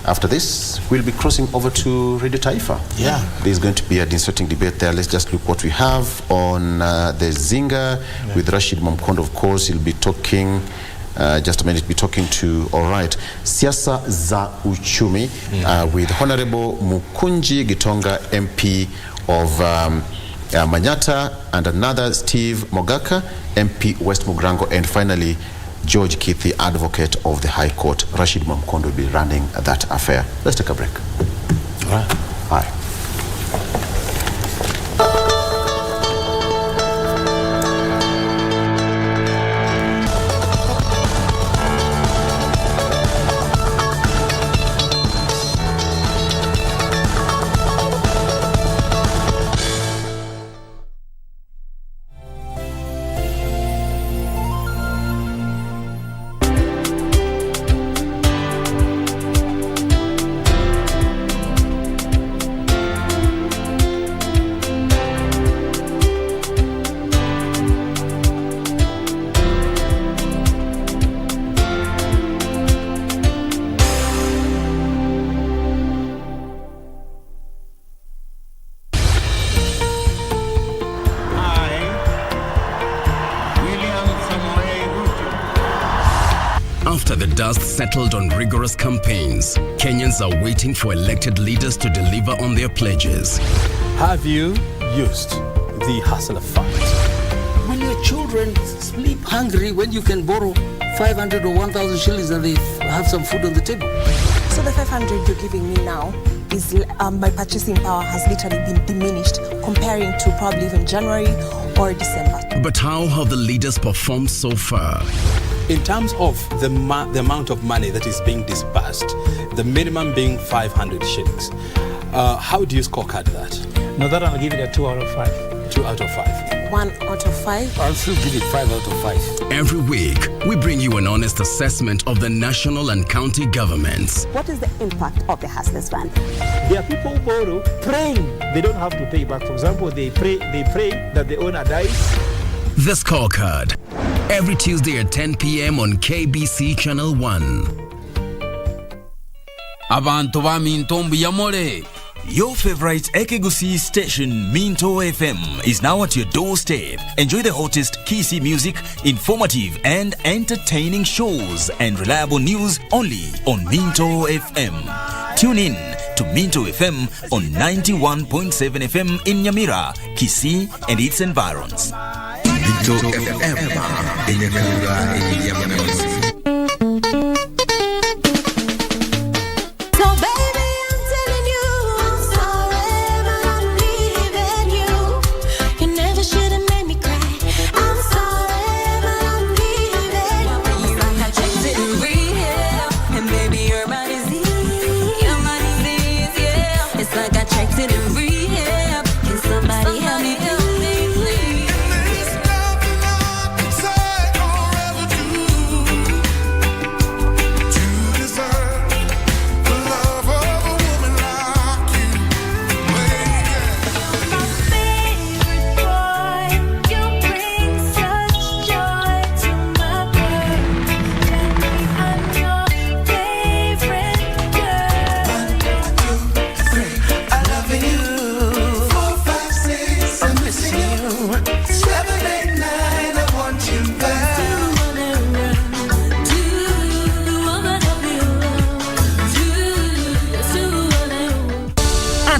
After this, we'll be crossing over to Radio Taifa. Yeah. There's going to be an interesting debate there. Let's just look what we have on the Zinga with Rashid Mamkondo, of course. He'll be talking, just a minute, be talking to, all right, Siasa za Uchumi with Honorable Mukunji Gitonga, MP of Manyata, and another Steve Mogaka, MP West Mugrango, and finally George Keith, the advocate of the High Court. Rashid Mamkondo will be running that affair. Let's take a break. All right. Hi. After the dust settled on rigorous campaigns, Kenyans are waiting for elected leaders to deliver on their pledges. Have you used the hustler fund? When your children sleep hungry, when you can borrow 500 or 1,000 shillings and they have some food on the table. So the 500 you're giving me now is my purchasing power has literally been diminished comparing to probably even January or December. But how have the leaders performed so far? In terms of the amount of money that is being disbursed, the minimum being 500 shillings, how do you scorecard that? No, that I'll give it a 2 out of 5. 2 out of 5. 1 out of 5. I'll still give it 5 out of 5. Every week, we bring you an honest assessment of the national and county governments. What is the impact of the Hustlers Fund? There are people who borrow praying they don't have to pay back. For example, they pray that the owner dies. The Scorecard. Every Tuesday at 10 p.m. on KBC Channel 1. Abantu ba Mintombu Yamore. Your favorite Ekegusi station, Minto FM, is now at your doorstep. Enjoy the hottest Kisi music, informative and entertaining shows, and reliable news only on Minto FM. Tune in to Minto FM on 91.7 FM in Nyamira, Kisii, and its environs. Minto FM in Nyamira.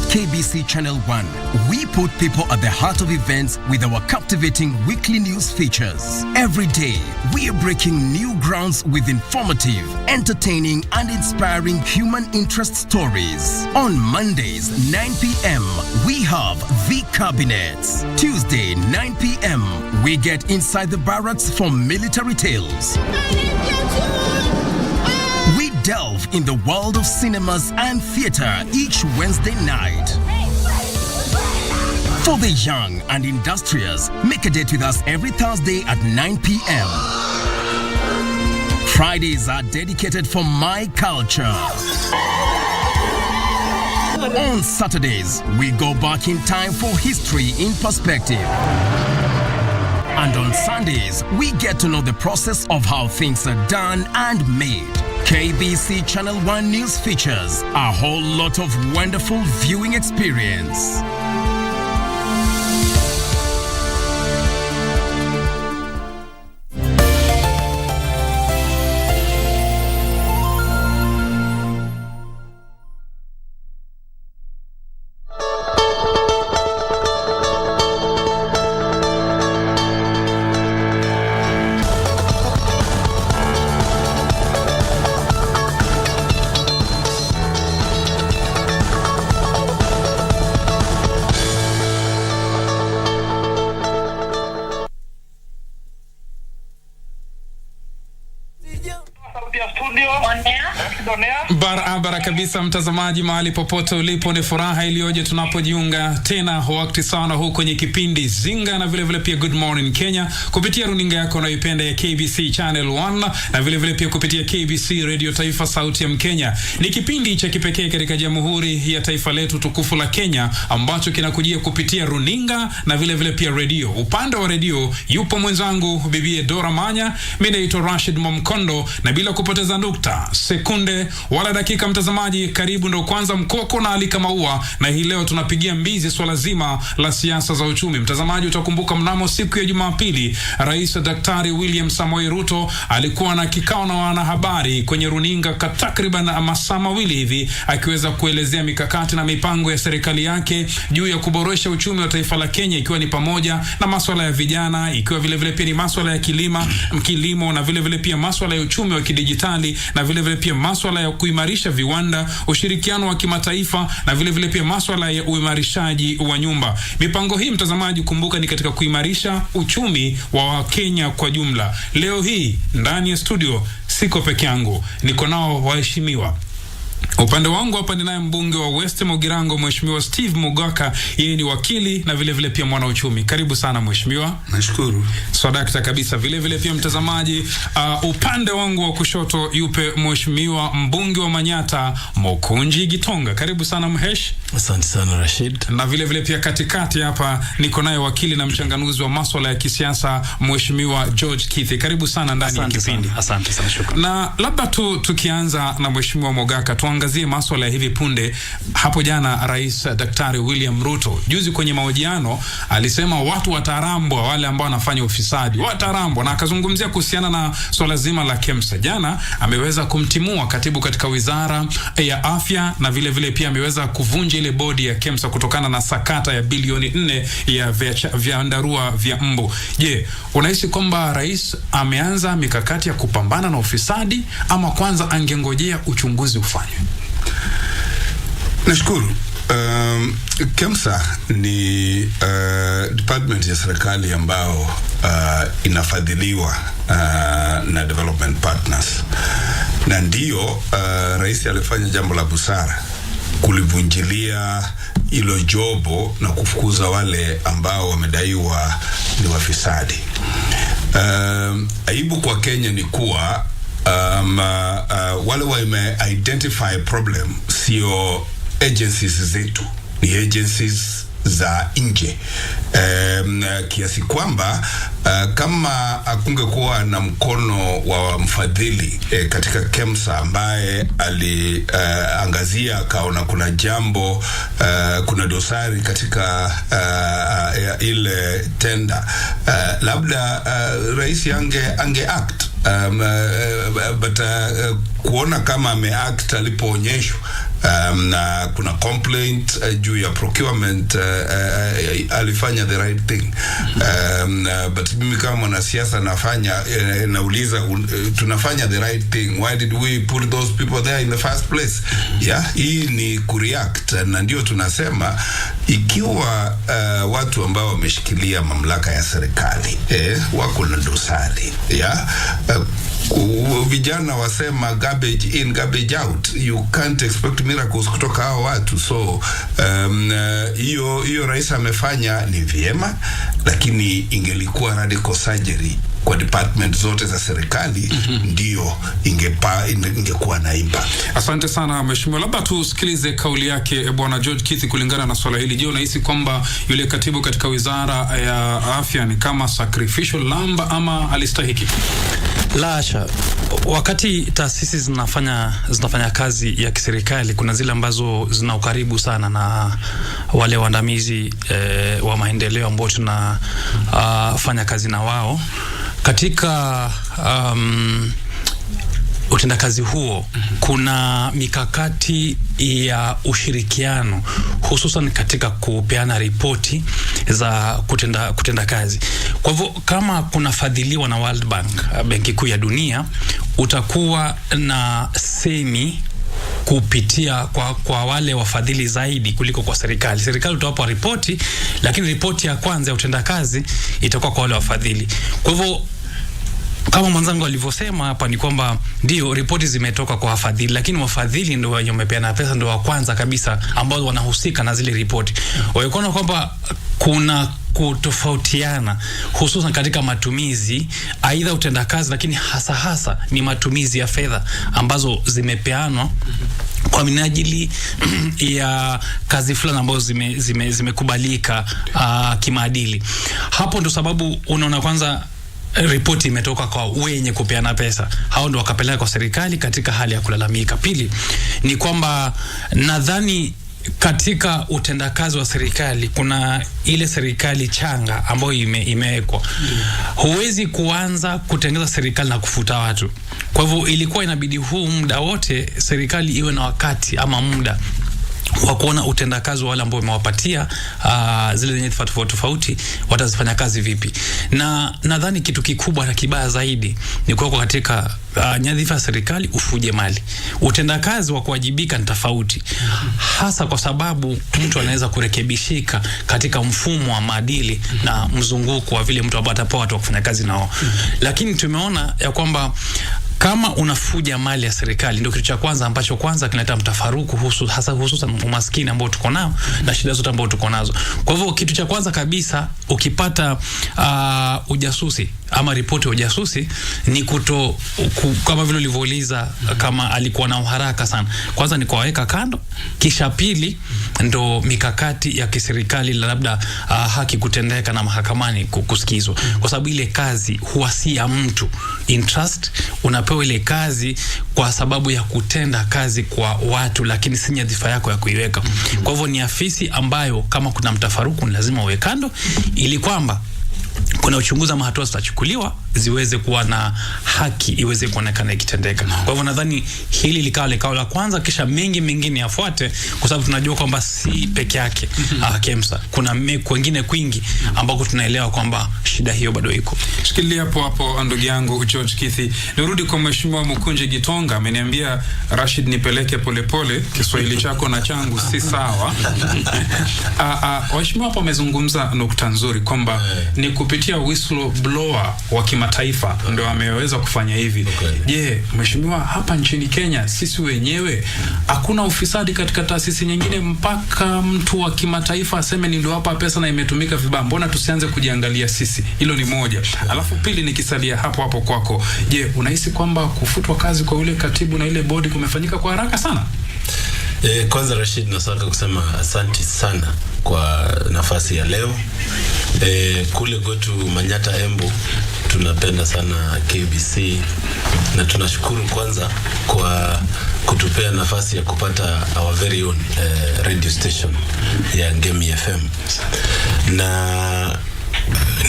KBC Channel 1, we put people at the heart of events with our captivating weekly news features. Every day, we are breaking new grounds with informative, entertaining, and inspiring human interest stories. On Mondays, 9 p.m., we have The Cabinets. Tuesday, 9 p.m., we get inside the barracks for military tales. We delve in the world of cinemas and theater each Wednesday night. For the young and industrious, make a date with us every Thursday at 9 p.m. Fridays are dedicated for my culture. On Saturdays, we go back in time for history in perspective. And on Sundays, we get to know the process of how things are done and made. KBC Channel 1 News features a whole lot of wonderful viewing experience. Barabara kabisa mtazamaji, mahali popote ulipo, ni furaha iliyoje tunapojiunga tena wakati sana huko kwenye kipindi Zinga na vile vile pia Good Morning Kenya kupitia runinga yako unayoipenda ya KBC Channel 1 na vile vile pia kupitia KBC Radio Taifa Sauti ya Mkenya. Ni kipindi cha kipekee katika Jamhuri ya Taifa letu tukufu la Kenya ambacho kinakujia kupitia runinga na vile vile pia radio. Upande wa radio yupo mwenzangu bibie Dora Manya, mimi naitwa Rashid Momkondo, na bila kupoteza nukta, sekunde wala dakika mtazamaji, karibu ndo kwanza mkoko na alika maua, na hii leo tunapigia mbizi swala zima la siasa za uchumi. Mtazamaji, utakumbuka mnamo siku ya Jumapili Rais Daktari William Samoei Ruto alikuwa na kikao na wanahabari kwenye runinga kwa takriban masaa mawili hivi, akiweza kuelezea mikakati na mipango ya serikali yake juu ya kuboresha uchumi wa taifa la Kenya, ikiwa ni pamoja na masuala ya vijana, ikiwa vile vile pia ni masuala ya kilimo na vile vile pia masuala ya uchumi wa kidijitali, na vile vile pia masuala ya kuimarisha viwanda, ushirikiano wa kimataifa, na vile vile pia masuala ya uimarishaji wa nyumba. Mipango hii mtazamaji, kumbuka ni katika kuimarisha uchumi wa Kenya kwa jumla. Leo hii ndani ya studio siko peke yangu, niko nao waheshimiwa. Upande wangu hapa ninaye mbunge wa West Mogirango Mheshimiwa Steve Mugaka, yeye ni wakili na vile vile pia mwana uchumi. Karibu sana mheshimiwa. Nashukuru. Swadakta kabisa. Vile vile pia mtazamaji, upande wangu wa kushoto yupe mheshimiwa mbunge wa Manyata Mokunji Gitonga. Karibu sana mhesh. Asante sana Rashid. Na vile vile pia katikati hapa niko naye wakili na mchanganuzi wa masuala ya kisiasa Mheshimiwa George Kithi. Karibu sana ndani ya kipindi. Asante sana, shukrani. Na labda tukianza na mheshimiwa Mugaka, tuangazie masuala ya hivi punde. Hapo jana Rais Daktari William Ruto juzi kwenye mahojiano alisema watu watarambwa, wale ambao wanafanya ufisadi watarambwa, na akazungumzia kuhusiana na swala zima la KEMSA. Jana ameweza kumtimua katibu katika wizara ya afya, na vile vile pia ameweza kuvunja ile bodi ya KEMSA kutokana na sakata ya bilioni 4 ya vyandarua vya mbu. Je, unahisi kwamba rais ameanza mikakati ya kupambana na ufisadi, ama kwanza angengojea uchunguzi ufanywe? Nashukuru. KEMSA ni department ya serikali ambao inafadhiliwa na development partners, na ndio rais alifanya jambo la busara kulivunjilia ilo jobo na kufukuza wale ambao wamedaiwa ni wafisadi. Aibu kwa Kenya ni kuwa wale wame-identify problem sio agencies zetu, ni agencies za nje, kiasi kwamba kama akungekuwa na mkono wa mfadhili katika KEMSA ambaye aliangazia akaona kuna jambo, kuna dosari katika ile tenda, labda rais ange act, but kuona kama ameact alipoonyeshwa na kuna complaint juu ya procurement, alifanya the right thing. But mimi kama mwanasiasa nauliza, tunafanya the right thing, why did we put those people there in the first place? Hii ni kureact, na ndio tunasema ikiwa watu ambao wameshikilia mamlaka ya serikali wako na dosari, vijana wasema garbage in garbage out, you can't expect miracles kutoka hao watu. So hiyo rais amefanya ni vyema, lakini ingelikuwa radical surgery kwa department zote za serikali ndio ingekuwa na impact. Asante sana mheshimiwa, labda tusikilize kauli yake bwana George Kithi kulingana na swala hili. Je, unahisi kwamba yule katibu katika wizara ya afya ni kama sacrificial lamb ama alistahiki? La hasha. Wakati taasisi zinafanya kazi ya kiserikali, kuna zile ambazo zina ukaribu sana na wale waandamizi wa maendeleo ambao tunafanya kazi na wao katika utendakazi huo. Kuna mikakati ya ushirikiano hususan katika kupeana ripoti za kutenda kazi. Kwa hivyo kama kuna fadhiliwa na World Bank, Benki Kuu ya Dunia, utakuwa na semi kupitia kwa wale wafadhili zaidi kuliko kwa serikali. Serikali utawapa ripoti, lakini ripoti ya kwanza ya utendakazi itakuwa kwa wale wafadhili. Kwa hivyo kama mwanzangu alivyosema hapa ni kwamba ndio ripoti zimetoka kwa wafadhili, lakini wafadhili ndio wenye wamepeana pesa, ndio wa kwanza kabisa ambao wanahusika na zile ripoti. Wakiona kwamba kuna kutofautiana hususan katika matumizi aidha utendakazi, lakini hasa ni matumizi ya fedha ambazo zimepeanwa kwa minajili ya kazi fulani ambazo zimekubalika kimaadili. Hapo ndo sababu unaona kwanza ripoti imetoka kwa wenye kupeana pesa, hao ndio wakapeleka kwa serikali katika hali ya kulalamika. Pili ni kwamba nadhani katika utendakazi wa serikali kuna ile serikali changa ambayo imewekwa. Huwezi kuanza kutengeza serikali na kufuta watu. Kwa hivyo ilikuwa inabidi huu muda wote serikali iwe na wakati ama muda wa kuona utendakazi wa wale ambao wamewapatia zile zenye tofauti watazifanya kazi vipi. Na nadhani kitu kikubwa na kibaya zaidi ni kwa katika nyadhifa ya serikali ufuje mali. Utendakazi wa kuwajibika ni tofauti, hasa kwa sababu mtu anaweza kurekebishika katika mfumo wa maadili na mzunguko wa vile mtu atapewa watu wa kufanya kazi nao. Lakini tumeona ya kwamba kama unafuja mali ya serikali, ndio kitu cha kwanza ambacho kinaleta mtafaruku hususan umaskini ambao tuko nao na shida zote ambao tuko nazo. Kwa hivyo kitu cha kwanza kabisa ukipata ujasusi ama ripoti ya ujasusi ni kama vile ulivyouliza kama alikuwa na uharaka sana. Kwanza ni kuwaweka kando, kisha pili ndo mikakati ya kiserikali labda haki kutendeka na mahakamani kusikizwa. Kwa sababu ile kazi huwa si ya mtu in trust, unapewa ile kazi kwa sababu ya kutenda kazi kwa watu, lakini si nyadhifa yako ya kuiweka. Kwa hivyo ni afisi ambayo kama kuna mtafaruku ni lazima uwe kando, ili kwamba kuna uchunguzi ama hatua zitachukuliwa ziweze kuwa na haki iweze kuonekana ikitendeka. Kwa hivyo nadhani hili likawa la kwanza, kisha mengi mengine yafuate, kwa sababu tunajua kwamba si peke yake KEMSA, kuna kwingine kwingi ambako tunaelewa kwamba shida hiyo bado iko. Shikilia hapo ndugu yangu George Kithi. Nirudi kwa mheshimiwa Mkunje Gitonga, ameniambia Rashid nipeleke polepole, Kiswahili chako na changu si sawa. Waheshimiwa hapo wamezungumza nukta nzuri kwamba ni kupitia whistleblower wa kimataifa ndio ameweza kufanya hivi. Je, mheshimiwa, hapa nchini Kenya sisi wenyewe hakuna ufisadi katika taasisi nyingine mpaka mtu wa kimataifa aseme ndio hapa pesa na imetumika vibaya? Mbona tusianze kujiangalia sisi? Hilo ni moja. Alafu pili nikisalia hapo kwako, je, unahisi kwamba kufutwa kazi kwa ule katibu na ile bodi kumefanyika kwa haraka sana? Kwanza Rashid, nataka kusema asante sana kwa nafasi ya leo. Kule kwetu Manyata Embu tunapenda sana KBC na tunashukuru kwanza kwa kutupea nafasi ya kupata our very own radio station ya Ngemi FM. Na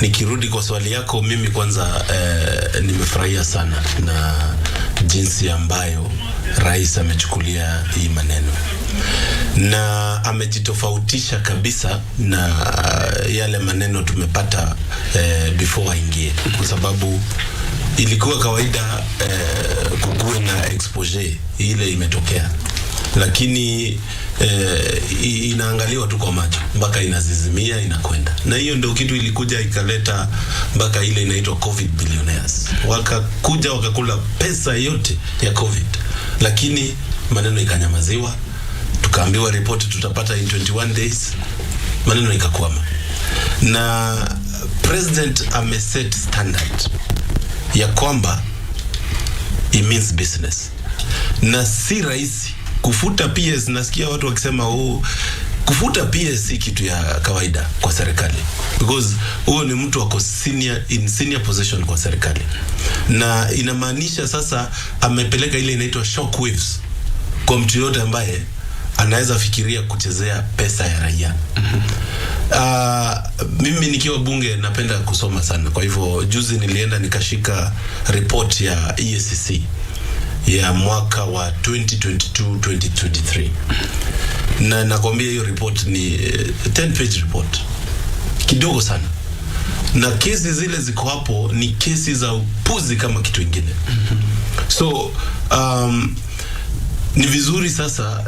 nikirudi kwa swali yako, mimi kwanza nimefurahia sana na jinsi ambayo rais amechukulia hii maneno na amejitofautisha kabisa na yale maneno tumepata before aingie, kwa sababu ilikuwa kawaida kukuwe na expose ile imetokea, lakini inaangaliwa tu kwa macho mpaka inazizimia inakwenda. Na hiyo ndio kitu ilikuja ikaleta mpaka ile inaitwa COVID billionaires, wakakuja wakakula pesa yote ya COVID, lakini maneno ikanyamaziwa. Tukaambiwa ripoti tutapata in 21 days, maneno ikakwama. Na president ameset standard ya kwamba it means business, na si rahisi kufuta PS. Nasikia watu wakisema kufuta PS si kitu ya kawaida kwa serikali, because huo ni mtu wako senior position kwa serikali, na inamaanisha sasa amepeleka ile inaitwa shock waves kwa mtu yote ambaye anaweza fikiria kuchezea pesa ya raia. Mimi nikiwa bunge napenda kusoma sana, kwa hivyo juzi nilienda nikashika report ya EACC ya mwaka wa 2022-2023, na nakwambia hiyo report ni 10 page report, kidogo sana, na kesi zile ziko hapo ni kesi za upuzi kama kitu ingine. So ni vizuri sasa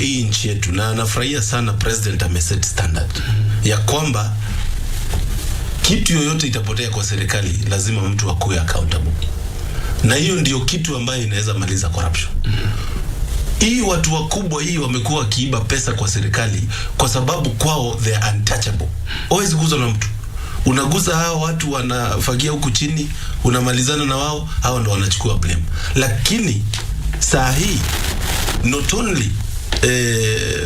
hii nchi yetu, na nafurahia sana president ameset standard ya kwamba kitu yoyote itapotea kwa serikali lazima mtu akuwe accountable, na hiyo ndio kitu ambayo inaweza maliza corruption. Hii watu wakubwa hii wamekuwa wakiiba pesa kwa serikali kwa sababu kwao they are untouchable. Always guza na mtu, unaguza hao watu wanafagia huku chini, unamalizana na wao, hao ndo wanachukua blame. Lakini saa hii not only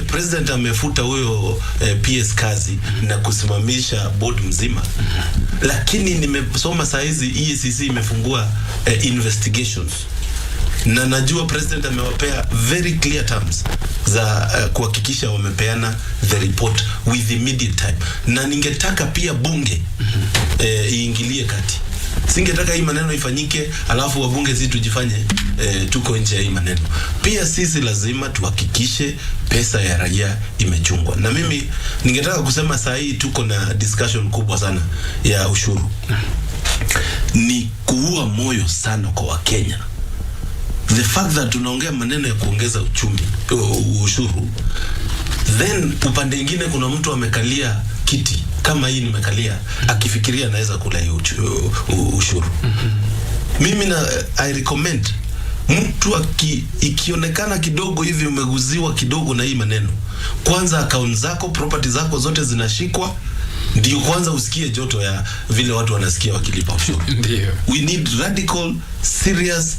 president amefuta huyo PS kazi na kusimamisha board mzima, lakini nimesoma saa hizi EACC imefungua investigations, na najua president amewapea very clear terms za kuhakikisha wamepeana the report with immediate time, na ningetaka pia bunge iingilie kati. Singetaka hii maneno ifanyike alafu wabunge sisi tujifanye tuko nje ya hii maneno. Pia sisi lazima tuhakikishe pesa ya raia imechungwa. Na mimi ningetaka kusema saa hii tuko na discussion kubwa sana ya ushuru. Ni kuua moyo sana kwa Wakenya. The fact that tunaongea maneno ya kuongeza ushuru, then upande mwingine kuna mtu amekalia kiti kama hii nimekalia akifikiria anaweza kula ushuru. Mimi I recommend mtu ikionekana kidogo hivi umeguziwa kidogo na hii maneno, kwanza account zako, property zako zote zinashikwa, ndio kwanza usikie joto ya vile watu wanasikia wakilipa ushuru. We need radical serious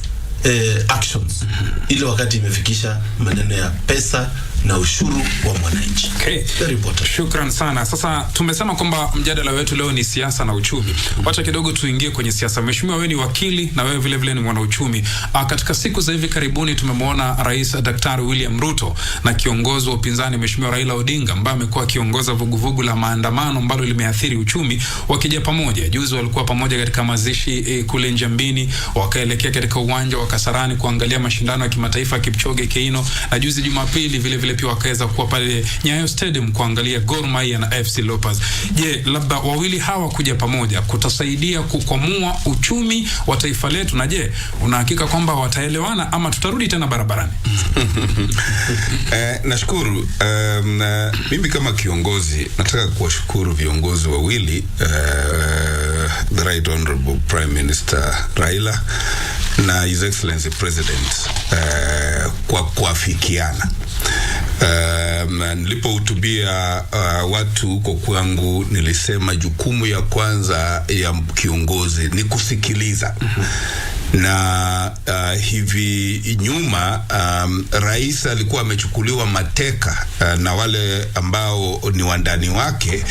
actions ile wakati imefikisha maneno ya pesa na ushuru wa mwananchi. Okay. Very important. Shukran sana. Sasa tumesema kwamba mjadala wetu leo ni siasa na uchumi. Wacha kidogo tuingie kwenye siasa. Mheshimiwa, wewe ni wakili na wewe vile vile ni mwanauchumi. Katika siku za hivi karibuni tumemwona Rais Daktari William Ruto na kiongozi wa upinzani Mheshimiwa Raila Odinga ambaye amekuwa akiongoza vuguvugu la maandamano ambalo limeathiri uchumi, wakija pamoja. Juzi walikuwa pamoja katika mazishi kule Njambini, wakaelekea katika uwanja wa Kasarani kuangalia mashindano ya kimataifa ya Kipchoge Keino, na juzi Jumapili vile pia wakaweza kuwa pale Nyayo Stadium kuangalia Gor Mahia na FC Lupus. Je, labda wawili hawa kuja pamoja kutasaidia kukwamua uchumi wa taifa letu, na je, unahakika kwamba wataelewana ama tutarudi tena barabarani? Nashukuru. Mimi kama kiongozi nataka kuwashukuru viongozi wawili, the Right Honorable Prime Minister Raila na His Excellency President, kwa kuafikiana. Nilipohutubia watu huko kwangu nilisema jukumu ya kwanza ya kiongozi ni kusikiliza. Na hivi nyuma rais alikuwa amechukuliwa mateka na wale ambao ni wandani wake,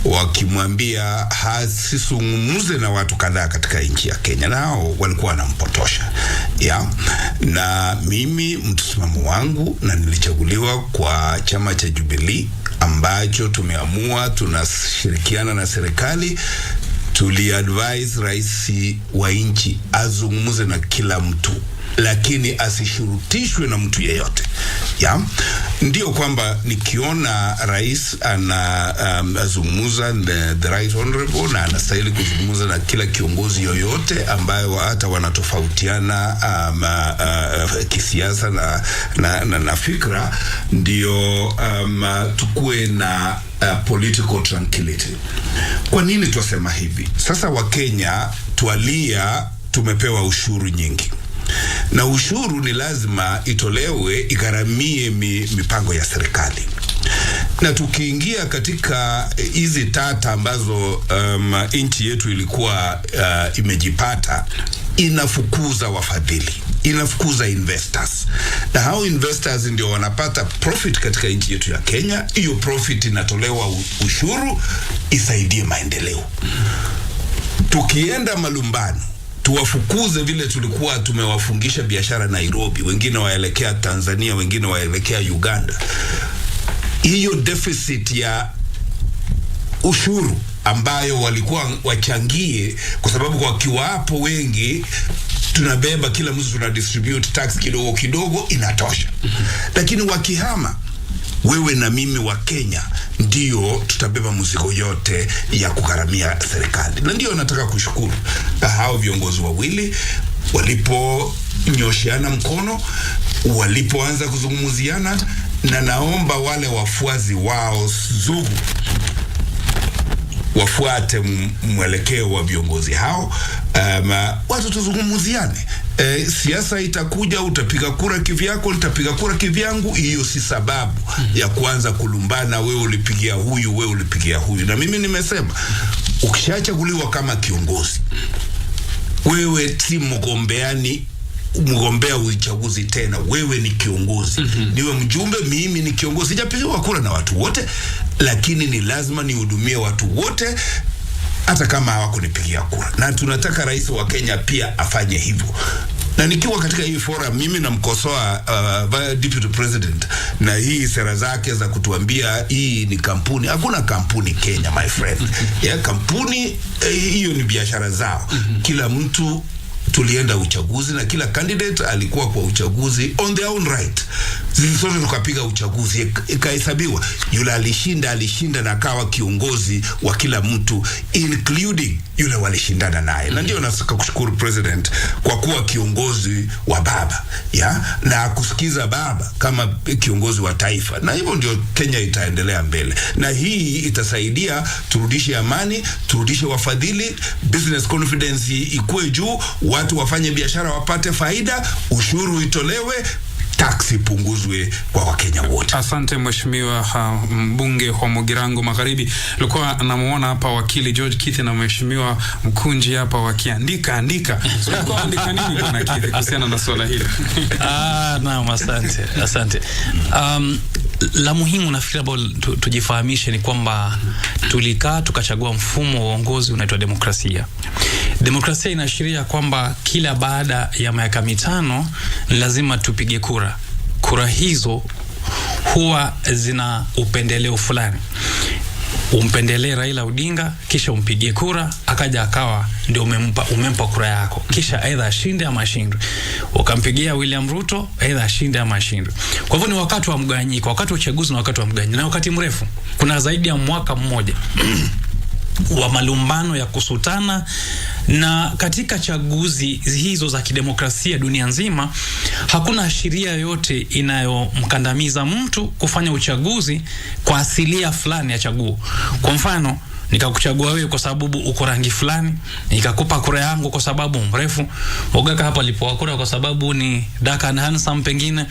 wakimwambia hasizungumze na watu kadhaa katika nchi ya Kenya, nao walikuwa wanampotosha. Na mimi msimamo wangu, na nilichaguliwa kwa chama cha Jubilee ambacho tumeamua tunashirikiana na serikali, tuliadvise rais wa nchi azungumze na kila mtu, lakini asishurutishwe na mtu yeyote. Ndio kwamba nikiona rais azungumza the Right Honorable na anastahili kuzungumza na kila kiongozi yoyote ambayo hata wanatofautiana kisiasa na fikra, ndio tukue na political tranquility. Kwa nini tuasema hivi? Sasa Wakenya tualia, tumepewa ushuru nyingi, na ushuru ni lazima itolewe igaramie mipango ya serikali. Na tukiingia katika hizi tata ambazo nchi yetu ilikuwa imejipata, inafukuza wafadhili, inafukuza investors, na hao investors ndio wanapata profit katika nchi yetu ya Kenya. Hiyo profit inatolewa ushuru isaidie maendeleo. Tukienda malumbano tuwafukuze vile tulikuwa tumewafungisha biashara Nairobi, wengine waelekea Tanzania, wengine waelekea Uganda, hiyo deficit ya ushuru ambayo walikuwa wachangie, kwa sababu kwa kiwapo wengi tunabeba, kila mtu tunadistribute tax kidogo kidogo, inatosha. Lakini wakihama, wewe na mimi wa Kenya ndio tutabeba mzigo yote ya kugharamia serikali. Na ndio nataka kushukuru hao viongozi wawili waliponyoshiana mkono, walipoanza kuzungumziana, na naomba wale wafuazi wao sugu wafuate mwelekeo wa viongozi hao. Watu tuzungumziane. Siasa itakuja, utapiga kura kivyako, nitapiga kura kivyangu. Hiyo si sababu ya kuanza kulumbana, wewe ulipigia huyu, wewe ulipigia huyu. Na mimi nimesema, ukishachaguliwa kama kiongozi, wewe si mgombea uchaguzi tena, wewe ni kiongozi. Niwe mjumbe, mimi ni kiongozi. Sijapigiwa kura na watu wote, lakini ni lazima nihudumie watu wote hata kama hawakunipigia kura. Na tunataka rais wa Kenya pia afanye hivyo. Na nikiwa katika hii forum, mimi namkosoa deputy president na hii sera zake za kutuambia hii ni kampuni. Hakuna kampuni Kenya, my friend. Kampuni hiyo ni biashara zao. Kila mtu, tulienda uchaguzi na kila candidate alikuwa kwa uchaguzi on their own right. Sisi sote tukapiga uchaguzi, ikahesabiwa. Yule alishinda na akawa kiongozi wa kila mtu, including yule walishindana naye. Na ndio nataka kushukuru president kwa kuwa kiongozi wa baba, na kusikiza baba kama kiongozi wa taifa. Na hivyo ndio Kenya itaendelea mbele. Na hii itasaidia turudishe amani, turudishe wafadhili, business confidence ikue juu, watu wafanye biashara wapate faida, ushuru itolewe, taksi punguzwe kwa Wakenya wote. Asante mheshimiwa mbunge wa Mugirango Magharibi. Nilikuwa namuona hapa wakili George Kithi na mheshimiwa Mkunji hapa wakiandika. So kwa andika nini kuna Kithi kuhusiana na swala hili? Naam, asante. La muhimu nafikiri ambao tujifahamishe ni kwamba tulikaa tukachagua mfumo wa uongozi unaitwa demokrasia. Demokrasia inaashiria kwamba kila baada ya miaka 5 lazima tupige kura. Kura hizo huwa zina upendeleo fulani. Umpendelee Raila Odinga, kisha umpigie kura, akaja akawa ndio umempa kura yako, kisha aidha ashinde ama ashindwe. Ukampigia William Ruto, aidha ashinde ama ashindwe. Kwa hivyo ni wakati wa mgawanyiko, wakati wa uchaguzi na wakati wa mgawanyiko, na wakati mrefu. Kuna zaidi ya mwaka mmoja wa malumbano ya kusutana, na katika chaguzi hizo za kidemokrasia dunia nzima hakuna sheria yote inayomkandamiza mtu kufanya uchaguzi kwa asilia fulani ya chaguo. Kwa mfano, nikakuchagua wewe kwa sababu uko rangi fulani, nikakupa kura yangu kwa sababu mrefu. Ogaka hapa alipoa kura kwa sababu ni dark and handsome pengine.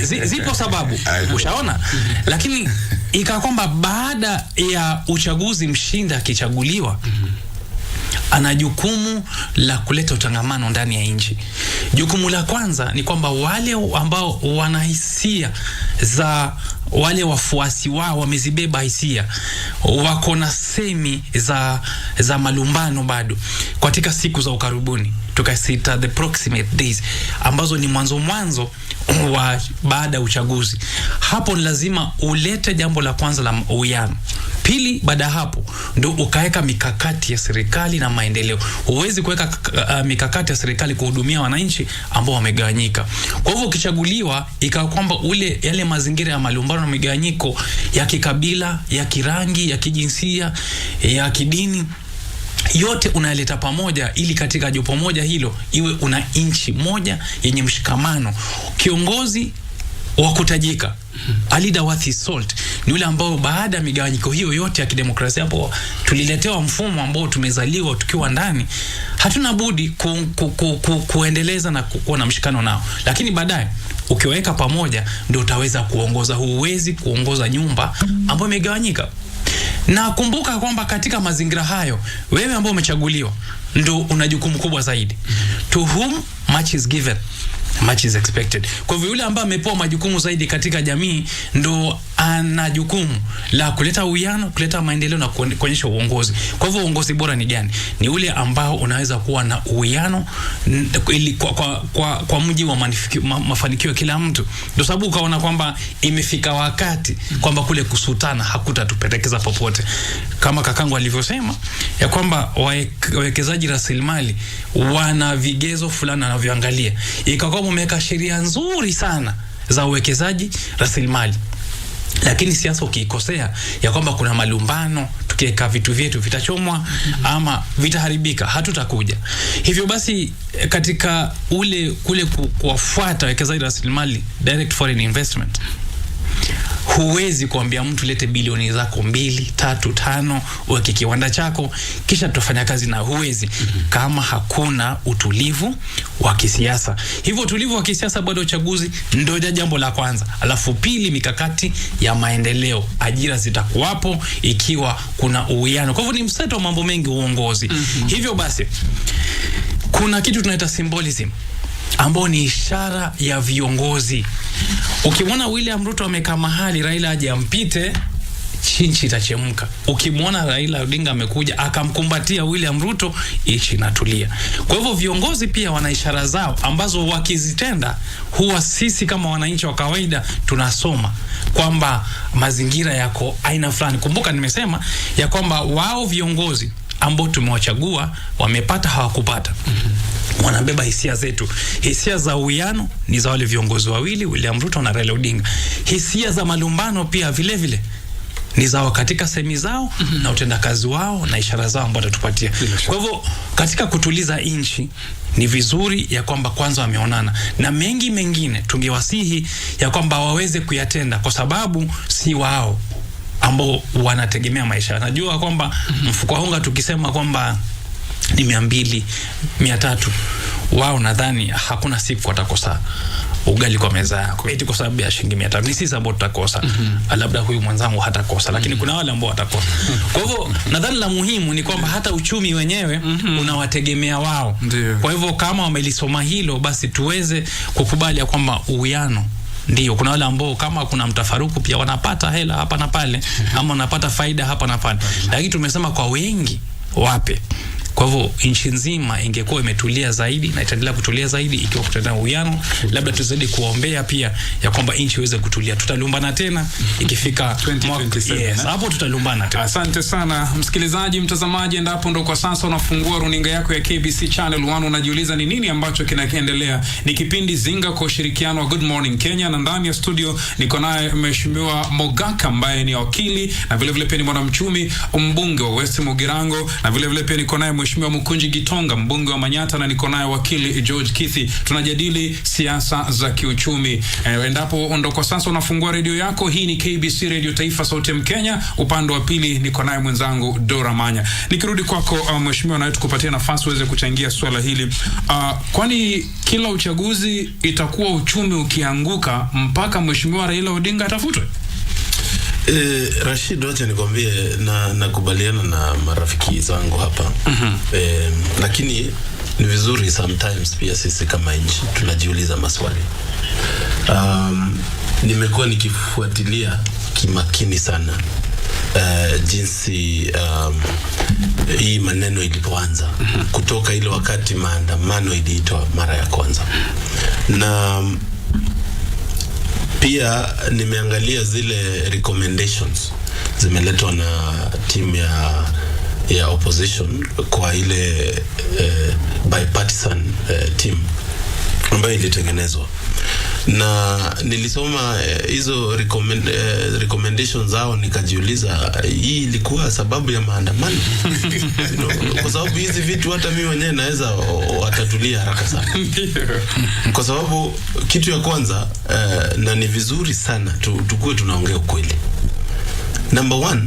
Zipo sababu, ushaona? Lakini ikawa kwamba baada ya uchaguzi mshinda akichaguliwa, ana jukumu la kuleta utangamano ndani ya nchi. Jukumu la kwanza ni kwamba wale ambao wana hisia za wale wafuasi wao wamezibeba hisia, wako na semi za malumbano bado katika siku za ukaribuni, tukasita the proximate days, ambazo ni mwanzo wa baada ya uchaguzi. Hapo lazima ulete jambo la kwanza la uwiano. Pili, baada hapo ndio ukaweka mikakati ya serikali na maendeleo. Huwezi kuweka mikakati ya serikali kuhudumia wananchi ambao wamegawanyika. Kwa hivyo ukichaguliwa, ikawa kwamba yale mazingira ya malumbano na migawanyiko ya kikabila, ya kirangi, ya kijinsia, ya kidini, yote unaleta pamoja ili katika jopo moja hilo iwe una nchi moja yenye mshikamano. Kiongozi wa kutajika, a leader worth his salt, ni yule ambao baada ya migawanyiko hiyo yote ya kidemokrasia, hapo tuliletewa mfumo ambao tumezaliwa tukiwa ndani, hatuna budi kuendeleza na kuwa na mshikano nao. Lakini baadaye ukiweka pamoja ndio utaweza kuongoza. Huwezi kuongoza nyumba ambayo imegawanyika. Na kumbuka kwamba katika mazingira hayo, wewe ambao umechaguliwa ndo una jukumu kubwa zaidi. To whom much is given, much is expected. Kwa hivyo yule ambaye amepewa majukumu zaidi katika jamii ndo ana jukumu la kuleta uwiano, kuleta maendeleo na kuonyesha uongozi. Kwa hivyo uongozi bora ni gani? Ni ule ambao unaweza kuwa na uwiano ili kwa mji wa mafanikio kila mtu. Ndio sababu ukaona kwamba imefika wakati kwamba kule kusutana hakutatupelekeza popote. Kama kakangu alivyosema ya kwamba wawekezaji rasilimali wana vigezo fulani wanavyoangalia. Ikawa umeweka sheria nzuri sana za uwekezaji rasilimali. Lakini siasa ukiikosea ya kwamba kuna malumbano, tukiweka vitu vyetu vitachomwa ama vitaharibika, hatutakuja. Hivyo basi katika kule kuwafuata wekezaji rasilimali, direct foreign investment, huwezi kuambia mtu lete bilioni zako 2, 3, 5 uweke kiwanda chako kisha tutafanya kazi, na huwezi kama hakuna utulivu wa kisiasa. Hivyo utulivu wa kisiasa baada ya uchaguzi ndio jambo la kwanza. Alafu pili, mikakati ya maendeleo, ajira zitakuwapo ikiwa kuna uwiano. Kwa hivyo ni mseto wa mambo mengi uongozi. Hivyo basi kuna kitu tunaita symbolism ambao ni ishara ya viongozi. Ukimwona William Ruto amekaa mahali Raila aje ampite, chinchi itachemka. Ukimwona Raila Odinga amekuja akamkumbatia William Ruto, ichi inatulia. Kwa hivyo viongozi pia wana ishara zao ambazo wakizitenda huwa sisi kama wananchi wa kawaida tunasoma kwamba mazingira yako aina fulani. Kumbuka nimesema ya kwamba wao viongozi ambao tumewachagua wamepata hawakupata, wanabeba hisia zetu. Hisia za uwiano ni za wale viongozi wawili, William Ruto na Raila Odinga. Hisia za malumbano pia vile vile ni zao katika semi zao na utendakazi wao na ishara zao ambazo tupatia. Kwa hivyo katika kutuliza inchi ni vizuri ya kwamba kwanza wameonana, na mengi mengine tungewasihi ya kwamba waweze kuyatenda, kwa sababu si wao ambao wanategemea maisha. Najua kwamba mfuko wa unga tukisema kwamba ni 200, 300, wao nadhani hakuna siku watakosa ugali kwa meza yako eti kwa sababu ya shilingi 500. Ni sisi ambao tutakosa, labda huyu mwanzangu hatakosa, lakini kuna wale ambao watakosa. Kwa hivyo nadhani la muhimu ni kwamba hata uchumi wenyewe unawategemea wao. Kwa hivyo kama wamelisoma hilo, basi tuweze kukubali ya kwamba uwiano ndio. Kuna wale ambao kama kuna mtafaruku pia wanapata hela hapa na pale, ama wanapata faida hapa na pale, lakini tumesema kwa wengi wape. Kwa hivyo nchi nzima ingekuwa imetulia zaidi na itaendelea kutulia zaidi ikiwa kutana uwiano. Labda tuzidi kuombea pia ya kwamba nchi iweze kutulia. Tutalumbana tena ikifika 2027. Yes, hapo tutalumbana tena. Asante sana msikilizaji, mtazamaji, endapo ndo kwa sasa unafungua runinga yako ya KBC Channel 1 unajiuliza ni nini ambacho kinakiendelea. Ni kipindi Zinga kwa ushirikiano wa Good Morning Kenya, na ndani ya studio niko naye Mheshimiwa Mogaka ambaye ni wakili na vile vile pia ni mwanamchumi, mbunge wa West Mugirango, na vile vile pia niko naye Mheshimiwa Mkunji Gitonga, mbunge wa Manyata, na niko naye wakili George Kithi. Tunajadili siasa za kiuchumi. Endapo ndo kwa sasa unafungua redio yako, hii ni KBC Radio Taifa Sauti ya Mkenya. Upande wa pili niko naye mwenzangu Dora Manya. Nikirudi kwako mheshimiwa, na tukupatie nafasi uweze kuchangia swala hili. Kwani kila uchaguzi itakuwa uchumi ukianguka mpaka mheshimiwa Raila Odinga atafutwe? Rashid, wacha nikwambie na nakubaliana na marafiki zangu hapa. Lakini ni vizuri sometimes pia sisi kama nchi tunajiuliza maswali. Nimekuwa nikifuatilia kimakini sana jinsi hii maneno ilipoanza kutoka ile wakati maandamano iliitwa mara ya kwanza, na pia nimeangalia zile recommendations zimeletwa na timu ya opposition kwa ile bipartisan team ambayo ilitengenezwa, na nilisoma hizo recommendations zao, nikajiuliza hii ilikuwa sababu ya maandamano? Kwa sababu hizi vitu hata mimi mwenyewe naweza watatulia haraka sana. Kwa sababu kitu ya kwanza, na ni vizuri sana tukue tunaongea ukweli. Number 1,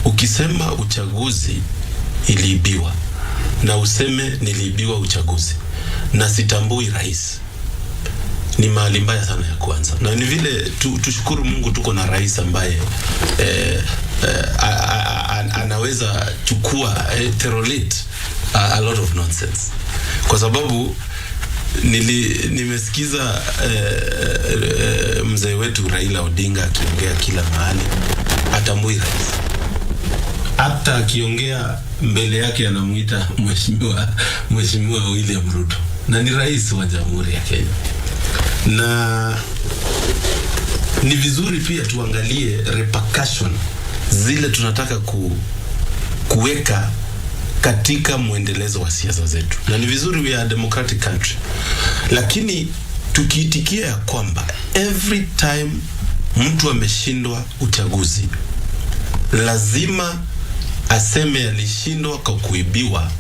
ukisema uchaguzi iliibiwa na useme niliibiwa uchaguzi na sitambui rais, ni mahali mbaya sana ya kwanza. Na ni vile tushukuru Mungu tuko na rais ambaye anaweza chukua terolate a lot of nonsense, kwa sababu nimesikiza mzee wetu Raila Odinga akiongea kila mahali, atambui rais. Hata akiongea mbele yake anamuita mheshimiwa William Ruto, na ni rais wa Jamhuri ya Kenya. Na ni vizuri pia tuangalie repercussion zile tunataka kuweka katika muendelezo wa siasa zetu. Na ni vizuri, we are a democratic country, lakini tukiitikia ya kwamba every time mtu ameshindwa uchaguzi lazima aseme alishindwa kwa kuibiwa,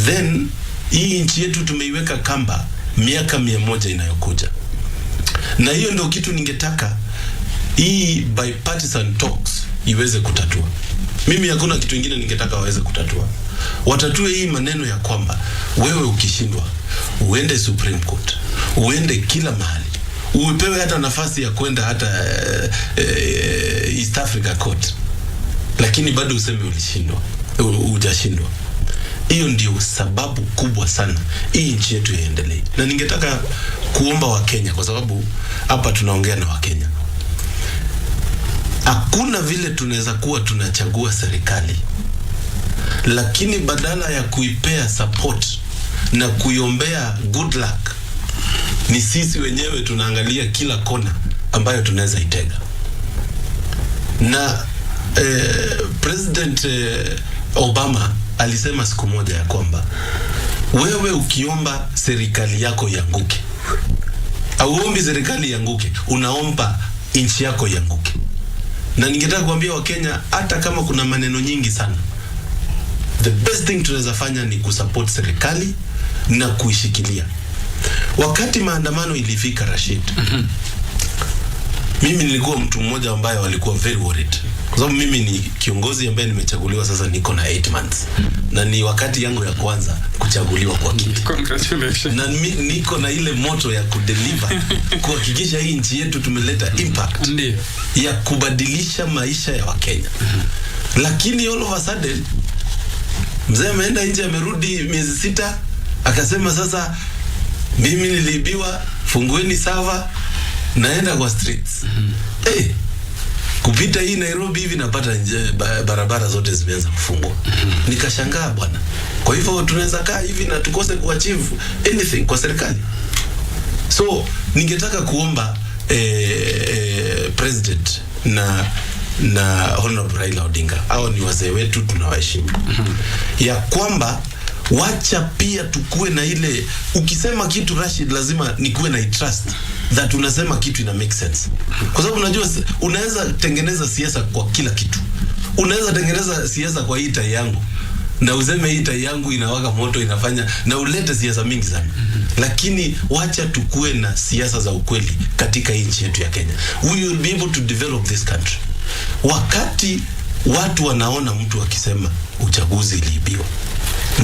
then hii nchi yetu tumeiweka kamba miaka 100 inayokuja. Na hiyo ndio kitu ningetaka hii bipartisan talks iweze kutatua. Mimi hakuna kitu kingine ningetaka waweze kutatua. Watatue hii maneno ya kwamba wewe ukishindwa uende Supreme Court, uende kila mahali, upewe hata nafasi ya kwenda hata East Africa Court, lakini bado useme ulishindwa, hujashindwa. Hiyo ndio sababu kubwa sana hii nchi yetu iendelee. Na ningetaka kuomba Wakenya, kwa sababu hapa tunaongea na Wakenya, hakuna vile tunaweza kuwa tunachagua serikali, lakini badala ya kuipea support na kuiombea good luck, ni sisi wenyewe tunaangalia kila kona ambayo tunaweza itega. Na President Obama alisema siku moja ya kwamba wewe ukiomba serikali yako ianguke, auombi serikali ianguke, unaomba nchi yako ianguke. Na ningetaka kuambia Wakenya, hata kama kuna maneno nyingi sana, the best thing tunaweza fanya ni kusupport serikali na kuishikilia. Wakati maandamano ilifika, Rashid, mimi nilikuwa mtu mmoja ambaye walikuwa very worried, kwa sababu mimi ni kiongozi ambaye nimechaguliwa sasa, niko na 8 months, na ni wakati yangu ya kwanza kuchaguliwa kwa kiti. Congratulations. Na niko na ile moto ya kudeliver kuhakikisha hii nchi yetu tumeleta impact ya kubadilisha maisha ya Wakenya. Lakini all of a sudden mzee ameenda nje, amerudi miezi 6, akasema sasa mimi niliibiwa, fungueni server, naenda kwa streets. Kupita hii Nairobi hivi napata barabara zote zimeanza kufungwa. Nikashangaa bwana. Kwa hivyo tunaweza kaa hivi na tukose kuachieve anything kwa serikali? So ningetaka kuomba president na Honorable Raila Odinga, hao ni wazee wetu, tunawaheshimu, ya kwamba wacha pia tukue na ile, ukisema kitu Rashid, lazima nikuwe na trust that unasema kitu ina make sense. Kwa sababu unajua unaweza tengeneza siasa kwa kila kitu. Unaweza tengeneza siasa kwa hii tai yangu na useme hii tai yangu inawaka moto, inafanya, na ulete siasa mingi sana. Lakini wacha tukue na siasa za ukweli katika hii nchi yetu ya Kenya. We will be able to develop this country. Wakati watu wanaona mtu akisema uchaguzi iliibiwa,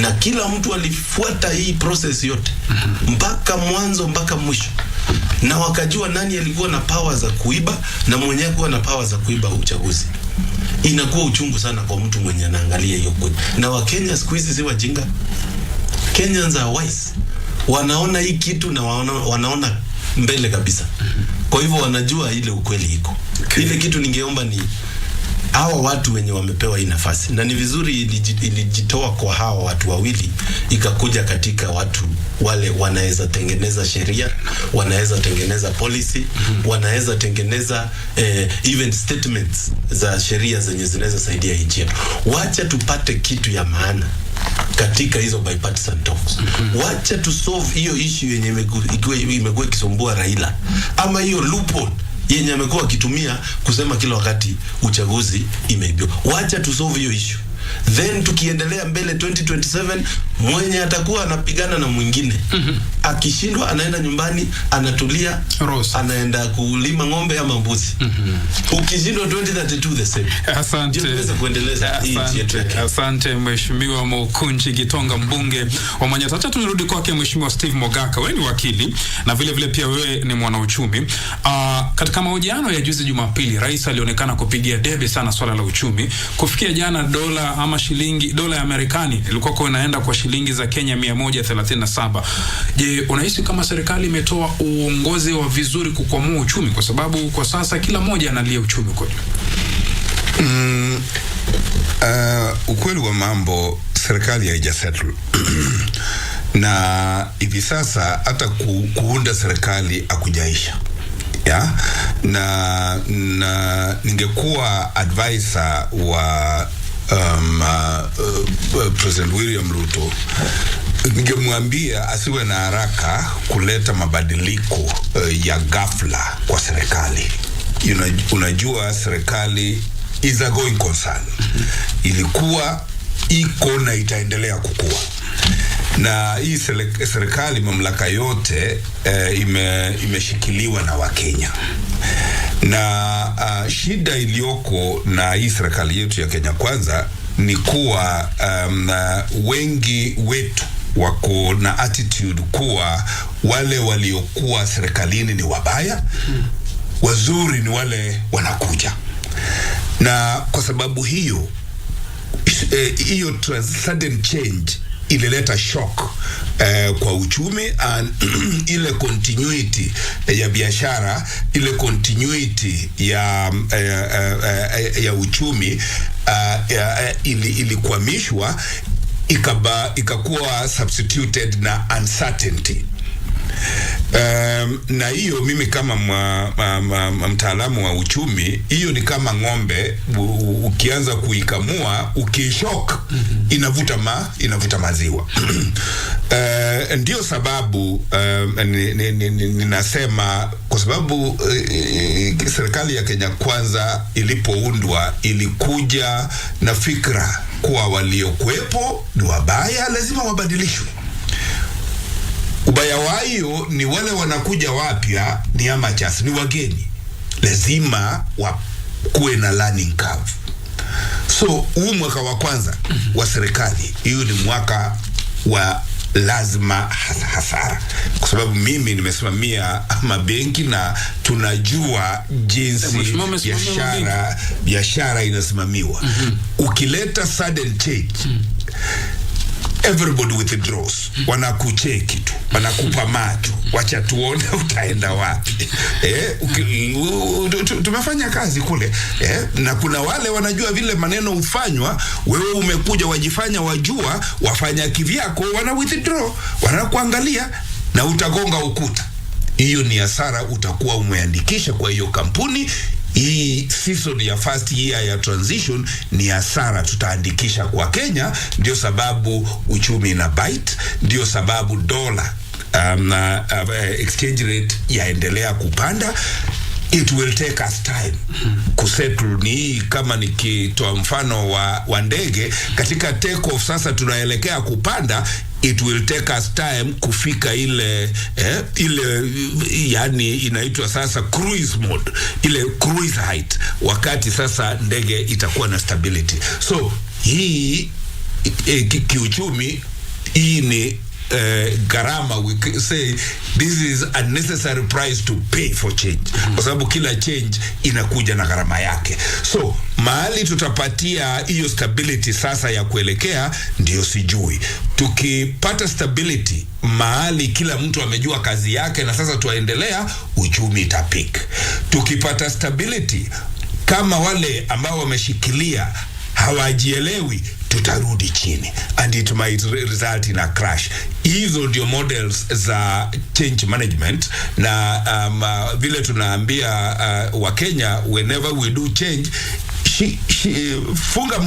na kila mtu alifuata hii process yote mpaka mwanzo mpaka mwisho, na wakajua nani alikuwa na power za kuiba na mwenye alikuwa na power za kuiba uchaguzi, inakuwa uchungu sana kwa mtu mwenye anaangalia hiyo kweli. Na Wakenya siku hizi si wajinga. Kenyans are wise. Wanaona hii kitu na wanaona mbele kabisa. Kwa hivyo wanajua ile ukweli iko. Ile kitu ningeomba ni hawa watu wenye wamepewa hii nafasi, na ni vizuri ilijitoa kwa hawa watu wawili ikakuja katika watu wale wanaweza tengeneza sheria, wanaweza tengeneza policy, wanaweza tengeneza even statements za sheria zenye zinaweza saidia nchi yetu. Wacha tupate kitu ya maana katika hizo bipartisan talks. Wacha tu solve hiyo issue yenye imekuwa ikisumbua Raila, ama hiyo loophole yenye amekuwa akitumia kusema kila wakati uchaguzi imeibiwa. Wacha tu solve hiyo issue. Then tukiendelea mbele 2027, mwenye atakuwa anapigana na mwingine, akishindwa anaenda nyumbani, anatulia, anaenda kulima ng'ombe ama mbuzi. Ukishindwa 2032 the same. Asante. Tuweze kuendeleza hii nchi yetu. Asante Mheshimiwa Mukunji Gitonga, mbunge wa Manyata. Sasa tunarudi kwake Mheshimiwa Steve Mogaka. Wewe ni wakili na vile vile pia wewe ni mwanauchumi. Katika mahojiano ya juzi Jumapili, rais alionekana kupigia debe sana swala la uchumi. Kufikia jana dola ama shilingi dola ya Marekani ilikuwa kwa inaenda kwa shilingi za Kenya 137. Je, unahisi kama serikali imetoa uongozi wa vizuri kukwamua uchumi, kwa sababu kwa sasa kila mmoja analia uchumi kwa juu? Ukweli wa mambo, serikali haijasettle. Na hivi sasa hata kuunda serikali akujaisha. Ya? Na ningekuwa advisor wa President William Ruto, ningemwambia asiwe na haraka kuleta mabadiliko ya ghafla kwa serikali. Unajua serikali is a going concern. Ilikuwa, iko na itaendelea kukua. Na hii serikali, mamlaka yote imeshikiliwa na Wakenya. Na shida iliyoko na hii serikali yetu ya Kenya Kwanza ni kuwa wengi wetu wako na attitude kuwa wale waliokuwa serikalini ni wabaya, wazuri ni wale wanakuja. Na kwa sababu hiyo sudden change ilileta shock kwa uchumi, and ile continuity ya biashara, ile continuity ya uchumi ilikwamishwa, ikakuwa substituted na uncertainty. Na hiyo, mimi kama mtaalamu wa uchumi, hiyo ni kama ng'ombe ukianza kuikamua, ukishock inavuta maziwa. Ndio sababu ninasema, kwa sababu serikali ya Kenya Kwanza ilipoundwa ilikuja na fikra kuwa waliokuwepo ni wabaya, lazima wabadilishwe. Ubaya wao ni wale wanakuja wapya, ni amateurs, ni wageni, lazima kuwe na learning curve. So huu mwaka wa kwanza wa serikali, hiyo ni mwaka wa lazima hasara, kwa sababu mimi nimesimamia mabenki na tunajua jinsi biashara inasimamiwa. Ukileta sudden change, everybody withdraws. Wanakucheki tu, wanakupa macho, wacha tuone utaenda wapi. Tumefanya kazi kule, na kuna wale wanajua vile maneno ufanywa. Wewe umekuja wajifanya wajua, wafanya kivyako, wana withdraw, wanakuangalia na utagonga ukuta. Hiyo ni hasara utakuwa umeandikisha kwa hiyo kampuni. Hii season ya first year ya transition ni hasara tutaandikisha kwa Kenya. Ndio sababu uchumi na bite, ndio sababu dola exchange rate yaendelea kupanda. It will take us time kusettle. Ni kama nikitoa mfano wa ndege, katika take off sasa tunaelekea kupanda. It will take us time kufika ile yani inaitwa sasa cruise mode, ile cruise height, wakati sasa ndege itakuwa na stability. So hii kiuchumi, hii ni gharama. We say this is a necessary price to pay for change, kwa sababu kila change inakuja na gharama yake. So mahali tutapatia hiyo stability sasa ya kuelekea, ndio sijui. Tukipata stability mahali kila mtu amejua kazi yake na sasa tuendelea, uchumi itapik. Tukipata stability kama wale ambao wameshikilia hawajielewi, tutarudi chini, and it might result in a crash. Hizo ndio models za change management. Na vile tunaambia wa Kenya, whenever we do change, funga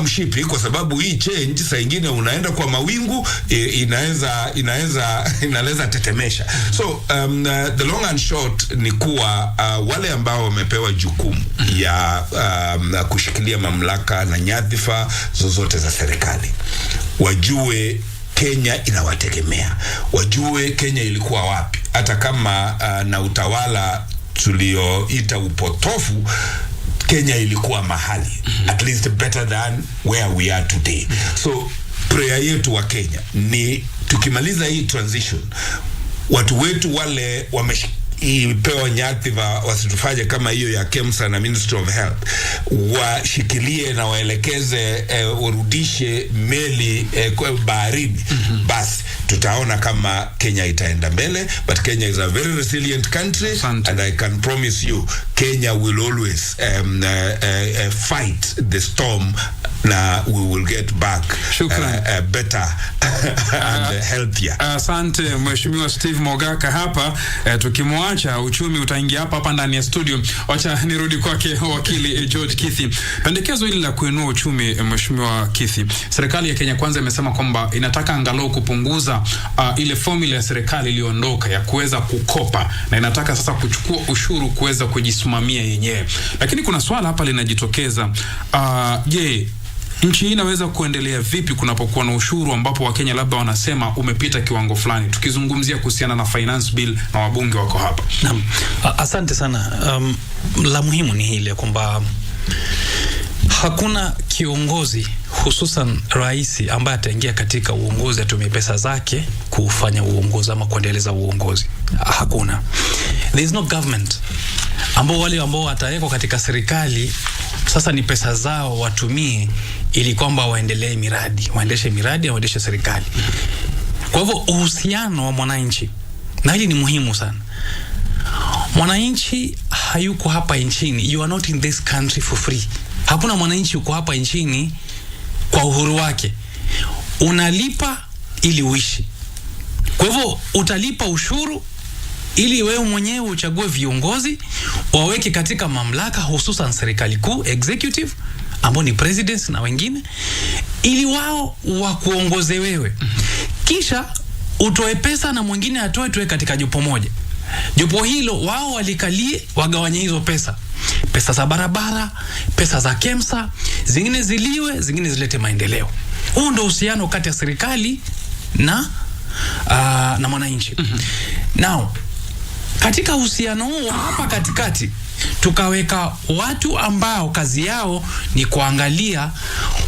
mshipi, kwa sababu hii change saa ingine unaenda kwa mawingu, inaweza tetemesha. So the long and short ni kuwa wale ambao wamepewa jukumu ya kushikilia mamlaka na nyadhifa zozote za serikali wajue Kenya inawategemea, wajue Kenya ilikuwa wapi. Hata kama na utawala tulioita upotofu, Kenya ilikuwa mahali at least better than where we are today. So prayer yetu wa Kenya ni tukimaliza hii transition, watu wetu wale ipewa nyadhifa wasitufanye kama hiyo ya KEMSA na Ministry of Health, washikilie na waelekeze warudishe meli kwa baharini, basi tutaona kama Kenya itaenda mbele. But Kenya is a very resilient country, and I can promise you Kenya will always fight the storm. Na we will get back better and healthier. Asante Mheshimiwa Steve Mogaka hapa. Tukimwacha uchumi utaingia hapa ndani ya studio. Wacha nirudi kwake wakili George Kithi. Pendekezo hili la kuinua uchumi, Mheshimiwa Kithi, serikali ya Kenya Kwanza imesema kwamba inataka angalau kupunguza ile formula ya serikali iliondoka ya kuweza kukopa, na inataka sasa kuchukua ushuru kuweza kujisimamia yenyewe. Lakini kuna swala hapa linajitokeza, je, nchi hii inaweza kuendelea vipi kunapokuwa na ushuru ambapo Wakenya labda wanasema umepita kiwango fulani? Tukizungumzia kuhusiana na finance bill na wabunge wako hapa. Naam. Asante sana. La muhimu ni hili kwamba hakuna kiongozi hususan rais ambaye ataingia katika uongozi atumie pesa zake kufanya uongozi ama kuendeleza uongozi. Hakuna. There is no government ambao wale ambao watawekwa katika serikali sasa ni pesa zao watumie ili kwamba waendelee miradi, waendeshe serikali. Kwa hivyo uhusiano wa mwananchi, na hili ni muhimu sana. Mwananchi hayuko hapa nchini, you are not in this country for free. Hakuna mwananchi yuko hapa nchini kwa uhuru wake. Unalipa ili uishi. Kwa hivyo utalipa ushuru ili wewe mwenyewe uchague viongozi waweke katika mamlaka, hususan serikali kuu, executive, ambao ni president na wengine, ili wao wakuongoze wewe. Kisha utoe pesa na mwingine atoe, tuwe katika jopo moja. Jopo hilo wao walikalie, wagawanye hizo pesa. Pesa za barabara, pesa za KEMSA, zingine ziliwe, zingine zilete maendeleo. Huo ndio uhusiano kati ya serikali na mwananchi. Now, katika uhusiano huo hapa katikati tukaweka watu ambao kazi yao ni kuangalia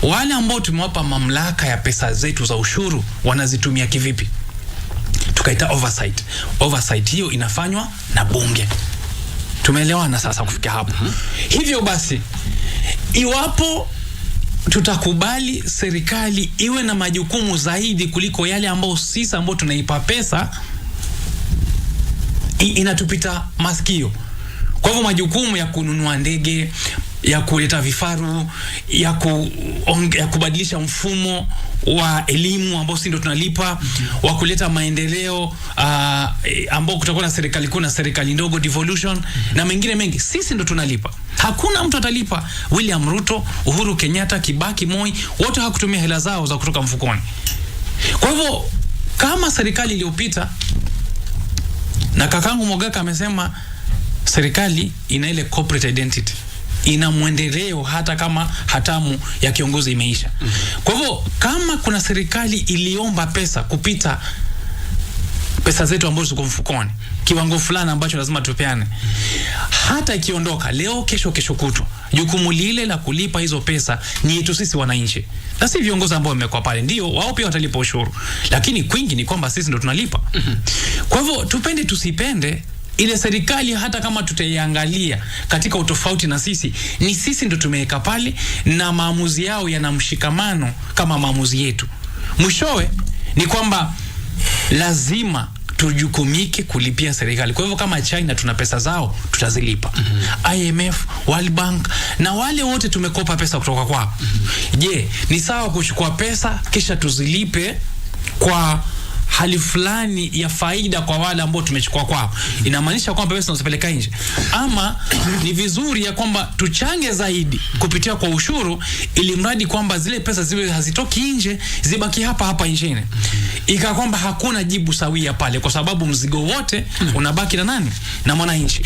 wale ambao tumewapa mamlaka ya pesa zetu za ushuru wanazitumia kivipi. Tukaita oversight. Oversight hiyo inafanywa na bunge. Tumeelewana sasa kufikia hapo. Hivyo basi, iwapo tutakubali serikali iwe na majukumu zaidi kuliko yale ambao sisi ambao tunaipa pesa, inatupita masikio. Kwa hivyo majukumu ya kununua ndege, ya kuleta vifaru, ya kubadilisha mfumo wa elimu ambao sisi ndio tunalipa, wa kuleta maendeleo ambao kutakuwa na serikali kuu na serikali ndogo, devolution, na mengine mengi, sisi ndio tunalipa. Hakuna mtu atalipa. William Ruto, Uhuru Kenyatta, Kibaki, Moi, wote hawakutumia hela zao za kutoka mfukoni. Kwa hivyo kama serikali iliyopita, na kakangu Mogaka amesema serikali ina ile corporate identity, ina mwendeleo hata kama hatamu ya kiongozi imeisha. Kwa hivyo kama kuna serikali iliomba pesa kupita pesa zetu ambazo ziko mfukoni, kiwango fulani ambacho lazima tupeane, hata ikiondoka leo, kesho kutwa, jukumu lile la kulipa hizo pesa ni yetu sisi wananchi, na si viongozi ambao wamekuwa pale. Ndio wao pia watalipa ushuru, lakini kwingi ni kwamba sisi ndio tunalipa. Kwa hivyo tupende tusipende, ile serikali hata kama tutaiangalia katika utofauti na sisi, ni sisi ndio tumeweka pale, na maamuzi yao yana mshikamano kama maamuzi yetu. Mwishowe ni kwamba lazima tujukumike kulipia serikali. Kwa hivyo kama China tuna pesa zao, tutazilipa. IMF, World Bank na wale wote tumekopa pesa kutoka kwao. Je, ni sawa kuchukua pesa kisha tuzilipe kwa hali fulani ya faida kwa wale ambao tumechukua kwao? Inamaanisha kwamba pesa tunazipeleka nje? Ama ni vizuri ya kwamba tuchange zaidi kupitia kwa ushuru, ili mradi kwamba zile pesa ziwe hazitoki nje, zibaki hapa nchini? Ika kwamba hakuna jibu sawia pale, kwa sababu mzigo wote unabaki na nani? Na mwananchi.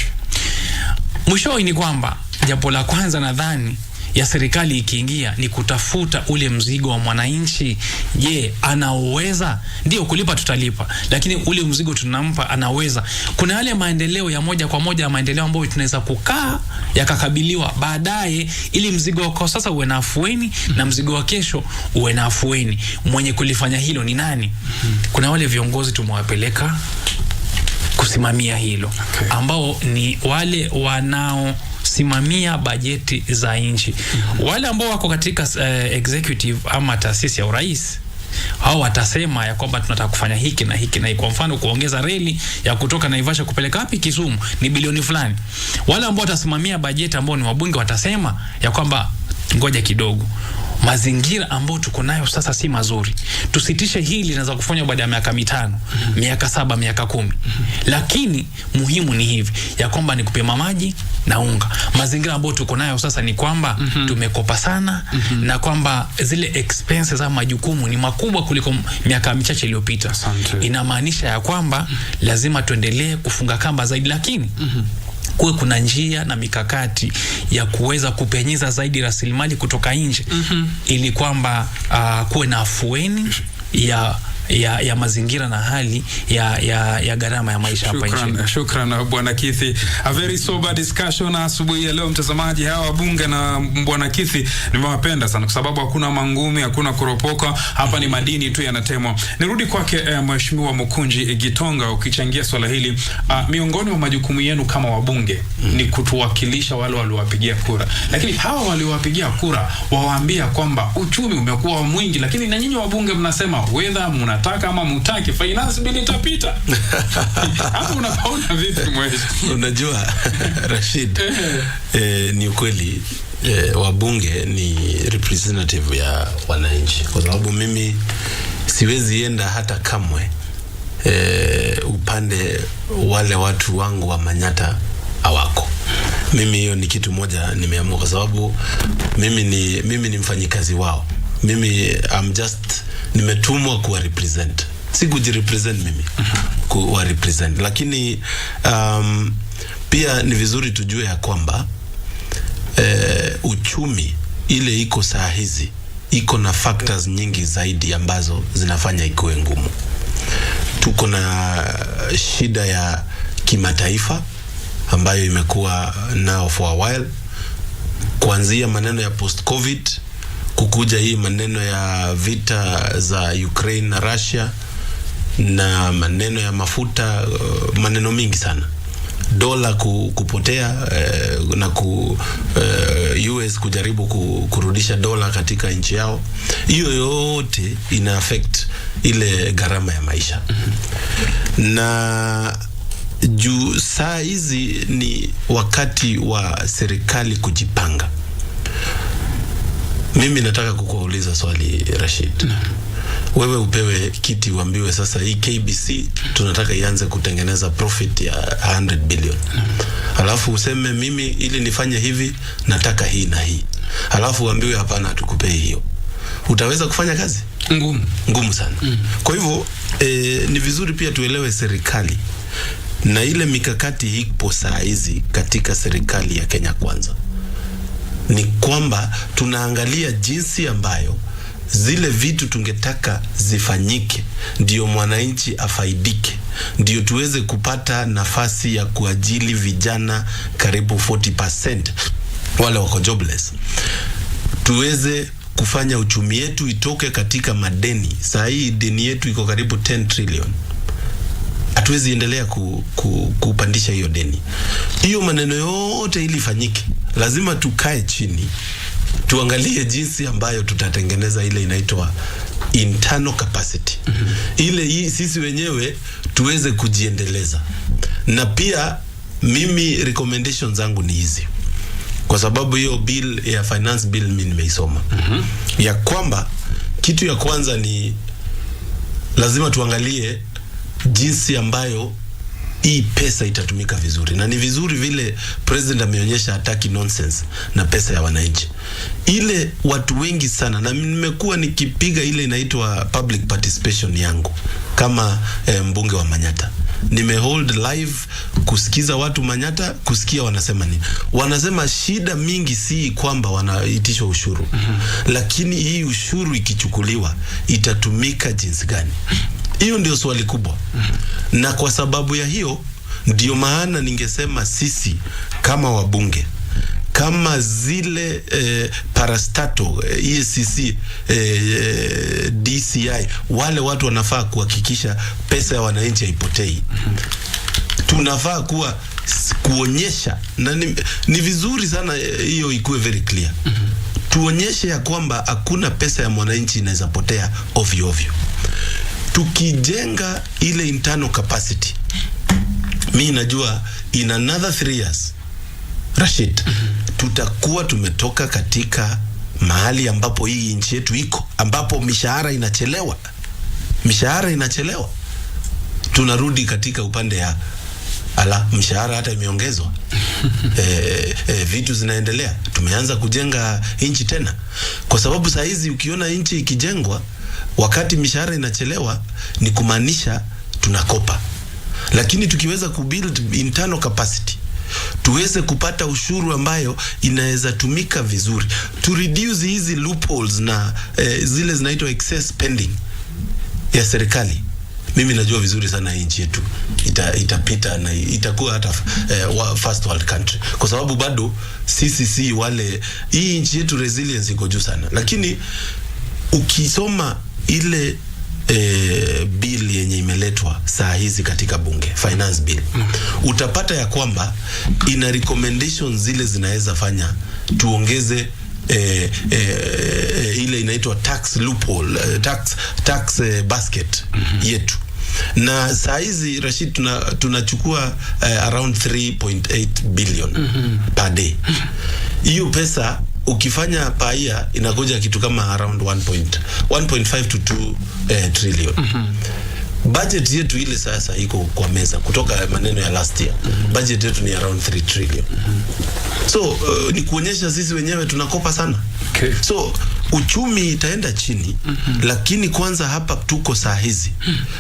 Mwisho ni kwamba jambo la kwanza nadhani ya serikali ikiingia ni kutafuta ule mzigo wa mwananchi. Je, anaweza? Ndio kulipa tutalipa, lakini ule mzigo tunampa anaweza? Kuna yale maendeleo ya moja kwa moja, maendeleo ambayo tunaweza kukaa yakakabiliwa baadaye, ili mzigo wako sasa uwe na afueni na mzigo wa kesho uwe na afueni. Mwenye kulifanya hilo ni nani? Kuna wale viongozi tumewapeleka kusimamia hilo, ambao ni wale wanaosimamia bajeti za nchi. Wale ambao wako katika executive ama taasisi ya urais, hao watasema ya kwamba tunataka kufanya hiki na hiki na hiki. Kwa mfano, kuongeza reli ya kutoka Naivasha kupeleka wapi Kisumu ni bilioni fulani. Wale ambao watasimamia bajeti ambao ni wabunge watasema ya kwamba ngoja kidogo, mazingira ambayo tuko nayo sasa si mazuri, tusitishe hili, linaweza kufanywa baada ya miaka 5, miaka 7, miaka 10. Lakini muhimu ni hivi ya kwamba ni kupima maji na unga. Mazingira ambayo tuko nayo sasa ni kwamba tumekopa sana, na kwamba zile expenses ama majukumu ni makubwa kuliko miaka michache iliyopita. Inamaanisha ya kwamba lazima tuendelee kufunga kamba zaidi, lakini kuwe kuna njia na mikakati ya kuweza kupenyeza zaidi rasilimali kutoka nje, ili kwamba kuwe na afueni ya mazingira na hali ya gharama ya maisha hapa nchini. Shukran Bwana Kithi. A very sober discussion asubuhi ya leo, mtazamaji. Hawa wabunge na Bwana Kithi nimewapenda sana kwa sababu hakuna mangumi, hakuna kuropoka hapa, ni madini tu yanatemwa. Nirudi kwake Mheshimiwa Mukunji Gitonga, ukichangia swala hili. Miongoni mwa majukumu yenu kama wabunge ni kutuwakilisha wale waliowapigia kura, lakini hawa waliowapigia kura wawaambia kwamba uchumi umekuwa mwingi, lakini na nyinyi wabunge mnasema whether mnataka ama mutaki finance bill itapita. Hapo unaona vipi mheshimiwa? Unajua Rashid, ni ukweli, wabunge ni representative ya wananchi, kwa sababu mimi siwezi enda hata kamwe upande wale watu wangu wa Manyata hawako. Mimi hiyo ni kitu moja nimeamua, kwa sababu mimi ni mfanyikazi wao. Mimi nimetumwa kuwa represent, si kujirepresent mimi, kuwa represent. Lakini pia ni vizuri tujue ya kwamba uchumi ile iko saa hizi iko na factors nyingi zaidi ambazo zinafanya ikuwe ngumu. Tuko na shida ya kimataifa ambayo imekuwa now for a while, kuanzia maneno ya post covid, kukuja hii maneno ya vita za Ukraine na Russia, na maneno ya mafuta, maneno mingi sana, dola kupotea, na US kujaribu kurudisha dola katika nchi yao. Hiyo yote ina affect ile gharama ya maisha. Na juu saa hizi ni wakati wa serikali kujipanga. Mimi nataka kukuuliza swali Rashid. Wewe upewe kiti uambiwe sasa hii KBC tunataka ianze kutengeneza profit ya 100 billion. Alafu useme mimi ili nifanye hivi nataka hii na hii. Alafu uambiwe hapana tukupei hiyo. Utaweza kufanya kazi? Ngumu sana. Kwa hivyo ni vizuri pia tuelewe serikali na ile mikakati ipo saa hizi katika serikali ya Kenya Kwanza. Ni kwamba tunaangalia jinsi ambayo zile vitu tungetaka zifanyike ndio mwananchi afaidike, ndio tuweze kupata nafasi ya kuajili vijana karibu 40% wale wako jobless, tuweze kufanya uchumi yetu itoke katika madeni. Saa hii deni yetu iko karibu 10 trillion. Hatuwezi endelea kupandisha hiyo deni. Hiyo maneno yote ili fanyike, lazima tukae chini tuangalie jinsi ambayo tutatengeneza ile inaitwa internal capacity. Ile sisi wenyewe tuweze kujiendeleza. Na pia mimi recommendations zangu ni hizi, kwa sababu hiyo bill ya finance bill mimi nimeisoma. Ya kwamba kitu ya kwanza ni lazima tuangalie jinsi ambayo hii pesa itatumika vizuri. Na ni vizuri vile president ameonyesha hataki nonsense na pesa ya wananchi. Ile watu wengi sana, na nimekuwa nikipiga ile inaitwa public participation yangu kama mbunge wa Manyata. Nimehold live kusikiza watu Manyata, kusikia wanasema nini. Wanasema shida mingi si kwamba wanaitishwa ushuru, lakini hii ushuru ikichukuliwa itatumika jinsi gani? Hiyo ndio swali kubwa. Na kwa sababu ya hiyo ndio maana ningesema sisi kama wabunge, kama zile parastato, EACC, DCI, wale watu wanafaa kuhakikisha pesa ya wananchi haipotei. tunafaa kuonyesha, na ni vizuri sana hiyo ikuwe very clear. Tuonyeshe ya kwamba hakuna pesa ya mwananchi inaweza potea ovyo ovyo. Tukijenga ile internal capacity, mimi najua in another 3 years, Rashid, tutakuwa tumetoka katika mahali ambapo hii nchi yetu iko, ambapo mishahara inachelewa. Tunarudi katika upande ya mshahara hata imeongezwa. Vitu zinaendelea. Tumeanza kujenga nchi tena. Kwa sababu saa hizi ukiona nchi ikijengwa wakati mishahara inachelewa, ni kumaanisha tunakopa. Lakini tukiweza kubuild internal capacity, tuweze kupata ushuru ambayo inaweza tumika vizuri, to reduce hizi loopholes na zile zinaitwa excess spending ya serikali, mimi najua vizuri sana nchi yetu itapita na itakuwa hata first world country, kwa sababu bado sisi si wale, hii nchi yetu resilience iko juu sana. Lakini ukisoma ile bill yenye imeletwa saa hizi katika bunge, finance bill, utapata ya kwamba ina recommendations zile zinaweza fanya tuongeze ile inaitwa tax loophole, tax basket yetu. Na saa hizi, Rashid, tunachukua around 3.8 billion per day. Hiyo pesa ukifanya paia inakuja kitu kama around 1.5 to 2 trillion. Budget yetu ile sasa iko kwa meza kutoka maneno ya last year. Budget yetu ni around 3 trillion. So ni kuonyesha sisi wenyewe tunakopa sana. So uchumi itaenda chini, lakini kwanza hapa tuko saa hizi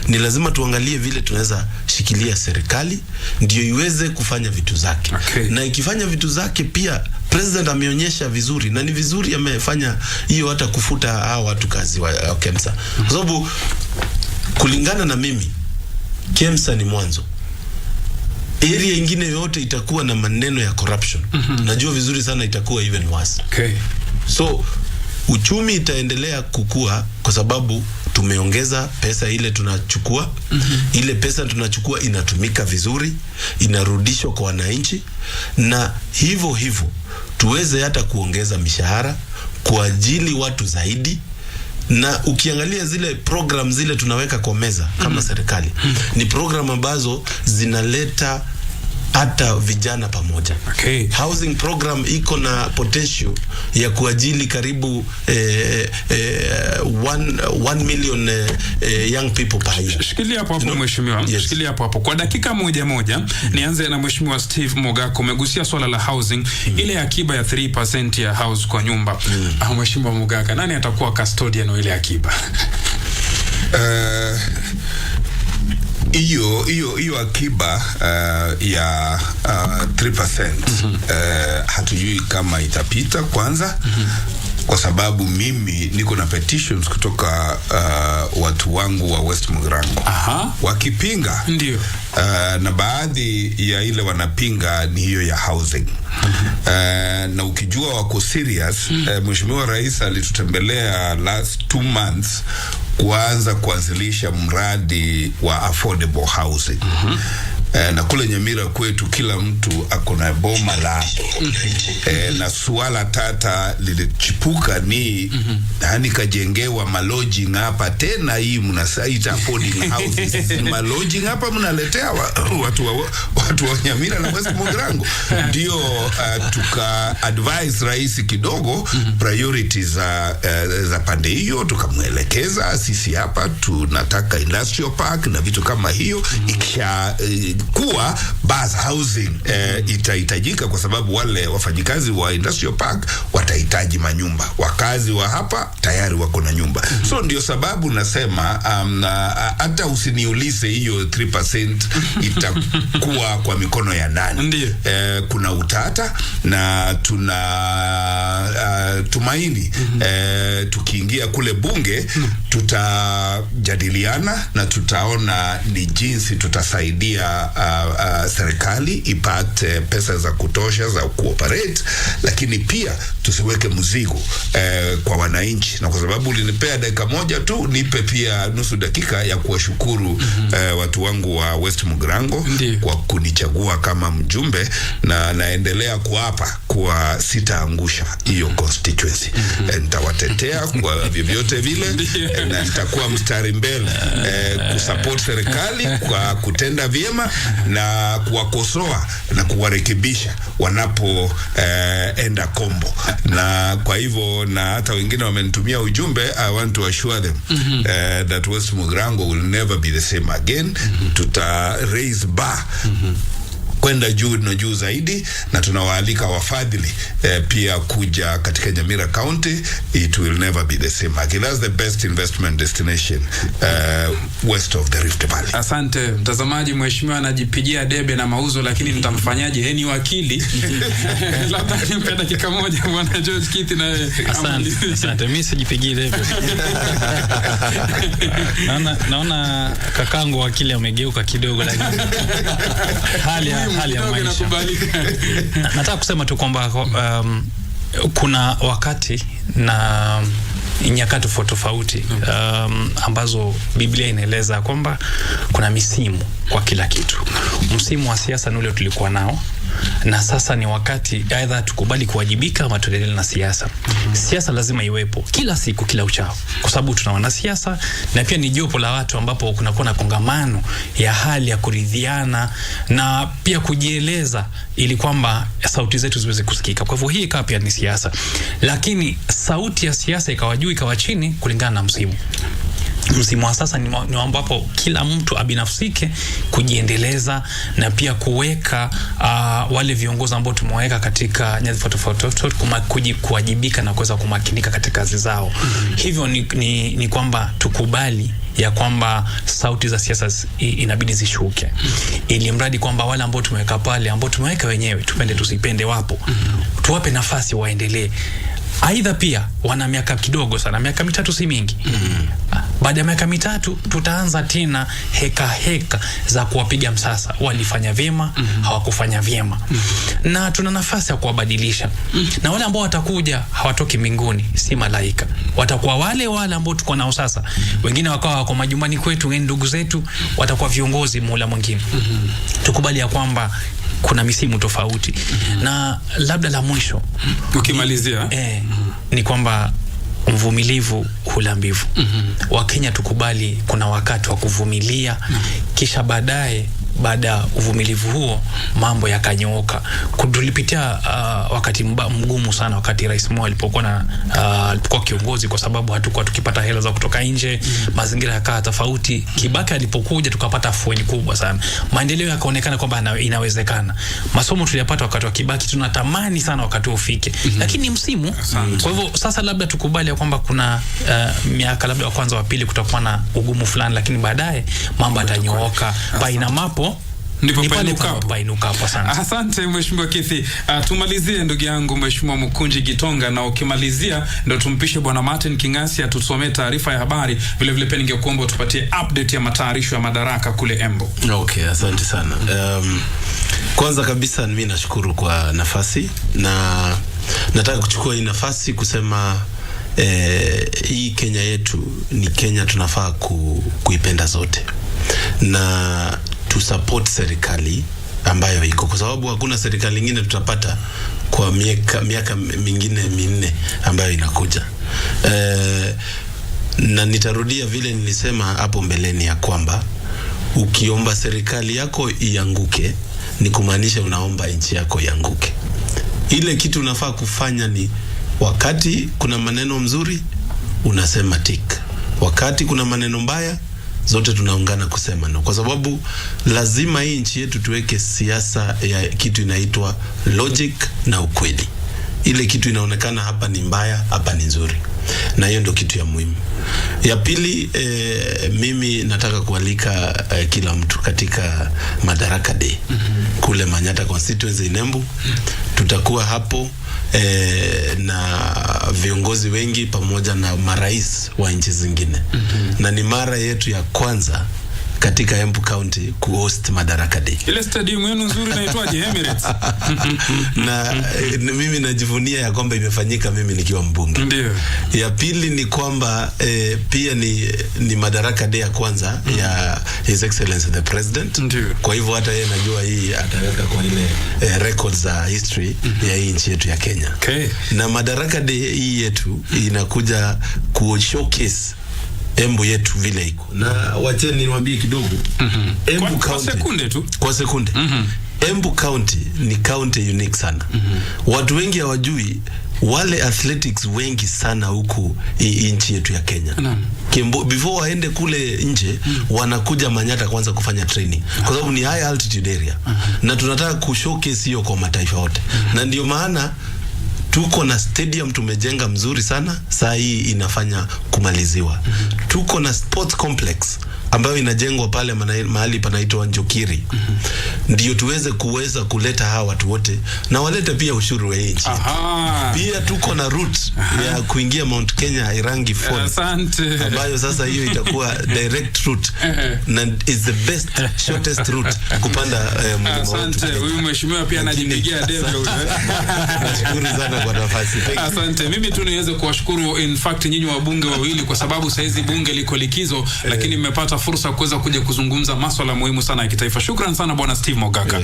ni lazima tuangalie vile tunaweza shikilia serikali ndio iweze kufanya vitu zake. Na ikifanya vitu zake, pia president ameonyesha vizuri, na ni vizuri amefanya hiyo, hata kufuta hao watu kazi wa KEMSA. Kwa sababu kulingana na mimi, KEMSA ni mwanzo. Area ingine yote itakuwa na maneno ya corruption. Najua vizuri sana itakuwa even worse. So uchumi itaendelea kukua kwa sababu tumeongeza pesa ile tunachukua. Ile pesa tunachukua inatumika vizuri, inarudishwa kwa wananchi, na hivyo tuweze hata kuongeza mishahara kwa ajili watu zaidi. Na ukiangalia zile program zile tunaweka kwa meza kama serikali, ni program ambazo zinaleta hata vijana pamoja. Housing program iko na potential ya kuajili karibu 1 million young people per year. Shikilia hapo mheshimiwa. Shikilia hapo. Kwa dakika moja, nianze na mheshimiwa Steve Mogaka. Umegusia swala la housing, ile akiba ya 3% ya house kwa nyumba. Mheshimiwa Mogaka, nani atakuwa custodian wa ile akiba? Hiyo akiba ya 3% hatujui kama itapita kwanza, kwa sababu mimi niko na petitions kutoka watu wangu wa West Mugirango wakipinga. Ndio. Na baadhi ya ile wanapinga ni hiyo ya housing. Na ukijua wako serious, Mheshimiwa Rais alitutembelea last 2 months kuanza kuanzilisha mradi wa affordable housing. Na kule Nyamira kwetu kila mtu akona boma lake. Na suala tata lilichipuka ni nani kajengewa malodging hapa tena, hii mnasaita affording houses. Malodging hapa mnaletea watu wa Nyamira na West Mugirango. Ndio tuka advise rais kidogo priorities za pande hiyo, tukamwelekeza sisi hapa tunataka industrial park na vitu kama hiyo. Ikisha kuwa bus housing itahitajika, kwa sababu wale wafanyikazi wa industrial park watahitaji manyumba, wakazi wa hapa tayari wako na nyumba. So ndio sababu nasema hata usiniulize hiyo 3% itakuwa kwa mikono ya nani. Kuna utata na tuna tumaini tukiingia kule bunge tutajadiliana na tutaona ni jinsi tutasaidia serikali ipate pesa za kutosha za kuoperate, lakini pia tusiweke mzigo kwa wananchi. Na kwa sababu ulinipea dakika moja tu, nipe pia nusu dakika ya kuwashukuru watu wangu wa West Mugrango kwa kunichagua kama mjumbe, na naendelea kuapa kwa sitaangusha hiyo constituency. Nitawatetea kwa vyovyote vile, na nitakuwa mstari mbele kusupport serikali kwa kutenda vyema na kuwakosoa na kuwarekebisha wanapo enda kombo. Na kwa hivyo, na hata wengine wamenitumia ujumbe, I want to assure them that West Mugrango will never be the same again. Tuta raise bar kwenda juu na juu zaidi, na tunawaalika wafadhili pia kuja katika Nyamira County. It will never be the same again. That's the best investment destination west of the Rift Valley. Asante mtazamaji. Mheshimiwa anajipigia debe na mauzo, lakini nitamfanyaje? Yeye ni wakili. Labda nimpe dakika moja bwana George Kithi na asante. Mimi sijipigii debe. Naona kakangu wakili amegeuka kidogo, lakini hali ya maisha. Nataka kusema tu kwamba kuna wakati na nyakati tofauti ambazo Biblia inaeleza kwamba kuna misimu kwa kila kitu. Msimu wa siasa ni ule tulikuwa nao, na sasa ni wakati aidha tukubali kuwajibika ama tuendelee na siasa. Siasa lazima iwepo kila siku, kila uchao, kwa sababu tuna wanasiasa na pia ni jopo la watu ambapo kunakuwa na kongamano ya hali ya kuridhiana na pia kujieleza ili kwamba sauti zetu ziweze kusikika. Kwa hivyo hii ikawa pia ni siasa, lakini sauti ya siasa ikawa juu ikawa chini kulingana na msimu. Msimu wa sasa ni ambapo kila mtu abinafsike kujiendeleza na pia kuweka wale viongozi ambao tumeweka katika nyadhifa tofauti kuwajibika na kuweza kumakinika katika kazi zao. Hivyo ni kwamba tukubali ya kwamba sauti za siasa inabidi zishuke, ili mradi kwamba wale ambao tumeweka pale, ambao tumeweka wenyewe, tupende tusipende, wapo, tuwape nafasi waendelee. Aidha pia wana miaka kidogo sana, miaka 3 si mingi. Baada ya miaka 3 tutaanza tena heka za kuwapiga msasa, walifanya vyema, hawakufanya vyema. Na tuna nafasi ya kuwabadilisha. Na wale ambao watakuja hawatoki mbinguni, si malaika. Watakuwa wale ambao tuko nao sasa. Wengine wakawa wako majumbani kwetu, wengine ndugu zetu, watakuwa viongozi muula mwingine. Tukubali ya kwamba kuna misimu tofauti. Na labda la mwisho ukimalizia ni kwamba mvumilivu hula mbivu. Wakenya tukubali kuna wakati wa kuvumilia, kisha baadaye baada ya uvumilivu huo mambo yakanyooka. Tulipitia wakati mgumu sana wakati Rais Moi alipokuwa kiongozi, kwa sababu hatukuwa tukipata hela za kutoka nje, mazingira yakawa tofauti. Kibaki alipokuja tukapata afueni kubwa sana, maendeleo yakaonekana kwamba inawezekana. Masomo tuliyapata wakati wa Kibaki tunatamani sana wakati ufike, lakini msimu. Kwa hivyo sasa labda tukubali ya kwamba kuna miaka labda wa kwanza wa pili kutakuwa na ugumu fulani, lakini baadaye mambo yatanyooka. Baina mapo ndipo painuka hapo sana. Asante Mheshimiwa Kithi. Tumalizie ndugu yangu Mheshimiwa Mkunji Gitonga, na ukimalizia ndo tumpishe Bwana Martin Kingasi atusomee taarifa ya habari. Vile vile pia ningekuomba tupatie update ya matayarisho ya madaraka kule Embu. Okay, asante sana. Kwanza kabisa mimi nashukuru kwa nafasi, na nataka kuchukua hii nafasi kusema hii Kenya yetu ni Kenya tunafaa kuipenda zote, na to support serikali ambayo iko, kwa sababu hakuna serikali nyingine tutapata kwa miaka mingine 4 ambayo inakuja. Na nitarudia vile nilisema hapo mbeleni ya kwamba ukiomba serikali yako ianguke ni kumaanisha unaomba nchi yako ianguke. Ile kitu unafaa kufanya ni wakati kuna maneno mzuri unasema tik, wakati kuna maneno mbaya zote tunaungana kusema no, kwa sababu lazima hii nchi yetu tuweke siasa ya kitu inaitwa logic na ukweli. Ile kitu inaonekana hapa ni mbaya, hapa ni nzuri, na hiyo ndio kitu ya muhimu. Ya pili, mimi nataka kualika kila mtu katika Madaraka Day kule Manyata constituency in Embu. Tutakuwa hapo na viongozi wengi pamoja na marais wa nchi zingine. Na ni mara yetu ya kwanza katika Embu County kuhost Madaraka Day. Ile stadium yenu nzuri inaitwaje? Emirates. Na mimi najivunia ya kwamba imefanyika mimi nikiwa mbunge. Ndio. Ya pili ni kwamba pia ni Madaraka Day ya kwanza ya His Excellency the President. Ndio. Kwa hivyo hata yeye najua hii ataweka kwa ile records za history ya hii nchi yetu ya Kenya. Okay. Na Madaraka Day hii yetu inakuja ku showcase Embu yetu vile iko. Na wacheni niwaambie kidogo. Embu County kwa sekunde tu. Kwa sekunde. Embu County ni county unique sana. Watu wengi hawajui wale athletics wengi sana huku nchi yetu ya Kenya. Before waende kule nje wanakuja Manyata kwanza kufanya training kwa sababu ni high altitude area. Na tunataka kushowcase hiyo kwa mataifa yote. Na ndio maana tuko na stadium tumejenga mzuri sana, saa hii inafanya kumaliziwa. Tuko na sports complex ambayo inajengwa pale mahali panaitwa Njokiri. Ndio kuweza kuleta hawa watu wote na walete pia ushuru wa nchi. Pia tuko na route ya kuingia Mount Kenya Irangi Fort. Ambayo sasa hiyo itakuwa direct route na is the best shortest route kupanda mlima. Asante. Huyu mheshimiwa pia anajipigia debe. Nashukuru sana kwa nafasi. Asante. Mimi tu niweze kuwashukuru in fact nyinyi wabunge wawili kwa sababu saizi bunge liko likizo lakini mmepata fursa kuweza kuja kuzungumza masuala muhimu sana ya kitaifa. Shukrani sana bwana Steve Mogaka.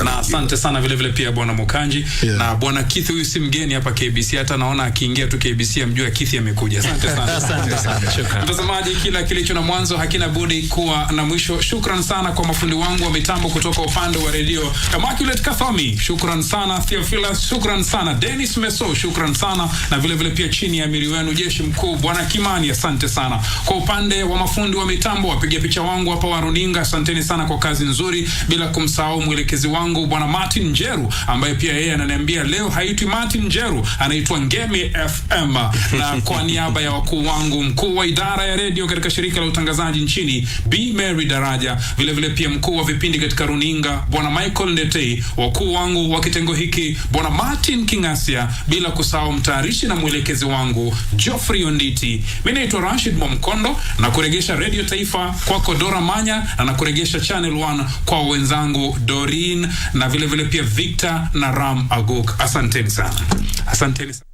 Na asante sana vile vile pia bwana Mukanji na bwana Keith, huyu si mgeni hapa KBC, hata naona akiingia tu KBC amjua Keith amekuja. Asante sana. Asante sana. Shukrani. Mtazamaji, kila kilicho na mwanzo hakina budi kuwa na mwisho. Shukrani sana kwa mafundi wangu wa mitambo kutoka upande wa redio Immaculate Kathomi. Shukrani sana Theophilus. Shukrani sana Dennis Meso. Shukrani sana na vile vile pia chini ya amiri wenu jeshi mkuu bwana Kimani. Asante sana. Kwa upande wa mafundi wa mitambo, wapiga picha wangu hapa wa runinga, asanteni sana kwa kazi nzuri, bila kumsahau mwelekezi wangu bwana Martin Njeru ambaye pia yeye ananiambia leo haitwi Martin Njeru, anaitwa Ngemi FM. Na kwa niaba ya wakuu wangu, mkuu wa idara ya redio katika shirika la utangazaji nchini B Mary Daraja, vile vile pia mkuu wa vipindi katika runinga bwana Michael Ndetei, wakuu wangu wa kitengo hiki bwana Martin Kingasia, bila kusahau mtayarishi na mwelekezi wangu Geoffrey Onditi. Mimi naitwa Rashid Momkondo na kuregesha Radio Taifa kwako Dora Manya na kuregesha Channel 1 kwa wenzangu Doreen na vile vile pia Victor na Ram Agok. Asanteni sana. Asanteni sana.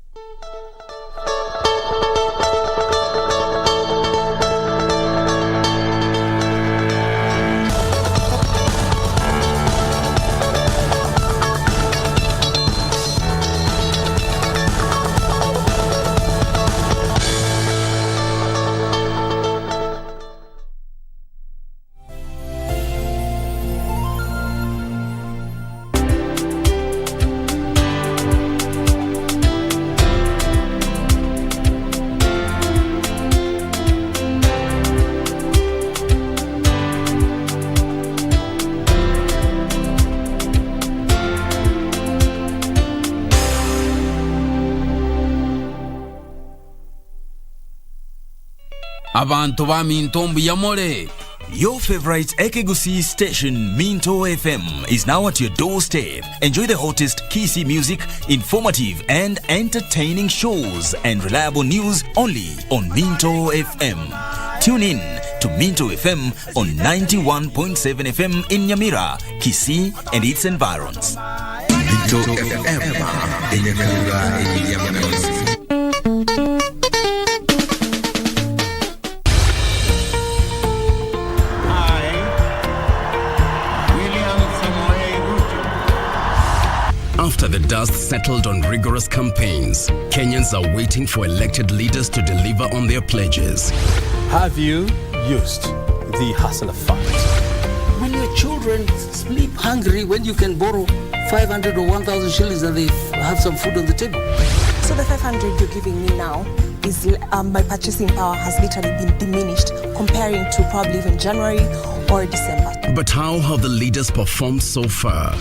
Abantu ba Mintombo Yamore. Your favorite Ekegusi station, Minto FM, is now at your doorstep. Enjoy the hottest KC music, informative and entertaining shows, and reliable news only on Minto FM. Tune in to Minto FM on 91.7 FM in Nyamira, Kisii and its environs. Minto FM in Nyamira in Nyamira. After the dust settled on rigorous campaigns, Kenyans are waiting for elected leaders to deliver on their pledges. Have you used the Hustler Fund? Will your children sleep hungry when you can borrow 500 or 1,000 shillings and they have some food on the table? So the 500 you're giving me now is my purchasing power has literally been diminished comparing to probably even January or December. But how have the leaders performed so far?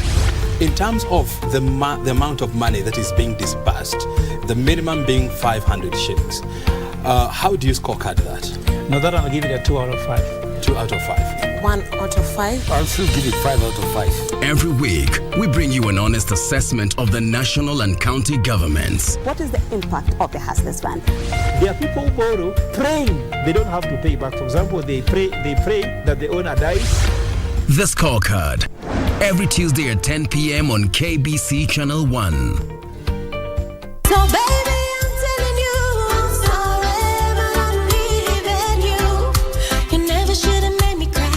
In terms of the amount of money that is being disbursed, the minimum being 500 shillings, how do you scorecard that? No, that I'll give it a 2 out of 5. 2 2 out of 5? 1 out of 5. I'll still give it 5 out of 5. Every week, we bring you an honest assessment of the national and county governments. What is the impact of the Hustlers Fund? There are people who borrow praying they don't have to pay back. For example, they pray that the owner dies. The Scorecard. Every Tuesday at 10 p.m. on KBC Channel 1. So baby, I'm telling you, I'm sorry, but I'm leaving you. You never should have made me cry.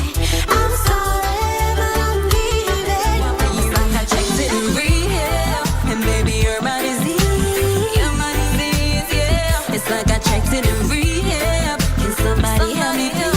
I'm sorry, but I'm leaving you. Like I checked it in rehab, and baby, you're my disease. You're my disease, yeah. It's like I checked it in rehab. Can somebody help me, please?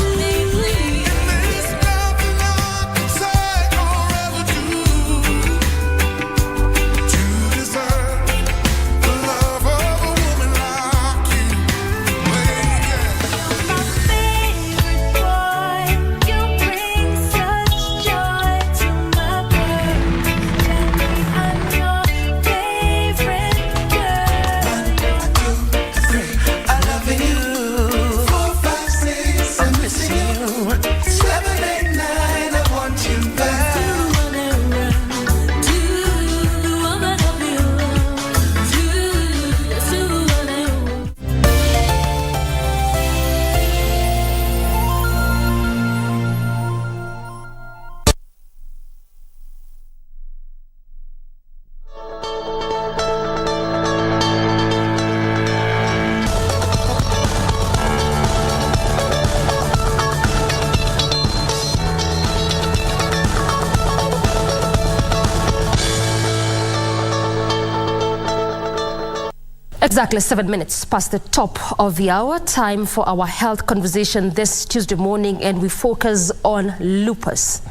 Exactly 7 minutes past the top of the hour. Time for our health conversation this Tuesday morning, and we focus on lupus,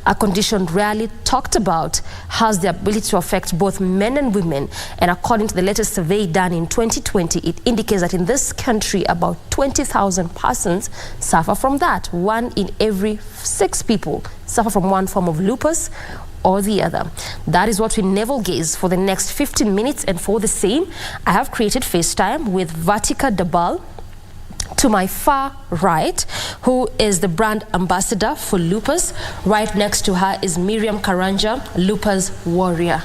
a condition rarely talked about, has the ability to affect both men and women. And according to the latest survey done in 2020, it indicates that in this country, about 20,000 persons suffer from that. 1 in every 6 people suffer from one form of lupus or the other. That is what we navel gaze for the next 15 minutes, and for the same, I have created FaceTime with Vatika Dabal to my far right, who is the brand ambassador for Lupus. Right next to her is Miriam Karanja, Lupus warrior.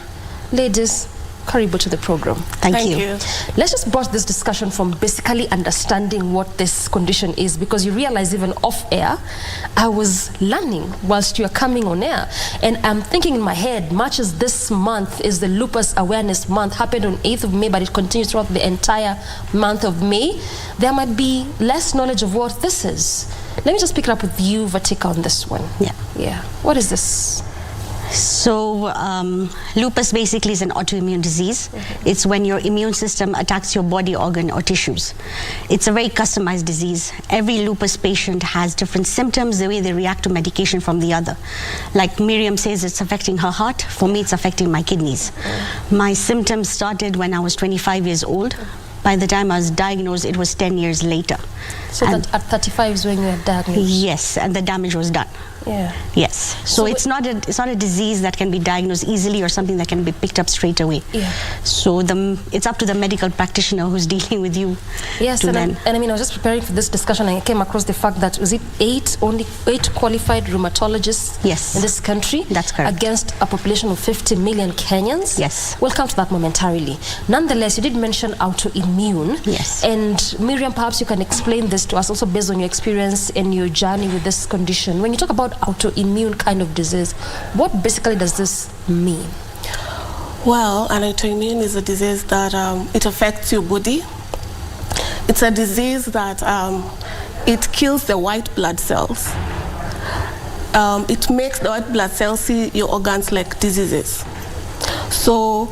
Ladies, karibu to the program. Thank you. Let's just broach this discussion from basically understanding what this condition is, because you realize even off air, I was learning whilst you are coming on air. And I'm thinking in my head, much as this month is the Lupus Awareness Month, happened on 8th of May, but it continues throughout the entire month of May, there might be less knowledge of what this is. Let me just pick it up with you, Vatika, on this one. Yeah. What is this? So lupus basically is an autoimmune disease. It's when your immune system attacks your body organ or tissues. It's a very customized disease. Every lupus patient has different symptoms, the way they react to medication from the other. Like Miriam says, it's affecting her heart. For me, it's affecting my kidneys. My symptoms started when I was 25 years old. By the time I was diagnosed, it was 10 years later. So that at 35 is when you were diagnosed? Yes, and the damage was done. Yeah. Yes. So it's not a disease that can be diagnosed easily or something that can be picked up straight away. Yeah. So it's up to the medical practitioner who's dealing with you. Yes, and I mean, I was just preparing for this discussion and I came across the fact that only 8 qualified rheumatologists in this country. That's correct. Against a population of 50 million Kenyans. Yes. We'll come to that momentarily. Nonetheless, you did mention autoimmune. Yes. And Miriam, perhaps you can explain this to us also based on your experience and your journey with this condition. When you talk about autoimmune kind of disease, what basically does this mean? Well, an autoimmune is a disease that it affects your body. It's a disease that it kills the white blood cells. It makes the white blood cells see your organs like diseases. So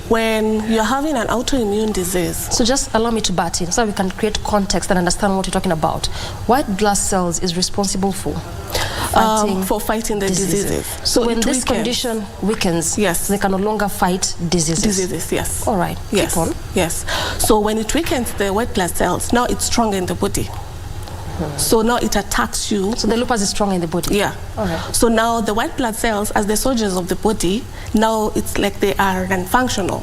when you're having an autoimmune disease. So just allow me to butt in so we can create context and understand what you're talking about. White blood cells is responsible for fighting the diseases. So when this condition weakens, they can no longer fight diseases. Yes. All right. Yes. Keep on. Yes. So when it weakens the white blood cells, now it's stronger in the body. So now it attacks you. So the lupus is strong in the body? Yeah. All right. So now the white blood cells, as the soldiers of the body, now it's like they are non-functional.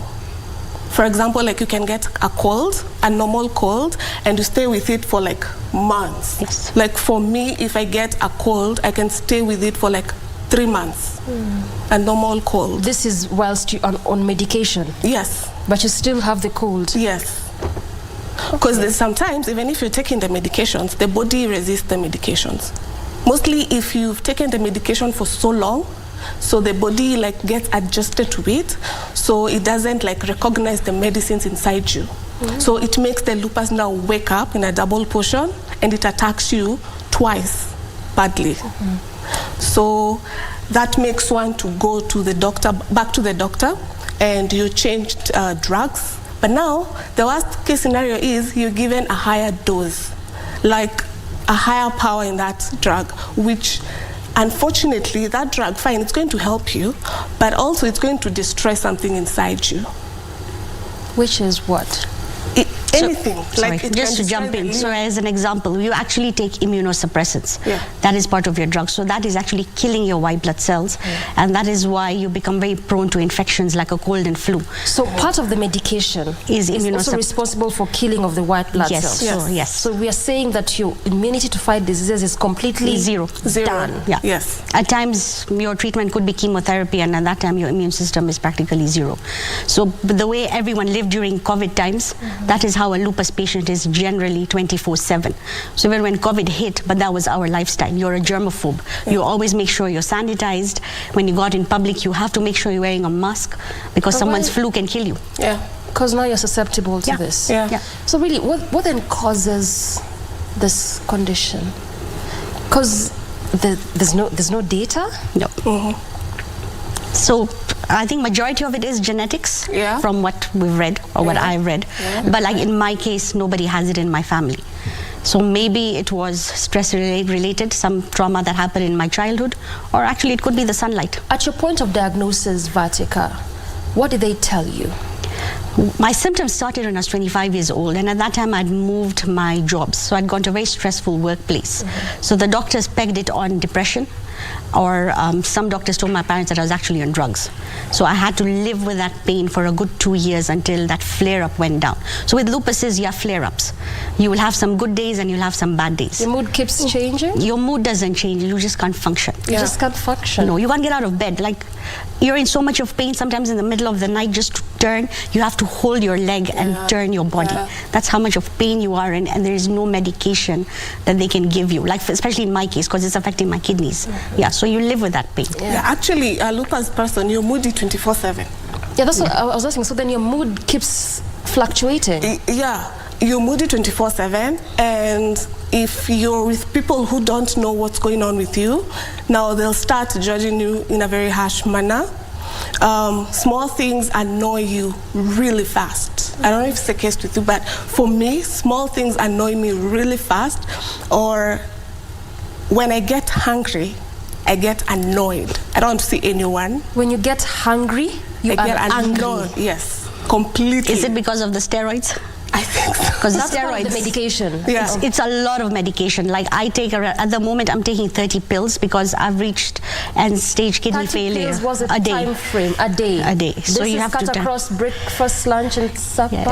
For example, like you can get a cold, a normal cold, and you stay with it for like months. Yes. Like for me, if I get a cold, I can stay with it for like 3 months. A normal cold. This is whilst you're on medication? Yes. But you still have the cold? Yes. Because there's sometimes, even if you're taking the medications, the body resists the medications. Mostly if you've taken the medication for so long, so the body like gets adjusted to it, so it doesn't like recognize the medicines inside you. So it makes the lupus now wake up in a double portion, and it attacks you twice badly. So that makes one to go to the doctor, back to the doctor, and you changed drugs. But now the worst case scenario is you're given a higher dose, like a higher power in that drug, which unfortunately that drug, fine, it's going to help you, but also it's going to destroy something inside you. Which is what? Anything. Sorry, just to jump in. So as an example, you actually take immunosuppressants. That is part of your drug. So that is actually killing your white blood cells. And that is why you become very prone to infections like a cold and flu. So part of the medication is also responsible for killing of the white blood cells? Yes. So, yes. So we are saying that your immunity to fight diseases is completely zero. Done. Yeah. Yes. At times, your treatment could be chemotherapy, and at that time, your immune system is practically zero. So the way everyone lived during COVID times, that is how a lupus patient is generally 24/7. So even when COVID hit, but that was our lifestyle. You're a germaphobe. You always make sure you're sanitized. When you go out in public, you have to make sure you're wearing a mask, because someone's flu can kill you. Yeah. Because now you're susceptible to this. Yeah. So really, what then causes this condition? Because there's no data? No. So I think majority of it is genetics, from what we've read or what I've read. But like in my case, nobody has it in my family. So maybe it was stress related, some trauma that happened in my childhood, or actually it could be the sunlight. At your point of diagnosis, Vatika, what did they tell you? My symptoms started when I was 25 years old, and at that time I'd moved my jobs. So I'd gone to a very stressful workplace. So the doctors pegged it on depression, or some doctors told my parents that I was actually on drugs. So I had to live with that pain for a good 2 years until that flare-up went down. So with lupus you have flare-ups. You will have some good days and you'll have some bad days. Your mood keeps changing? Your mood doesn't change, you just can't function. You just can't function? No, you can't get out of bed. Like, you're in so much of pain, sometimes in the middle of the night, just to turn, you have to hold your leg and turn your body. That's how much of pain you are in, and there is no medication that they can give you, like especially in my case, because it's affecting my kidneys. Yeah, so you live with that pain. Yeah, actually, a lupus person, you're moody 24/7. Yeah, that's what I was asking. So then your mood keeps fluctuating? Yeah, you're moody 24/7, and if you're with people who don't know what's going on with you, now they'll start judging you in a very harsh manner. Small things annoy you really fast. I don't know if it's the case with you, but for me, small things annoy me really fast. Or when I get hungry, I get annoyed. I don't want to see anyone. When you get hungry, you I get are annoyed. angry. Yes, completely. Is it because of the steroids? I think so. Because the That's part of steroids, the medication. Yeah. It's a lot of medication. Like I take, at the moment, I'm taking 30 pills because I've reached end-stage kidney 30 failure. pills was a day. time frame, a day. A day. This So you is have cut to across breakfast, lunch, and supper.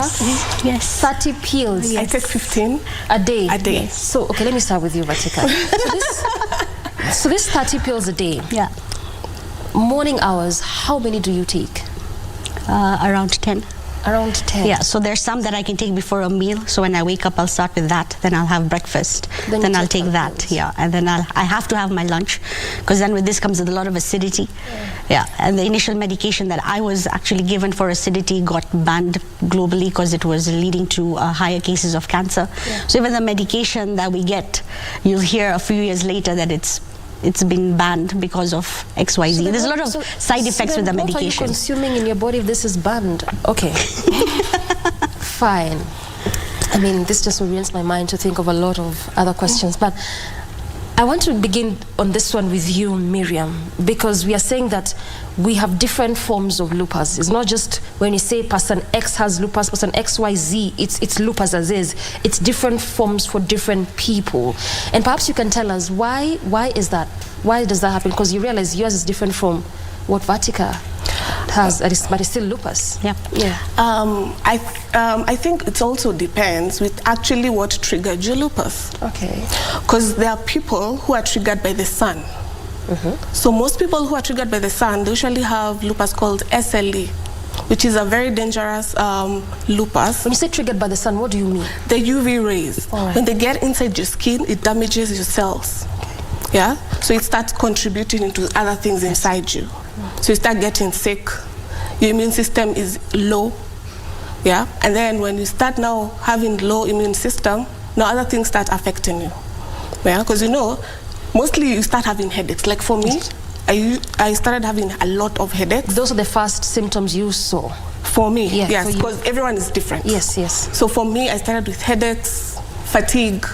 Yes. 30 pills. I take 15 a day. a day. So okay, let me start with you, Vatika. So this 30 pills a day. Yeah. Morning hours, how many do you take? Around 10. Around 10. Yeah, so there's some that I can take before a meal. So when I wake up, I'll start with that. Then I'll have breakfast. Then I'll take that. Yeah, and then I have to have my lunch, because then with this comes with a lot of acidity. Yeah, and the initial medication that I was actually given for acidity got banned globally because it was leading to higher cases of cancer. So even the medication that we get, you'll hear a few years later that it's been banned because of XYZ. There's a lot of side effects with the medication. What are you consuming in your body if this is banned? Okay. Fine. I mean, this just orients my mind to think of a lot of other questions. But I want to begin on this one with you, Miriam, because we are saying that we have different forms of lupus. It's not just when you say person X has lupus, person XYZ, it's lupus as is. It's different forms for different people. And perhaps you can tell us why is that? Why does that happen? Because you realize yours is different from what Vatika has, but it's still lupus. Yeah. I think it also depends with actually what triggered your lupus. Okay. Because there are people who are triggered by the sun. So most people who are triggered by the sun, they usually have lupus called SLE, which is a very dangerous lupus. When you say triggered by the sun, what do you mean? The UV rays. When they get inside your skin, it damages your cells. Yeah? So it starts contributing into other things inside you. So you start getting sick. Your immune system is low. Yeah? And then when you start now having low immune system, now other things start affecting you. Yeah? Because mostly you start having headaches. Like for me, I started having a lot of headaches. Those are the first symptoms you saw? For me, yes, because everyone is different. Yes, yes. So for me, I started with headaches, fatigue,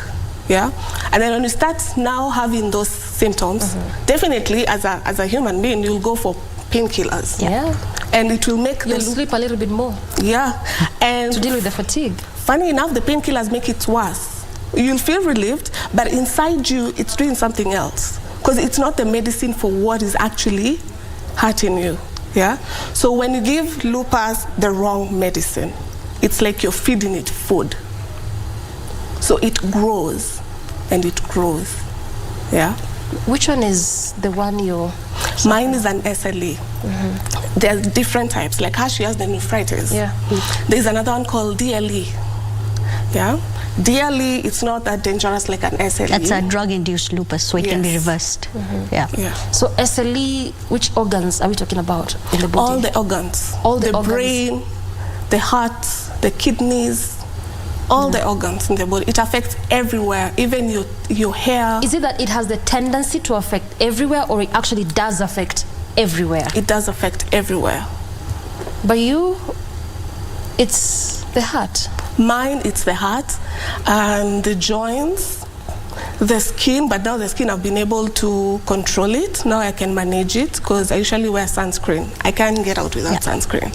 yeah? And then when you start now having those symptoms, definitely as a human being, you'll go for painkillers. Yeah. And it will make you'll sleep a little bit more. Yeah. And to deal with the fatigue. Funny enough, the painkillers make it worse. You'll feel relieved, but inside you, it's doing something else. Because it's not the medicine for what is actually hurting you. Yeah? So when you give lupus the wrong medicine, it's like you're feeding it food. So it grows and it grows. Yeah? Which one is the one you're... Mine is an SLE. There's different types. Like how she has the nephritis. Yeah. There's another one called DLE. Yeah? DLE, it's not that dangerous like an SLE. That's a drug-induced lupus, so it can be reversed. Yeah. So SLE, which organs are we talking about in the body? All the organs. All the organs. Brain, the heart, the kidneys, all the organs in the body. It affects everywhere, even your hair. Is it that it has the tendency to affect everywhere, or it actually does affect everywhere? It does affect everywhere. But you, it's the heart. Mine, it's the heart and the joints, the skin, but now the skin I've been able to control it. Now I can manage it because I usually wear sunscreen. I can't get out without sunscreen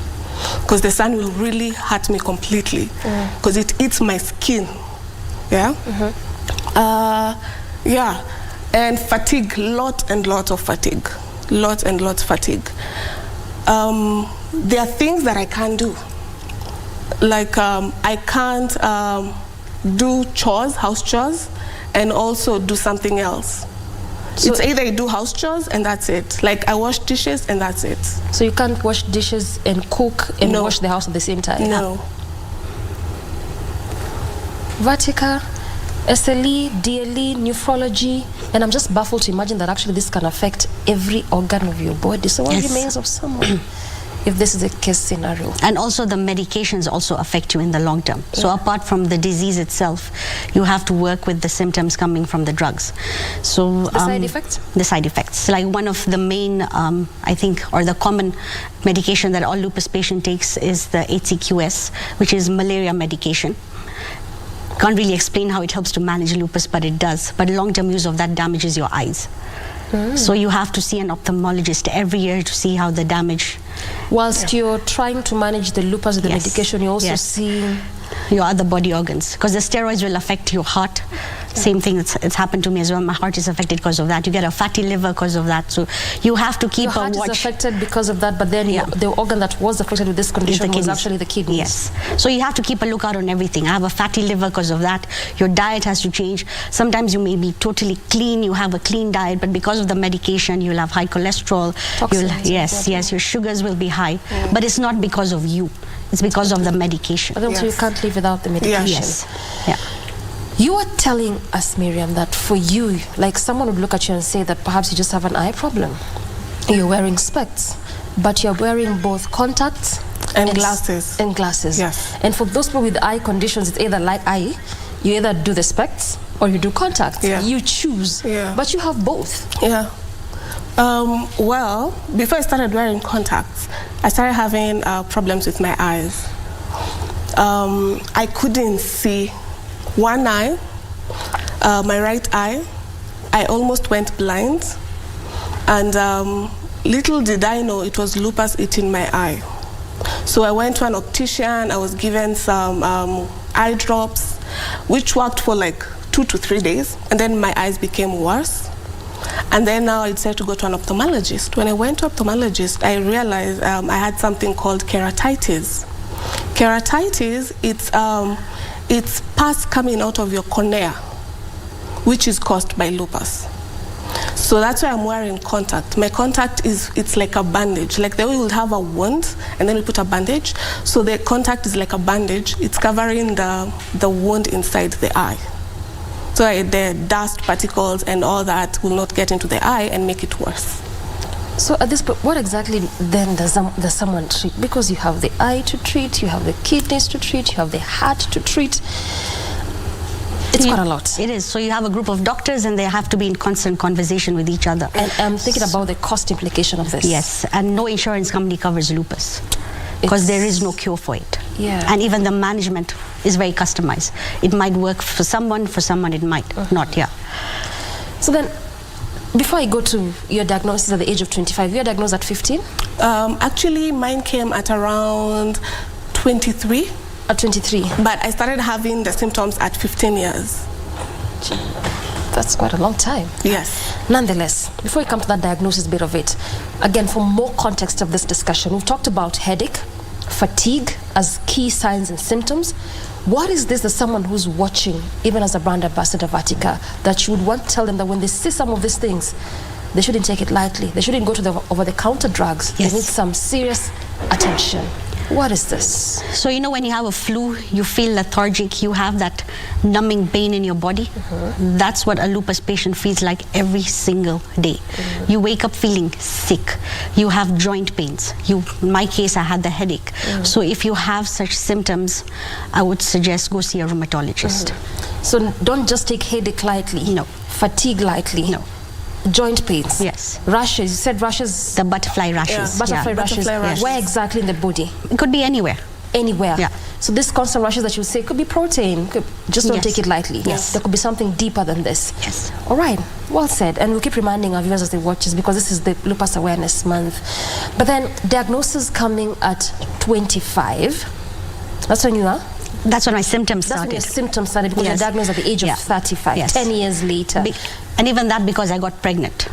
because the sun will really hurt me completely because it eats my skin. Yeah? Yeah. And fatigue, lot and lot of fatigue. Lot and lots of fatigue. There are things that I can't do. Like I can't do chores, house chores, and also do something else. So it's either you do house chores and that's it. Like I wash dishes and that's it. So you can't wash dishes and cook and wash the house at the same time? No. Vertica, SLE, DLE, nephrology, and I'm just baffled to imagine that actually this can affect every organ of your body. So what remains of someone? If this is a case scenario. And also the medications also affect you in the long term. So apart from the disease itself, you have to work with the symptoms coming from the drugs. So the side effects? The side effects. Like one of the main, I think, or the common medication that all lupus patient takes is the HCQS, which is malaria medication. Can't really explain how it helps to manage lupus, but it does. But long-term use of that damages your eyes. So you have to see an ophthalmologist every year to see how the damage. Whilst you're trying to manage the lupus with the medication, you're also seeing your other body organs, because the steroids will affect your heart. Same thing, it's happened to me as well. My heart is affected because of that. You get a fatty liver because of that. So you have to keep your heart a watch. Is affected because of that, but then the organ that was affected with this condition was actually the kidneys. Yes. So you have to keep a lookout on everything. I have a fatty liver because of that. Your diet has to change. Sometimes you may be totally clean, you have a clean diet, but because of the medication, you'll have high cholesterol. Yes, your sugars will be high. But it's not because of you. It's because of the medication. But also you can't live without the medication. Yes. Yeah. You are telling us, Miriam, that for you, like someone would look at you and say that perhaps you just have an eye problem. You're wearing specs, but you're wearing both contacts and glasses. And glasses. Yes. And for those people with eye conditions, it's either like eye, you either do the specs or you do contacts. Yeah. You choose. Yeah. But you have both. Yeah. Well, before I started wearing contacts, I started having problems with my eyes. I couldn't see one eye, my right eye. I almost went blind, and little did I know it was lupus eating my eye. So I went to an optician. I was given some eye drops, which worked for like 2 to 3 days, and then my eyes became worse. And then now I decided to go to an ophthalmologist. When I went to ophthalmologist, I realized I had something called keratitis. Keratitis, it's pus coming out of your cornea, which is caused by lupus. So that's why I'm wearing contact. My contact it's like a bandage. Like the way we'll have a wound and then we put a bandage. So the contact is like a bandage. It's covering the wound inside the eye. So the dust particles and all that will not get into the eye and make it worse. So at this point, what exactly then does someone treat? Because you have the eye to treat, you have the kidneys to treat, you have the heart to treat. It's quite a lot. It is. So you have a group of doctors and they have to be in constant conversation with each other. And I'm thinking about the cost implication of this. Yes, and no insurance company covers lupus because there is no cure for it. Yeah. And even the management is very customized. It might work for someone it might not, yeah. So then, before I go to your diagnosis at the age of 25, you were diagnosed at 15? Actually, mine came at around 23. At 23? But I started having the symptoms at 15 years. That's quite a long time. Yes. Nonetheless, before we come to that diagnosis bit of it, again, for more context of this discussion, we've talked about headache, fatigue as key signs and symptoms. What is this that someone who's watching, even as a brand ambassador of Vatica, that you would want to tell them that when they see some of these things, they shouldn't take it lightly. They shouldn't go to the over-the-counter drugs. Yes. They need some serious attention. What is this? So you know when you have a flu, you feel lethargic, you have that numbing pain in your body. That's what a lupus patient feels like every single day. You wake up feeling sick. You have joint pains. In my case, I had the headache. So if you have such symptoms, I would suggest go see a rheumatologist. So don't just take headache lightly. No. Fatigue lightly. No. Joint pains. Yes. Rashes. You said rashes. The butterfly rashes. Butterfly rashes. Yes. Where exactly in the body? It could be anywhere. Anywhere. Yeah. So this constant rashes that you say could be protein. Just don't Yes. take it lightly. Yes. There could be something deeper than this. Yes. All right. Well said. And we'll keep reminding our viewers as they watch this because this is the Lupus Awareness Month. But then diagnosis coming at 25. That's when you are? That's when my symptoms That's started. when your symptoms started because Yes. you're diagnosed at the age of 35. Yes. 10 years later. And even that because I got pregnant.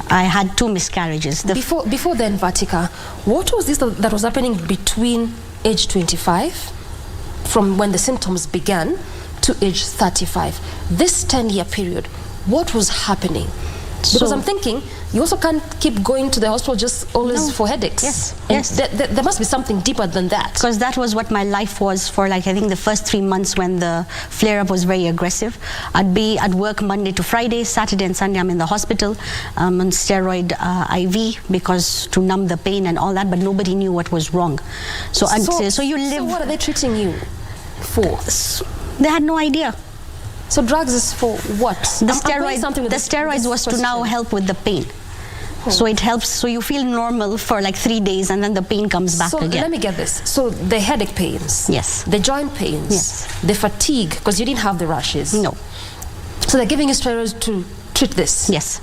I had 2 miscarriages. Before then, Vatica, what was this that was happening between age 25, from when the symptoms began, to age 35? This 10-year period, what was happening? Because I'm thinking, you also can't keep going to the hospital just always for headaches. Yes, And yes. There must be something deeper than that. Because that was what my life was for, like, I think the first 3 months when the flare-up was very aggressive. I'd be at work Monday to Friday, Saturday and Sunday I'm in the hospital on steroid IV because to numb the pain and all that, but nobody knew what was wrong. So you live... So what are they treating you for? They had no idea. So drugs is for what? The steroids was to now help with the pain. So it helps, so you feel normal for like 3 days and then the pain comes back again. So let me get this. So the headache pains. Yes. The joint pains. Yes. The fatigue, because you didn't have the rashes. No. So they're giving you steroids to treat this? Yes.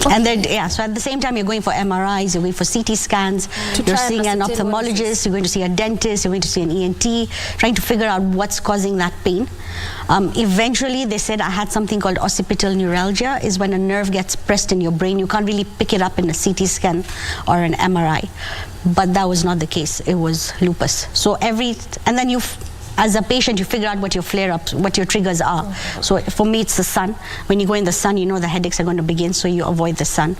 Okay. And then, so at the same time, you're going for MRIs, you're going for CT scans, you're seeing an ophthalmologist, you're going to see a dentist, you're going to see an ENT, trying to figure out what's causing that pain. Eventually, they said I had something called occipital neuralgia, is when a nerve gets pressed in your brain. You can't really pick it up in a CT scan or an MRI. But that was not the case. It was lupus. So and then as a patient, you figure out what your flare-ups, what your triggers are. Okay. So for me, it's the sun. When you go in the sun, you know the headaches are going to begin, so you avoid the sun.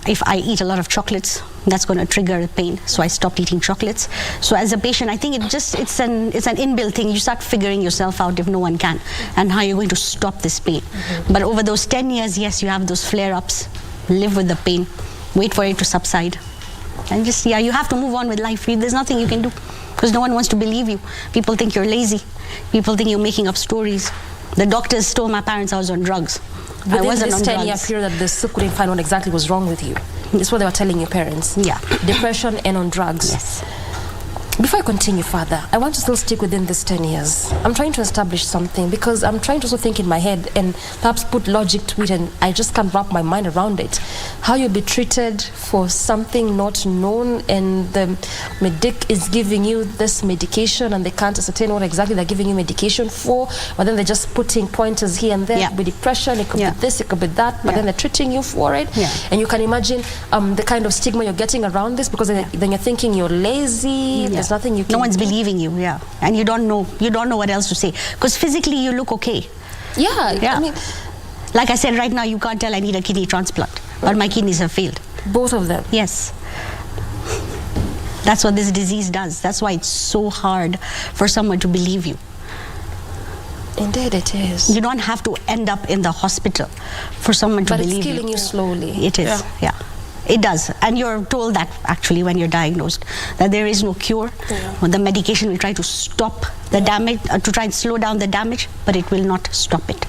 If I eat a lot of chocolates, that's going to trigger pain, so I stopped eating chocolates. So as a patient, I think it's an inbuilt thing. You start figuring yourself out if no one can, and how you're going to stop this pain. But over those 10 years, yes, you have those flare-ups, live with the pain, wait for it to subside. And just, you have to move on with life. There's nothing you can do. Because no one wants to believe you. People think you're lazy. People think you're making up stories. The doctors told my parents I was on drugs. I wasn't on drugs. Within this 10-year period that they still couldn't find what exactly was wrong with you. It's what they were telling your parents. Yeah. Depression and on drugs. Yes. Before I continue further, I want to still stick within this 10 years. I'm trying to establish something because I'm trying to also think in my head and perhaps put logic to it, and I just can't wrap my mind around it. How you'll be treated for something not known, and the medic is giving you this medication and they can't ascertain what exactly they're giving you medication for, but then they're just putting pointers here and there. It could be depression, it could be this, it could be that, but then they're treating you for it. And you can imagine the kind of stigma you're getting around this, because then you're thinking you're lazy, there's nothing you can No one's do. believing you, and you don't know what else to say, because physically you look okay. I mean, like I said, right now you can't tell I need a kidney transplant, but my kidneys have failed. Both of them? Yes. That's what this disease does. That's why it's so hard for someone to believe you. Indeed it is. You don't have to end up in the hospital for someone to But believe it's you. killing you slowly. It is, It does. And you're told that actually when you're diagnosed, that there is no cure. The medication will try to stop the damage, to try and slow down the damage, but it will not stop it.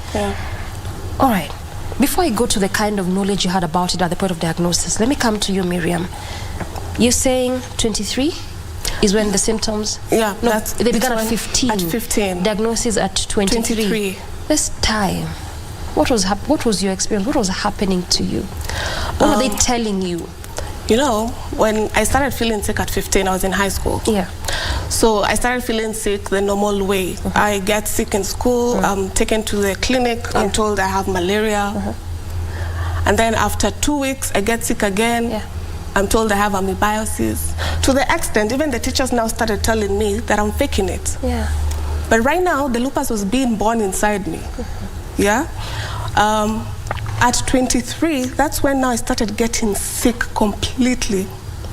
All right. Before I go to the kind of knowledge you had about it at the point of diagnosis, let me come to you, Miriam. You're saying 23 is when the symptoms... Yeah, no, that's they began at when- 15. At 15. Diagnosis at 23. 23. This time, what was your experience? What was happening to you? What were they telling you? You know, when I started feeling sick at 15, I was in high school. So I started feeling sick the normal way. I get sick in school, I'm taken to the clinic, I'm told I have malaria. And then after 2 weeks, I get sick again. I'm told I have amoebiasis. To the extent, even the teachers now started telling me that I'm faking it. But right now, the lupus was being born inside me. At 23, that's when now I started getting sick completely.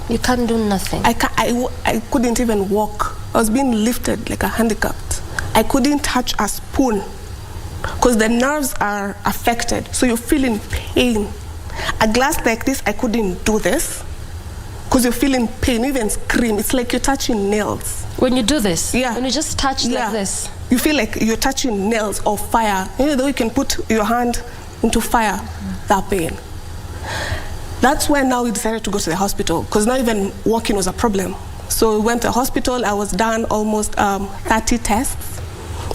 You can't do nothing. I couldn't even walk. I was being lifted like a handicapped. I couldn't touch a spoon because the nerves are affected. So you're feeling pain. A glass like this, I couldn't do this because you're feeling pain. You even scream. It's like you're touching nails. When you do this? When you just touch like this? You feel like you're touching nails or fire. You know, though you can put your hand into fire, that pain. That's when now we decided to go to the hospital, because now even walking was a problem. So we went to the hospital. I was done almost 30 tests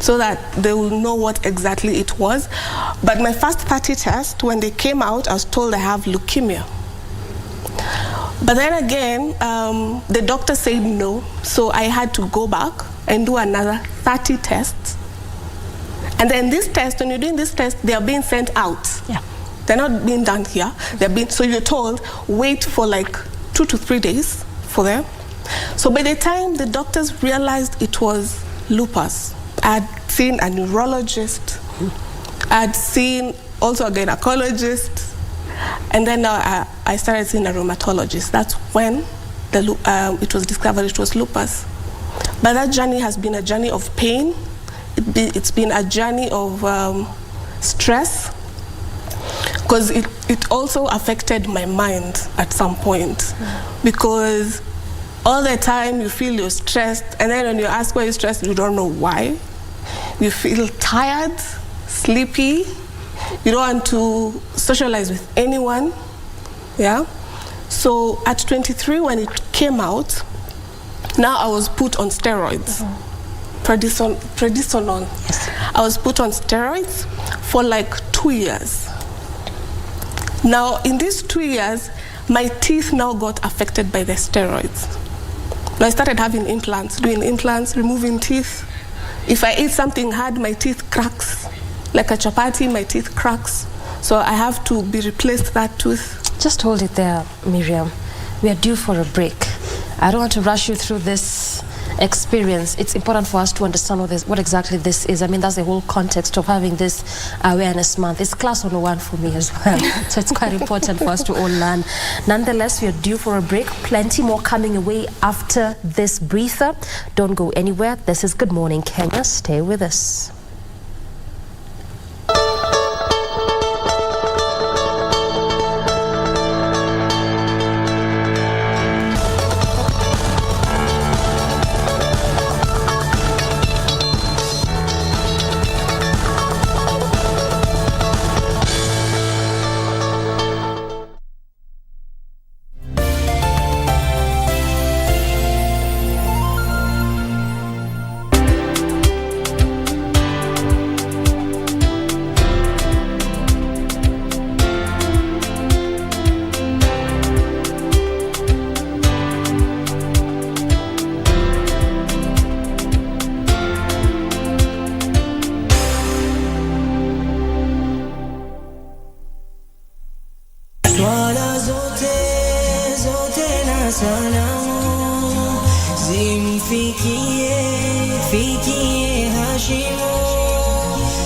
so that they will know what exactly it was. But my first 30 tests, when they came out, I was told I have leukemia. But then again, the doctor said no, so I had to go back and do another 30 tests. And then this test, when you're doing this test, they are being sent out. They're not being done here. So you're told, wait for like 2 to 3 days for them. So by the time the doctors realized it was lupus, I had seen a neurologist, I had seen also a gynecologist, and then I started seeing a rheumatologist. That's when it was discovered it was lupus. But that journey has been a journey of pain. It's been a journey of stress, because it also affected my mind at some point, because all the time you feel you're stressed, and then when you ask why you're stressed, you don't know why. You feel tired, sleepy, you don't want to socialize with anyone. So at 23, when it came out, now I was put on steroids. Prednisone. I was put on steroids for like 2 years. Now, in these 2 years, my teeth now got affected by the steroids. I started having implants, doing implants, removing teeth. If I eat something hard, my teeth cracks. Like a chapati, my teeth cracks. So I have to be replaced that tooth. Just hold it there, Miriam. We are due for a break. I don't want to rush you through this experience. It's important for us to understand what exactly this is. I mean, that's the whole context of having this awareness month. It's class 101 for me as well. So it's quite important for us to all learn. Nonetheless, we are due for a break. Plenty more coming away after this breather. Don't go anywhere. This is Good Morning Kenya. Stay with us. zote na sanamu zimfikie Hashimu.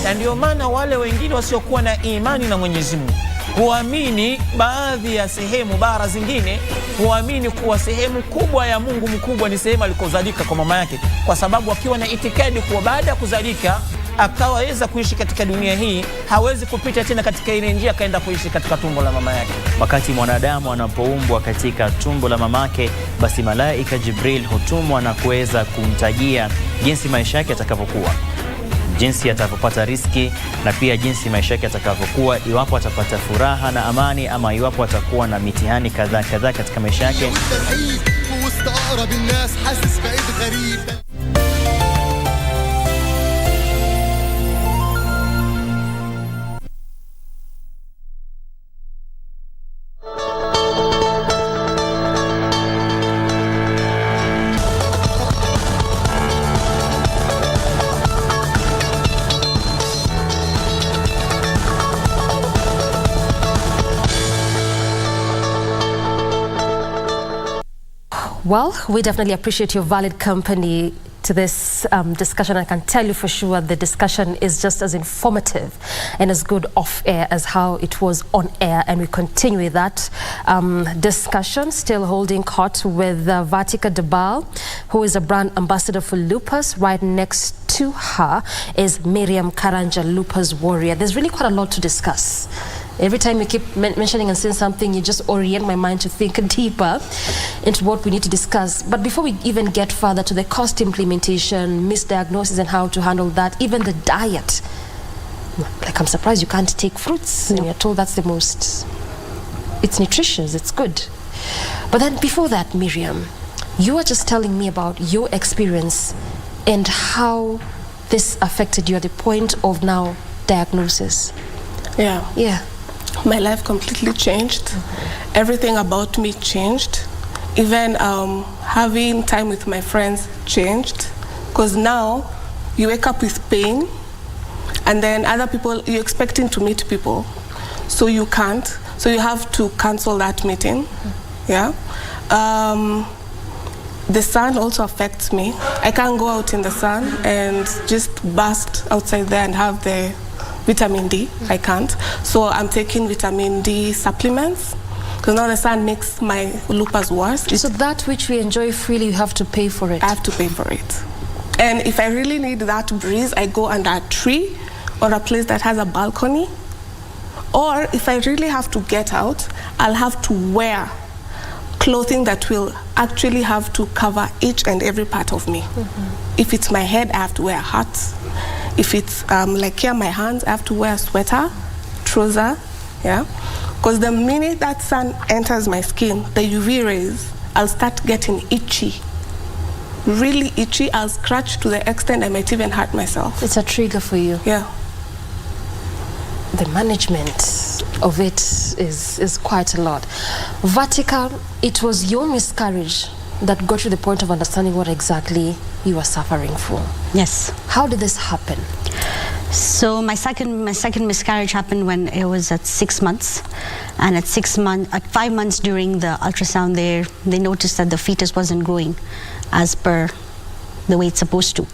Na ndio maana wale wengine wasiokuwa na imani na Mwenyezi Mungu huamini baadhi ya sehemu, bara zingine huamini kuwa sehemu kubwa ya Mungu mkubwa ni sehemu alikozalika kwa mama yake, kwa sababu akiwa na itikadi kuwa baada ya kuzalika akaweza kuishi katika dunia hii, hawezi kupita tena katika ile njia akaenda kuishi katika tumbo la mama yake. Wakati mwanadamu anapoumbwa katika tumbo la mamake, basi malaika Jibril hutumwa na kuweza kumtajia jinsi maisha yake yatakavyokuwa, jinsi atapopata riski, na pia jinsi maisha yake atakavyokuwa, iwapo atapata furaha na amani ama iwapo atakuwa na mitihani kadhaa katika maisha yake. Well, we definitely appreciate your valid company to this discussion. I can tell you for sure the discussion is just as informative and as good off air as how it was on air, and we continue with that discussion, still holding court with Vatika Debal, who is a brand ambassador for Lupus. Right next to her is Miriam Karanja, Lupus warrior. There's really quite a lot to discuss. Every time you keep mentioning and saying something, you just orient my mind to think deeper into what we need to discuss. But before we even get further to the cost implementation, misdiagnosis and how to handle that, even the diet. Like, I'm surprised you can't take fruits. And you're told that's the most, it's nutritious, it's good. But then before that, Miriam, you were just telling me about your experience and how this affected you at the point of now diagnosis. Yeah. Yeah. My life completely changed. Everything about me changed. Even having time with my friends changed. Because now you wake up with pain, and then other people, you're expecting to meet people, so you can't. So you have to cancel that meeting. Yeah. The sun also affects me. I can't go out in the sun and just burst outside there and have the vitamin D. I can't. So I'm taking vitamin D supplements, because now the sun makes my lupus worse. So that which we enjoy freely, you have to pay for it. I have to pay for it. And if I really need that breeze, I go under a tree or a place that has a balcony. Or if I really have to get out, I'll have to wear clothing that will actually have to cover each and every part of me. If it's my head, I have to wear a hat. If it's like here, my hands, I have to wear a sweater, trouser, yeah? Because the minute that sun enters my skin, the UV rays, I'll start getting itchy. Really itchy. I'll scratch to the extent I might even hurt myself. It's a trigger for you. Yeah. The management of it is quite a lot. Vatika, it was your miscarriage that got you to the point of understanding what exactly you were suffering from. Yes. How did this happen? So my second miscarriage happened when it was at 6 months, and at 5 months during the ultrasound, they noticed that the fetus wasn't growing as per the way it's supposed to.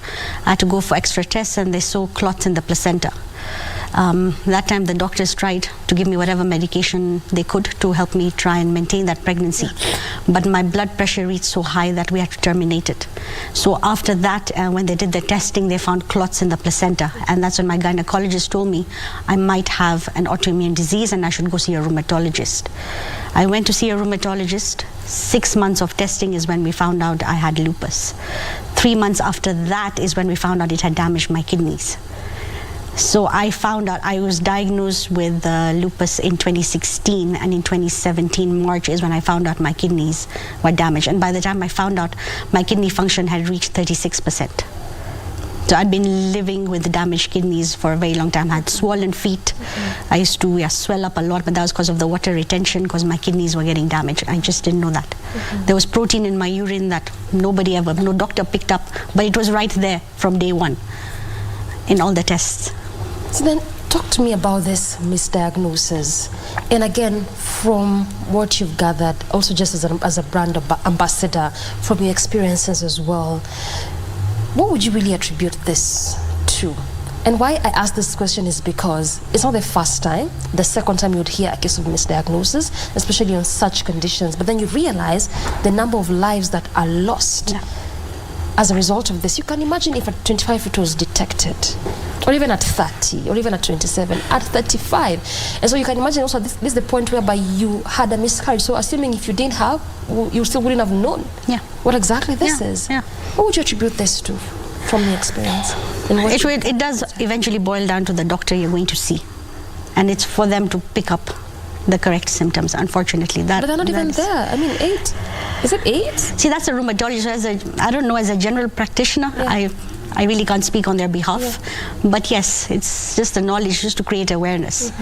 I had to go for extra tests, and they saw clots in the placenta. That time the doctors tried to give me whatever medication they could to help me try and maintain that pregnancy. But my blood pressure reached so high that we had to terminate it. So after that, when they did the testing, they found clots in the placenta. And that's when my gynecologist told me I might have an autoimmune disease and I should go see a rheumatologist. I went to see a rheumatologist. 6 months of testing is when we found out I had lupus. 3 months after that is when we found out it had damaged my kidneys. So I found out I was diagnosed with lupus in 2016, and in 2017 March is when I found out my kidneys were damaged. And by the time I found out, my kidney function had reached 36%. So I'd been living with damaged kidneys for a very long time. I had swollen feet. I used to swell up a lot, but that was because of the water retention, because my kidneys were getting damaged. I just didn't know that. There was protein in my urine that no doctor picked up, but it was right there from day one in all the tests. So then Talk to me about this misdiagnosis. And again, from what you've gathered, also just as a brand ambassador, from your experiences as well, what would you really attribute this to? And why I ask this question is because it's not the first time, the second time you would hear a case of misdiagnosis, especially on such conditions. But then you realize the number of lives that are lost as a result of this. You can imagine if at 25 it was detected, or even at 30, or even at 27, at 35. And so you can imagine also this is the point whereby you had a miscarriage. So assuming if you didn't have, you still wouldn't have known what exactly this is. What would you attribute this to from your experience? It does eventually boil down to the doctor you're going to see. And it's for them to pick up the correct symptoms, unfortunately. But they're not even there. I mean, 8. Is it 8? See, that's a rheumatologist. I don't know, as a general practitioner, I really can't speak on their behalf. But yes, it's just the knowledge, just to create awareness.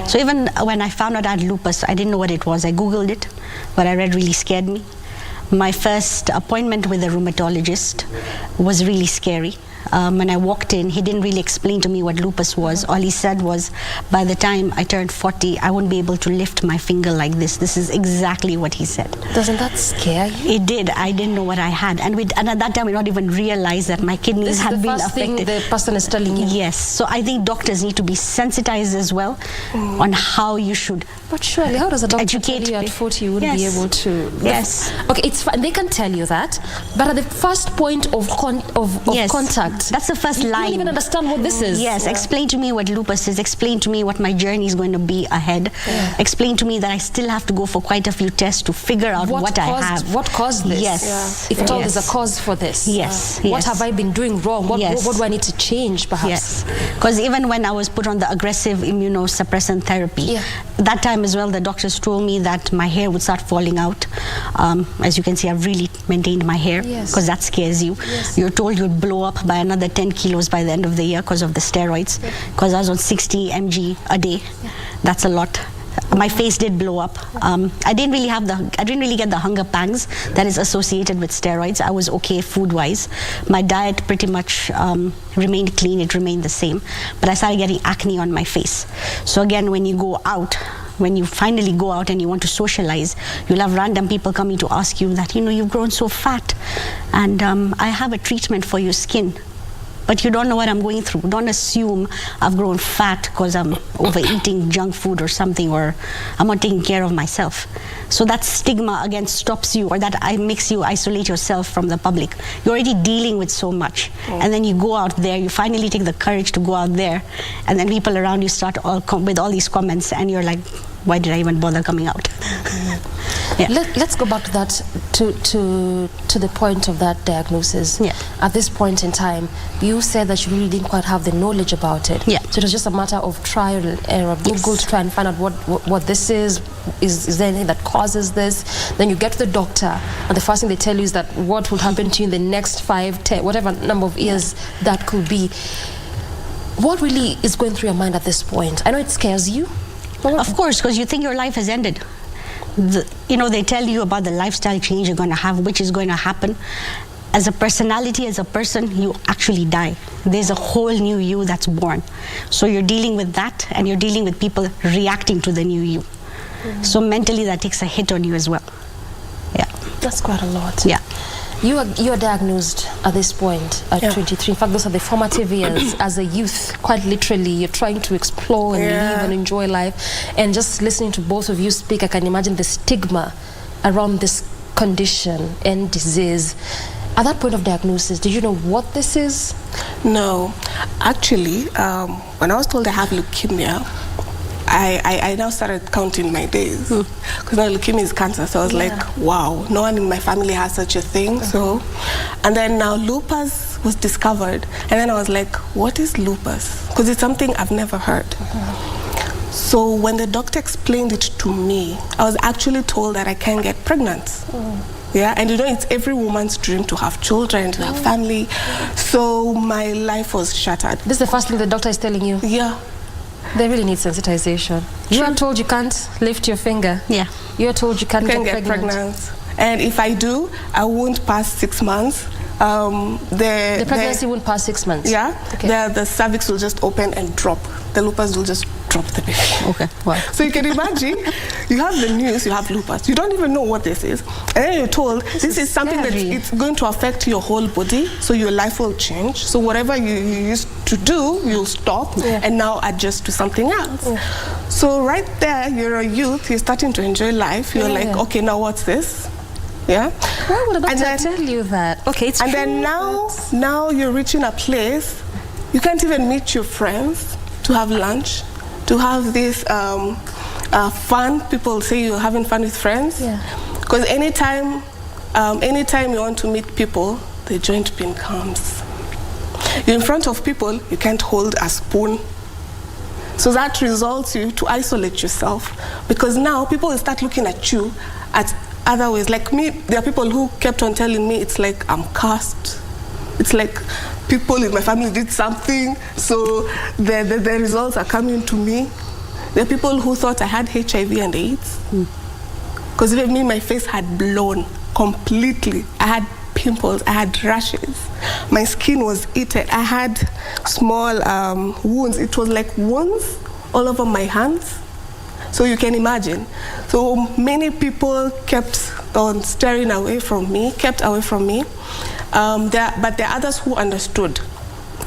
So even when I found out I had lupus, I didn't know what it was. I Googled it. What I read really scared me. My first appointment with a rheumatologist was really scary. When I walked in, he didn't really explain to me what lupus was. All he said was, by the time I turned 40, I wouldn't be able to lift my finger like this. This is exactly what he said. Doesn't that scare you? It did. I didn't know what I had. And at that time, we don't even realize that my kidneys had been affected. This is the first thing the person is telling you? Yes. So I think doctors need to be sensitized as well on how you should. But surely, how does a doctor tell you at 40 you wouldn't be able to? Yes. Okay, it's fine. They can tell you that. But at the first point of contact, that's the first line. You don't even understand what this is. Yes, explain to me what lupus is. Explain to me what my journey is going to be ahead. Explain to me that I still have to go for quite a few tests to figure out what I have. What caused this? Yes. If at all there's a cause for this. Yes. What have I been doing wrong? What do I need to change, perhaps? Yes. Because even when I was put on the aggressive immunosuppressant therapy, that time as well, the doctors told me that my hair would start falling out. As you can see, I've really maintained my hair because that scares you. You're told you'd blow up by another 10 kilos by the end of the year because of the steroids. Because I was on 60 mg a day. That's a lot. My face did blow up. I didn't really get the hunger pangs that is associated with steroids. I was okay food-wise. My diet pretty much remained clean. It remained the same. But I started getting acne on my face. So again, when you go out, when you finally go out and you want to socialize, you'll have random people coming to ask you that, you've grown so fat, and I have a treatment for your skin. But you don't know what I'm going through. Don't assume I've grown fat because I'm overeating junk food or something, or I'm not taking care of myself. So that stigma again stops you, or that makes you isolate yourself from the public. You're already dealing with so much. And then you go out there, you finally take the courage to go out there, and then people around you start with all these comments, and you're like, why did I even bother coming out? Let's go back to that, to the point of that diagnosis. At this point in time, you said that you really didn't quite have the knowledge about it. So it was just a matter of trial and error. Google to try and find out what this is. Is there anything that causes this? Then you get to the doctor, and the first thing they tell you is that what will happen to you in the next 5, 10, whatever number of years that could be. What really is going through your mind at this point? I know it scares you. Of course, because you think your life has ended. They tell you about the lifestyle change you're going to have, which is going to happen. As a personality, as a person, you actually die. There's a whole new you that's born. So you're dealing with that, and you're dealing with people reacting to the new you. So mentally, that takes a hit on you as well. That's quite a lot. You are diagnosed at this point at 23. In fact, those are the formative years as a youth. Quite literally, you're trying to explore and live and enjoy life. And just listening to both of you speak, I can imagine the stigma around this condition and disease. At that point of diagnosis, did you know what this is? No. Actually, when I was told I have leukemia, I now started counting my days, because now leukemia is cancer. So I was like, wow, no one in my family has such a thing. So, and then now lupus was discovered, and then I was like, what is lupus? Because it's something I've never heard. So when the doctor explained it to me, I was actually told that I can't get pregnant. And it's every woman's dream to have children, to have family. So my life was shattered. This is the first thing the doctor is telling you? They really need sensitization. You are told you can't lift your finger. You are told you can't get pregnant. And if I do, I won't pass 6 months. The pregnancy won't pass 6 months? The cervix will just open and drop. the lupus will just drop the baby. Okay, wow. So you can imagine, you have the news, you have lupus, you don't even know what this is, and then you're told this is something that it's going to affect your whole body, so your life will change. So whatever you used to do, you'll stop and now adjust to something else. So right there, you're a youth, you're starting to enjoy life. You're like, okay, now what's this? Yeah. Why would a doctor tell you that? Okay, it's and true. then now you're reaching a place you can't even meet your friends to have lunch, to have this fun. People say you're having fun with friends. Because anytime you want to meet people, the joint pain comes. You're in front of people, you can't hold a spoon. So that results you to isolate yourself, because now people will start looking at you at other ways. Like me, there are people who kept on telling me it's like I'm cursed. It's like people in my family did something, so the results are coming to me. There are people who thought I had HIV and AIDS. Because even me, my face had blown completely. I had pimples, I had rashes. My skin was eaten. I had small wounds. It was like wounds all over my hands. So you can imagine. So many people kept on staring away from me, kept away from me. But there are others who understood.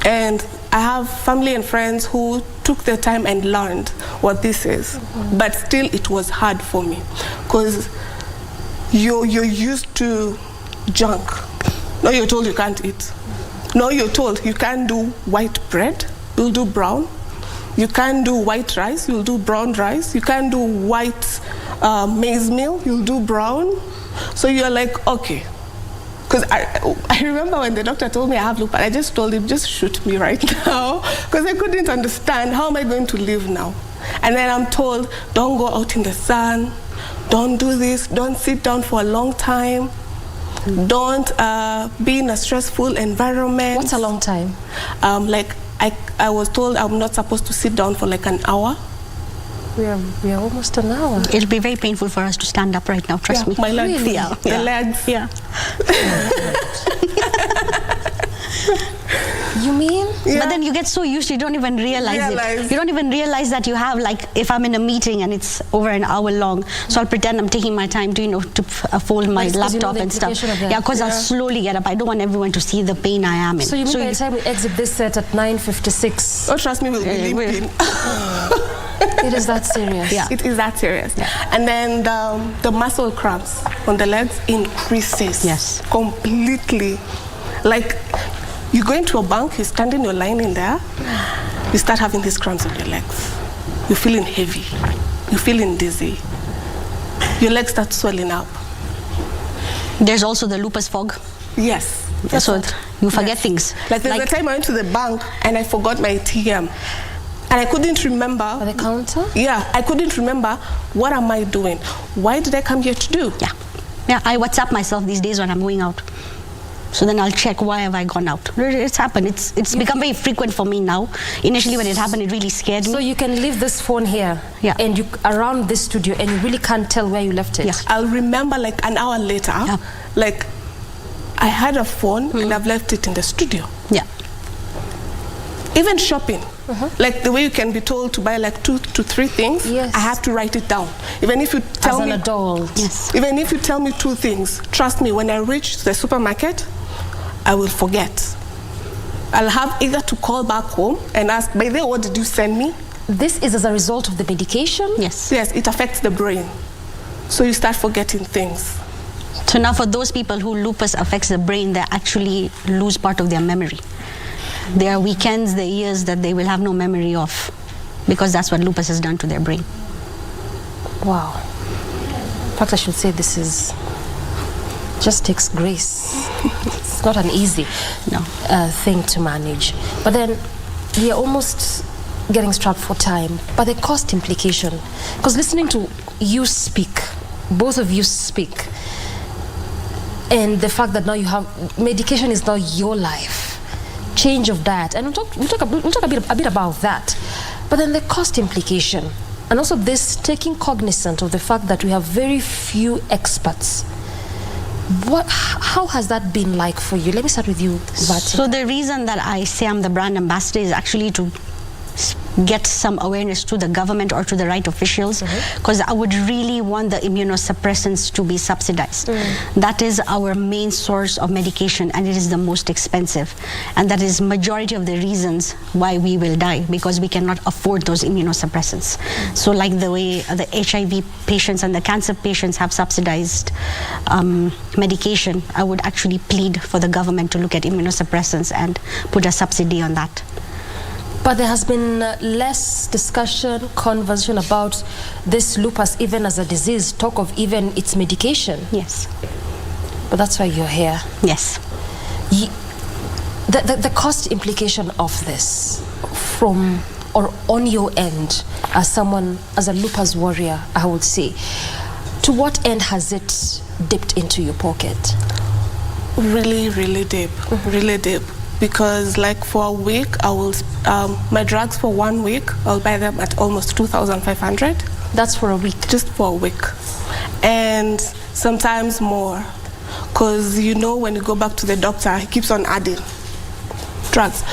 And I have family and friends who took their time and learned what this is. But still, it was hard for me. Because you're used to junk. Now you're told you can't eat. Now you're told you can't do white bread, you'll do brown. You can't do white rice, you'll do brown rice. You can't do white maize meal, you'll do brown. So you're like, okay. Because I remember when the doctor told me I have lupus, I just told him, just shoot me right now. Because I couldn't understand, how am I going to live now? And then I'm told, don't go out in the sun, don't do this, don't sit down for a long time, don't be in a stressful environment. What's a long time? Like I was told I'm not supposed to sit down for like an hour. We are almost an hour. It'll be very painful for us to stand up right now, trust me. My legs. Really? The legs. Yeah. You mean? But then you get so used you don't even realize it. You don't even realize that you have, like, if I'm in a meeting and it's over an hour long, so I'll pretend I'm taking my time to, to fold my laptop and stuff. Yeah, because I'll slowly get up. I don't want everyone to see the pain I am in. So you mean by the time we exit this set at 9:56? Oh, trust me, we'll be limping. It is that serious. Yeah, it is that serious. And then the muscle cramps on the legs increases. Yes. Completely. Like, you go into a bank, you stand in your line in there, you start having these cramps on your legs. You're feeling heavy. You're feeling dizzy. Your legs start swelling up. There's also the lupus fog. Yes. So you forget things. Like there's a time I went to the bank and I forgot my ATM. And I couldn't remember. At the counter? Yeah, I couldn't remember, what am I doing? Why did I come here to do? Yeah. Yeah, I WhatsApp myself these days when I'm going out. So then I'll check, why have I gone out? It's happened. It's become very frequent for me now. Initially when it happened, it really scared me. So you can leave this phone here, and you around this studio, and you really can't tell where you left it. Yeah. I'll remember like an hour later, like I had a phone and I've left it in the studio. Yeah. Even shopping. Like the way you can be told to buy like 2 to 3 things, I have to write it down. Even if you tell me, as an adult. Yes. Even if you tell me 2 things, trust me, when I reach the supermarket, I will forget. I'll have either to call back home and ask, by the way, what did you send me? This is as a result of the medication? Yes. Yes, it affects the brain. So you start forgetting things. So now for those people who lupus affects the brain, they actually lose part of their memory. There are weekends, there are years that they will have no memory of, because that's what lupus has done to their brain. Wow. In fact, I should say this is just takes grace. It's not an easy thing to manage. But then we are almost getting strapped for time. But the cost implication, because listening to you speak, both of you speak, and the fact that now you have medication is now your life. Change of diet, and we'll talk a bit about that. But then the cost implication, and also this taking cognizant of the fact that we have very few experts. How has that been like for you? Let me start with you, Vati. So the reason that I say I'm the brand ambassador is actually to get some awareness to the government or to the right officials, because I would really want the immunosuppressants to be subsidized. That is our main source of medication, and it is the most expensive, and that is majority of the reasons why we will die, because we cannot afford those immunosuppressants. So like the way the HIV patients and the cancer patients have subsidized medication, I would actually plead for the government to look at immunosuppressants and put a subsidy on that. But there has been less discussion, conversation about this lupus even as a disease, talk of even its medication. Yes. But that's why you're here. Yes. The cost implication of this from or on your end as someone, as a lupus warrior, I would say, to what end has it dipped into your pocket? Really, really deep. Really deep. Because like for a week, I will, my drugs for 1 week, I'll buy them at almost 2,500. That's for a week? Just for a week. And sometimes more. Because you know when you go back to the doctor, he keeps on adding drugs.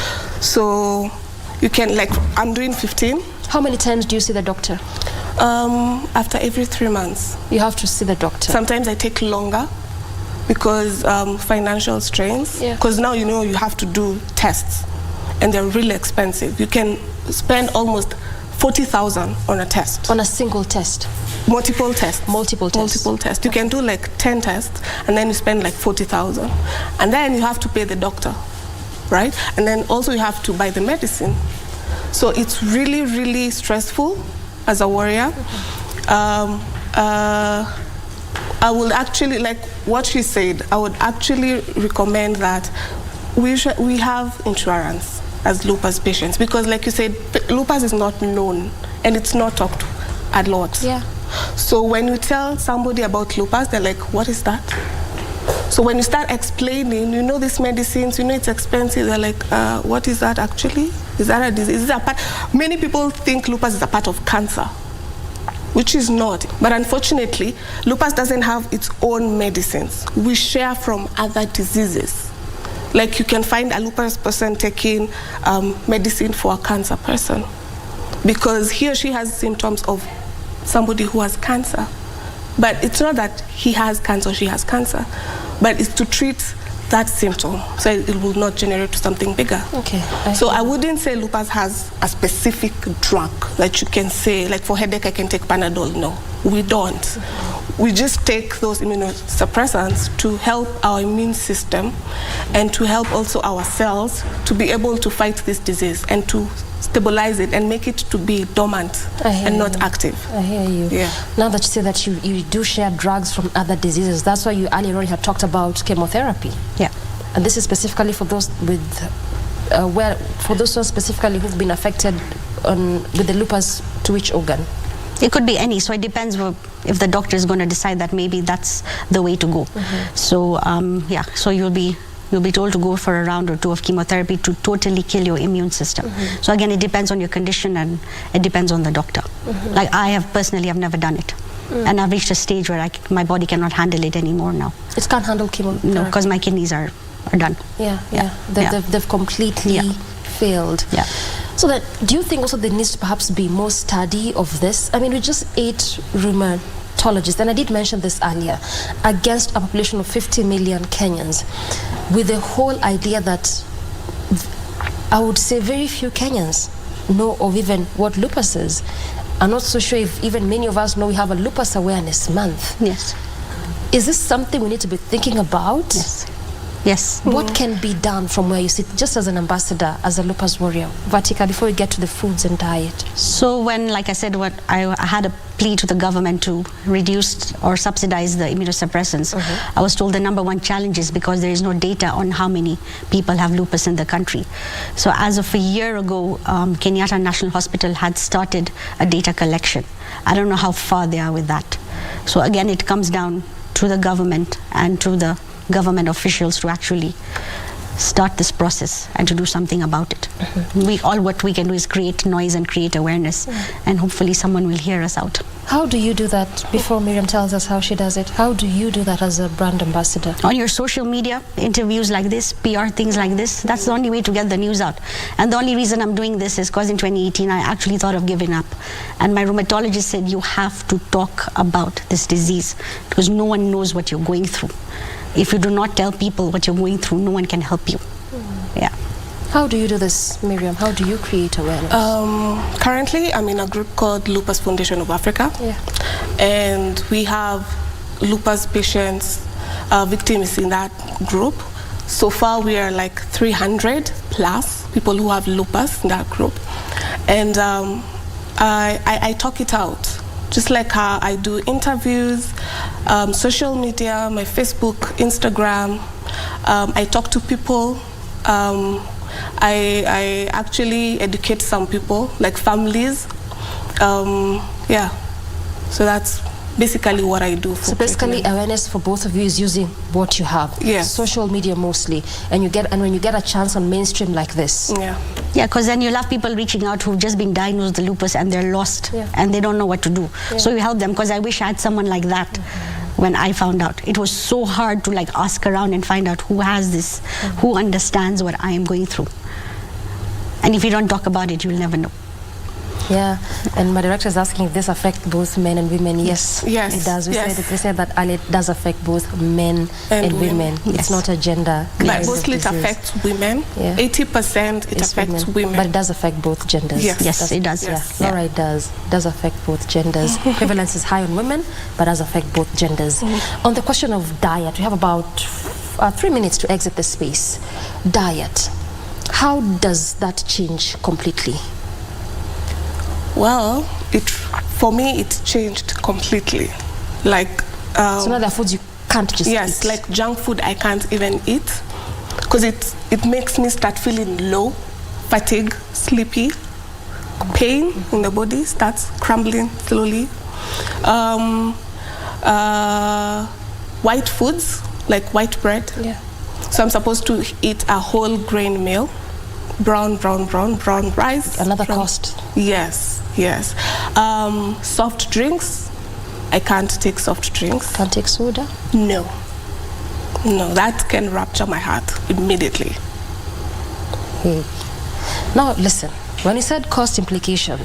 So you can, like, I'm doing 15. How many times do you see the doctor? After every 3 months. You have to see the doctor? Sometimes I take longer, because financial strains, because now you know you have to do tests and they're really expensive. You can spend almost 40,000 on a test. On a single test? Multiple tests. Multiple tests. Multiple tests. You can do like 10 tests and then you spend like 40,000. And then you have to pay the doctor, right? And then also you have to buy the medicine. So it's really, really stressful as a warrior. I would actually, like what she said, I would actually recommend that we have insurance as lupus patients, because like you said, lupus is not known and it's not talked a lot. Yeah. So when you tell somebody about lupus, they're like, what is that? So when you start explaining, you know these medicines, you know it's expensive, they're like, what is that actually? Is that a disease? Is that a part? Many people think lupus is a part of cancer, which is not. But unfortunately, lupus doesn't have its own medicines. We share from other diseases. Like you can find a lupus person taking medicine for a cancer person, because he or she has symptoms of somebody who has cancer. But it's not that he has cancer or she has cancer, but it's to treat that symptom, so it will not generate something bigger. Okay. So I wouldn't say lupus has a specific drug that you can say, like for headache I can take Panadol. No, we don't. We just take those immunosuppressants to help our immune system and to help also our cells to be able to fight this disease and to stabilize it and make it to be dormant and not active. I hear you. Yeah. Now that you say that you do share drugs from other diseases, that's why you earlier on had talked about chemotherapy. Yeah. And this is specifically for those with, for those ones specifically who've been affected with the lupus, to which organ? It could be any, so it depends if the doctor is going to decide that maybe that's the way to go. So yeah, so you'll be told to go for a round or two of chemotherapy to totally kill your immune system. So again, it depends on your condition and it depends on the doctor. Like I have personally, I've never done it. And I've reached a stage where my body cannot handle it anymore now. It can't handle chemo? No, because my kidneys are done. They've completely failed. Yeah. So that, do you think also there needs to perhaps be more study of this? I mean, we just ate rheumatologists, and I did mention this earlier, against a population of 50 million Kenyans, with the whole idea that I would say very few Kenyans know of even what lupus is. I'm not so sure if even many of us know we have a lupus awareness month. Yes. Is this something we need to be thinking about? Yes. Yes. What can be done from where you sit, just as an ambassador, as a lupus warrior, Vatika, before we get to the foods and diet? So when, like I said, I had a plea to the government to reduce or subsidize the immunosuppressants, I was told the #1 challenge is because there is no data on how many people have lupus in the country. So as of a year ago, Kenyatta National Hospital had started a data collection. I don't know how far they are with that. So again, it comes down to the government and to the government officials to actually start this process and to do something about it. What we can do is create noise and create awareness, and hopefully someone will hear us out. How do you do that? Before Miriam tells us how she does it, how do you do that as a brand ambassador? On your social media, interviews like this, PR things like this, that's the only way to get the news out. And the only reason I'm doing this is because in 2018 I actually thought of giving up. And my rheumatologist said, you have to talk about this disease because no one knows what you're going through. If you do not tell people what you're going through, no one can help you. Yeah. How do you do this, Miriam? How do you create awareness? Currently, I'm in a group called Lupus Foundation of Africa. Yeah. And we have lupus patients, victims in that group. So far, we are like 300 plus people who have lupus in that group. And I talk it out. Just like how I do interviews, social media, my Facebook, Instagram. I talk to people. I actually educate some people, like families. Yeah, so that's basically what I do. So basically, awareness for both of you is using what you have. Yes. Social media mostly, and when you get a chance on mainstream like this. Yeah. Yeah, because then you'll have people reaching out who've just been diagnosed with lupus and they're lost and they don't know what to do. Yeah. So you help them, because I wish I had someone like that. When I found out, it was so hard to like ask around and find out who has this, who understands what I am going through. And if you don't talk about it, you'll never know. Yeah, and my director is asking if this affects both men and women. Yes, yes, it does. We yes. said that earlier, it does affect both men and women. Yes. It's not a gender. But mostly it affects women. Yeah. 80% it affects women. But it does affect both genders. Yes, it does. Yes. Yeah. It does affect both genders. Prevalence is high on women, but does affect both genders. On the question of diet, we have about 3 minutes to exit the space. Diet. How does that change completely? Well, for me, it changed completely. Like so now there are foods you can't just eat. Like junk food I can't even eat because it makes me start feeling low, fatigue, sleepy, pain in the body starts crumbling slowly. White foods like white bread. Yeah. So I'm supposed to eat a whole grain meal. Brown rice. Another cost. Yes. Soft drinks. I can't take soft drinks. Can't take soda? No, that can rupture my heart immediately. Now listen, when you said cost implication,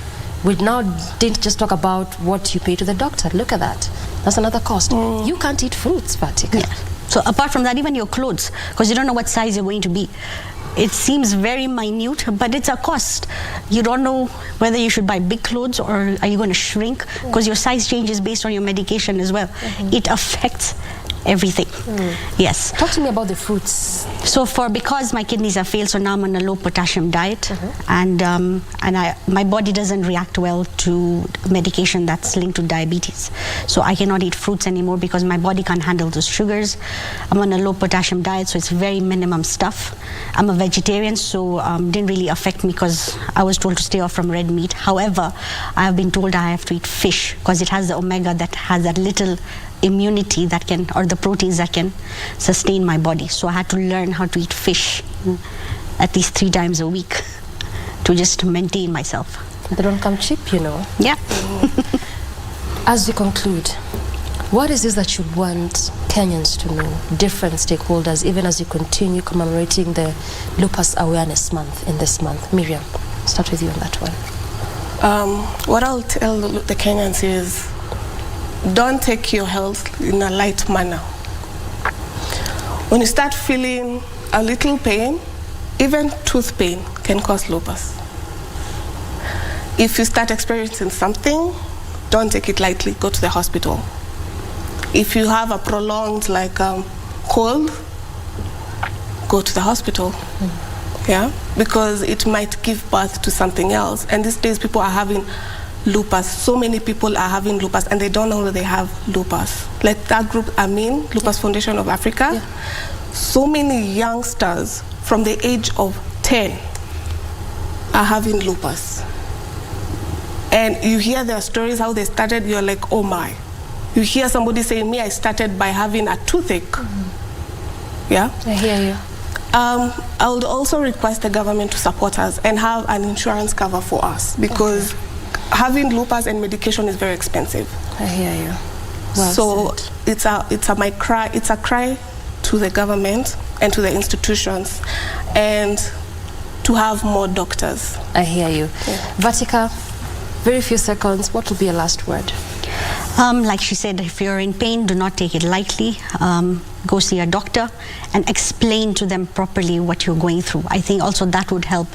we now didn't just talk about what you pay to the doctor. Look at that. That's another cost. You can't eat fruits, Fatika. Yeah. So apart from that, even your clothes, because you don't know what size you're going to be. It seems very minute, but it's a cost. You don't know whether you should buy big clothes or are you going to shrink, because your size changes based on your medication as well. It affects everything. Yes. Talk to me about the fruits. So because my kidneys have failed, so now I'm on a low potassium diet, and my body doesn't react well to medication that's linked to diabetes. So I cannot eat fruits anymore because my body can't handle those sugars. I'm on a low potassium diet, so it's very minimum stuff. I'm a vegetarian, so didn't really affect me because I was told to stay off from red meat. However, I have been told I have to eat fish because it has the omega that has that little immunity that can, or the proteins that can sustain my body. So I had to learn how to eat fish at least 3 times a week to just maintain myself. They don't come cheap, you know. Yeah. As we conclude, what is this that you want Kenyans to know, different stakeholders, even as you continue commemorating the Lupus Awareness Month in this month? Miriam, start with you on that one. What I'll tell the Kenyans is, don't take your health in a light manner. When you start feeling a little pain, even tooth pain can cause lupus. If you start experiencing something, don't take it lightly, go to the hospital. If you have a prolonged cold, go to the hospital. Yeah, because it might give birth to something else. And these days people are having lupus. So many people are having lupus and they don't know that they have lupus. Like that group, Lupus Foundation of Africa, so many youngsters from the age of 10 are having lupus. And you hear their stories, how they started, you're like, oh my. You hear somebody saying, me, I started by having a toothache. Yeah? I hear you. I would also request the government to support us and have an insurance cover for us, because having lupus and medication is very expensive. I hear you. Well So said. it's a cry to the government and to the institutions, and to have more doctors. I hear you. Vatika, very few seconds. What will be your last word? Like she said, if you're in pain, do not take it lightly. Go see a doctor and explain to them properly what you're going through. I think also that would help,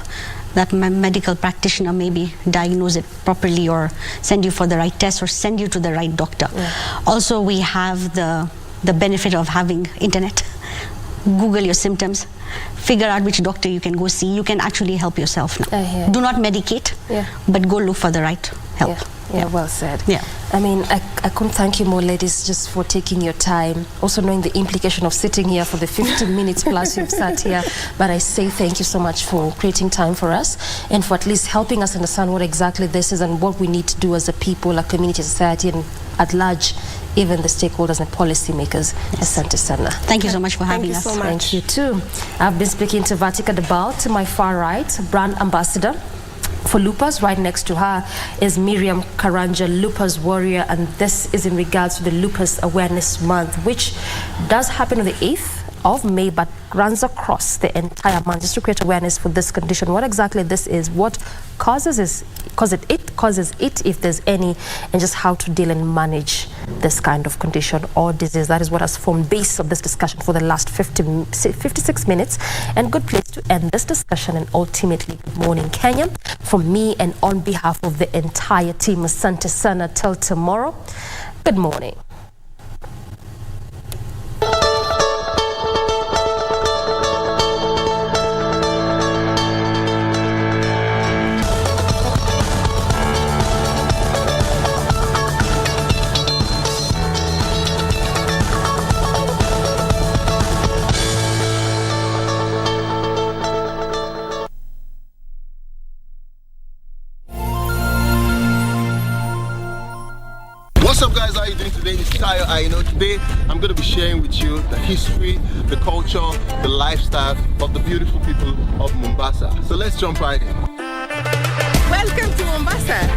that medical practitioner maybe diagnose it properly or send you for the right test or send you to the right doctor. Also, we have the benefit of having internet. Google your symptoms, figure out which doctor you can go see. You can actually help yourself now. Do not medicate, but go look for the right help. Yeah, well said. Yeah. I mean, I couldn't thank you more, ladies, just for taking your time. Also knowing the implication of sitting here for the 15 minutes plus you've sat here. But I say thank you so much for creating time for us and for at least helping us understand what exactly this is and what we need to do as a people, a community, society, and at large, even the stakeholders and policymakers. Asante sana. Thank you so much for having us. Thank you too. I've been speaking to Vatika Debal, to my far right, brand ambassador for Lupus. Right next to her is Miriam Karanja, Lupus warrior, and this is in regards to the Lupus Awareness Month, which does happen on the 8th of May, but runs across the entire month just to create awareness for this condition. What exactly this is, what causes it if there's any, and just how to deal and manage this kind of condition or disease. That is what has formed base of this discussion for the last 56 minutes, and good place to end this discussion. And ultimately, good morning, Kenya, from me and on behalf of the entire team. Asante sana, till tomorrow. Good morning. What's up, guys? How are you doing today? It's Tayo. Today I'm going to be sharing with you the history, the culture, the lifestyle of the beautiful people of Mombasa. So let's jump right in. Welcome to Mombasa.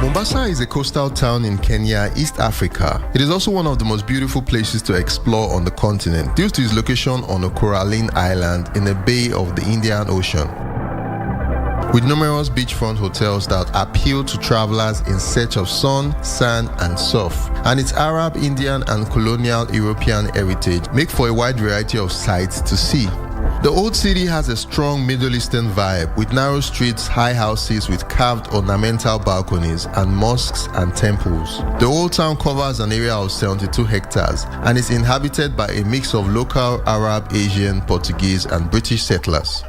Mombasa is a coastal town in Kenya, East Africa. It is also one of the most beautiful places to explore on the continent due to its location on a coralline island in a bay of the Indian Ocean, with numerous beachfront hotels that appeal to travelers in search of sun, sand, and surf. And its Arab, Indian, and colonial European heritage make for a wide variety of sights to see. The old city has a strong Middle Eastern vibe, with narrow streets, high houses with carved ornamental balconies, and mosques and temples. The old town covers an area of 72 hectares and is inhabited by a mix of local Arab, Asian, Portuguese, and British settlers.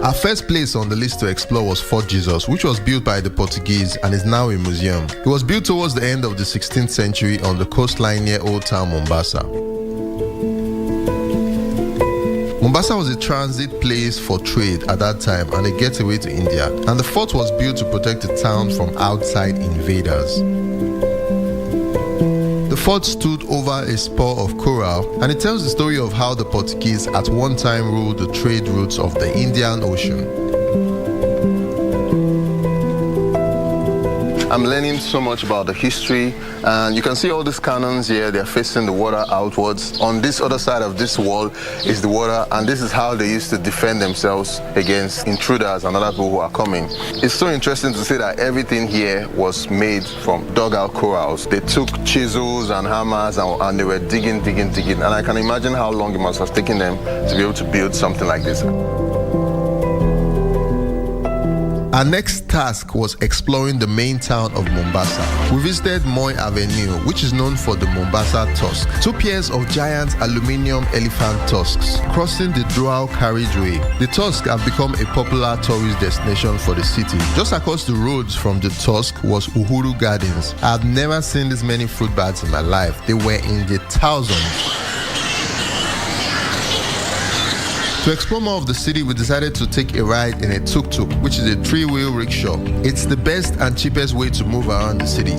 Our first place on the list to explore was Fort Jesus, which was built by the Portuguese and is now a museum. It was built towards the end of the 16th century on the coastline near Old Town Mombasa. Mombasa was a transit place for trade at that time and a getaway to India, and the fort was built to protect the town from outside invaders. The fort stood over a spur of coral, and it tells the story of how the Portuguese at one time ruled the trade routes of the Indian Ocean. I'm learning so much about the history, and you can see all these cannons here. They're facing the water outwards. On this other side of this wall is the water, and this is how they used to defend themselves against intruders and other people who are coming. It's so interesting to see that everything here was made from dug-out corals. They took chisels and hammers and they were digging, and I can imagine how long it must have taken them to be able to build something like this. Our next task was exploring the main town of Mombasa. We visited Moi Avenue, which is known for the Mombasa tusk, 2 pairs of giant aluminium elephant tusks crossing the dual carriageway. The tusks have become a popular tourist destination for the city. Just across the roads from the tusk was Uhuru Gardens. I've never seen this many fruit bats in my life. They were in the thousands. To explore more of the city, we decided to take a ride in a tuk-tuk, which is a 3-wheel rickshaw. It's the best and cheapest way to move around the city.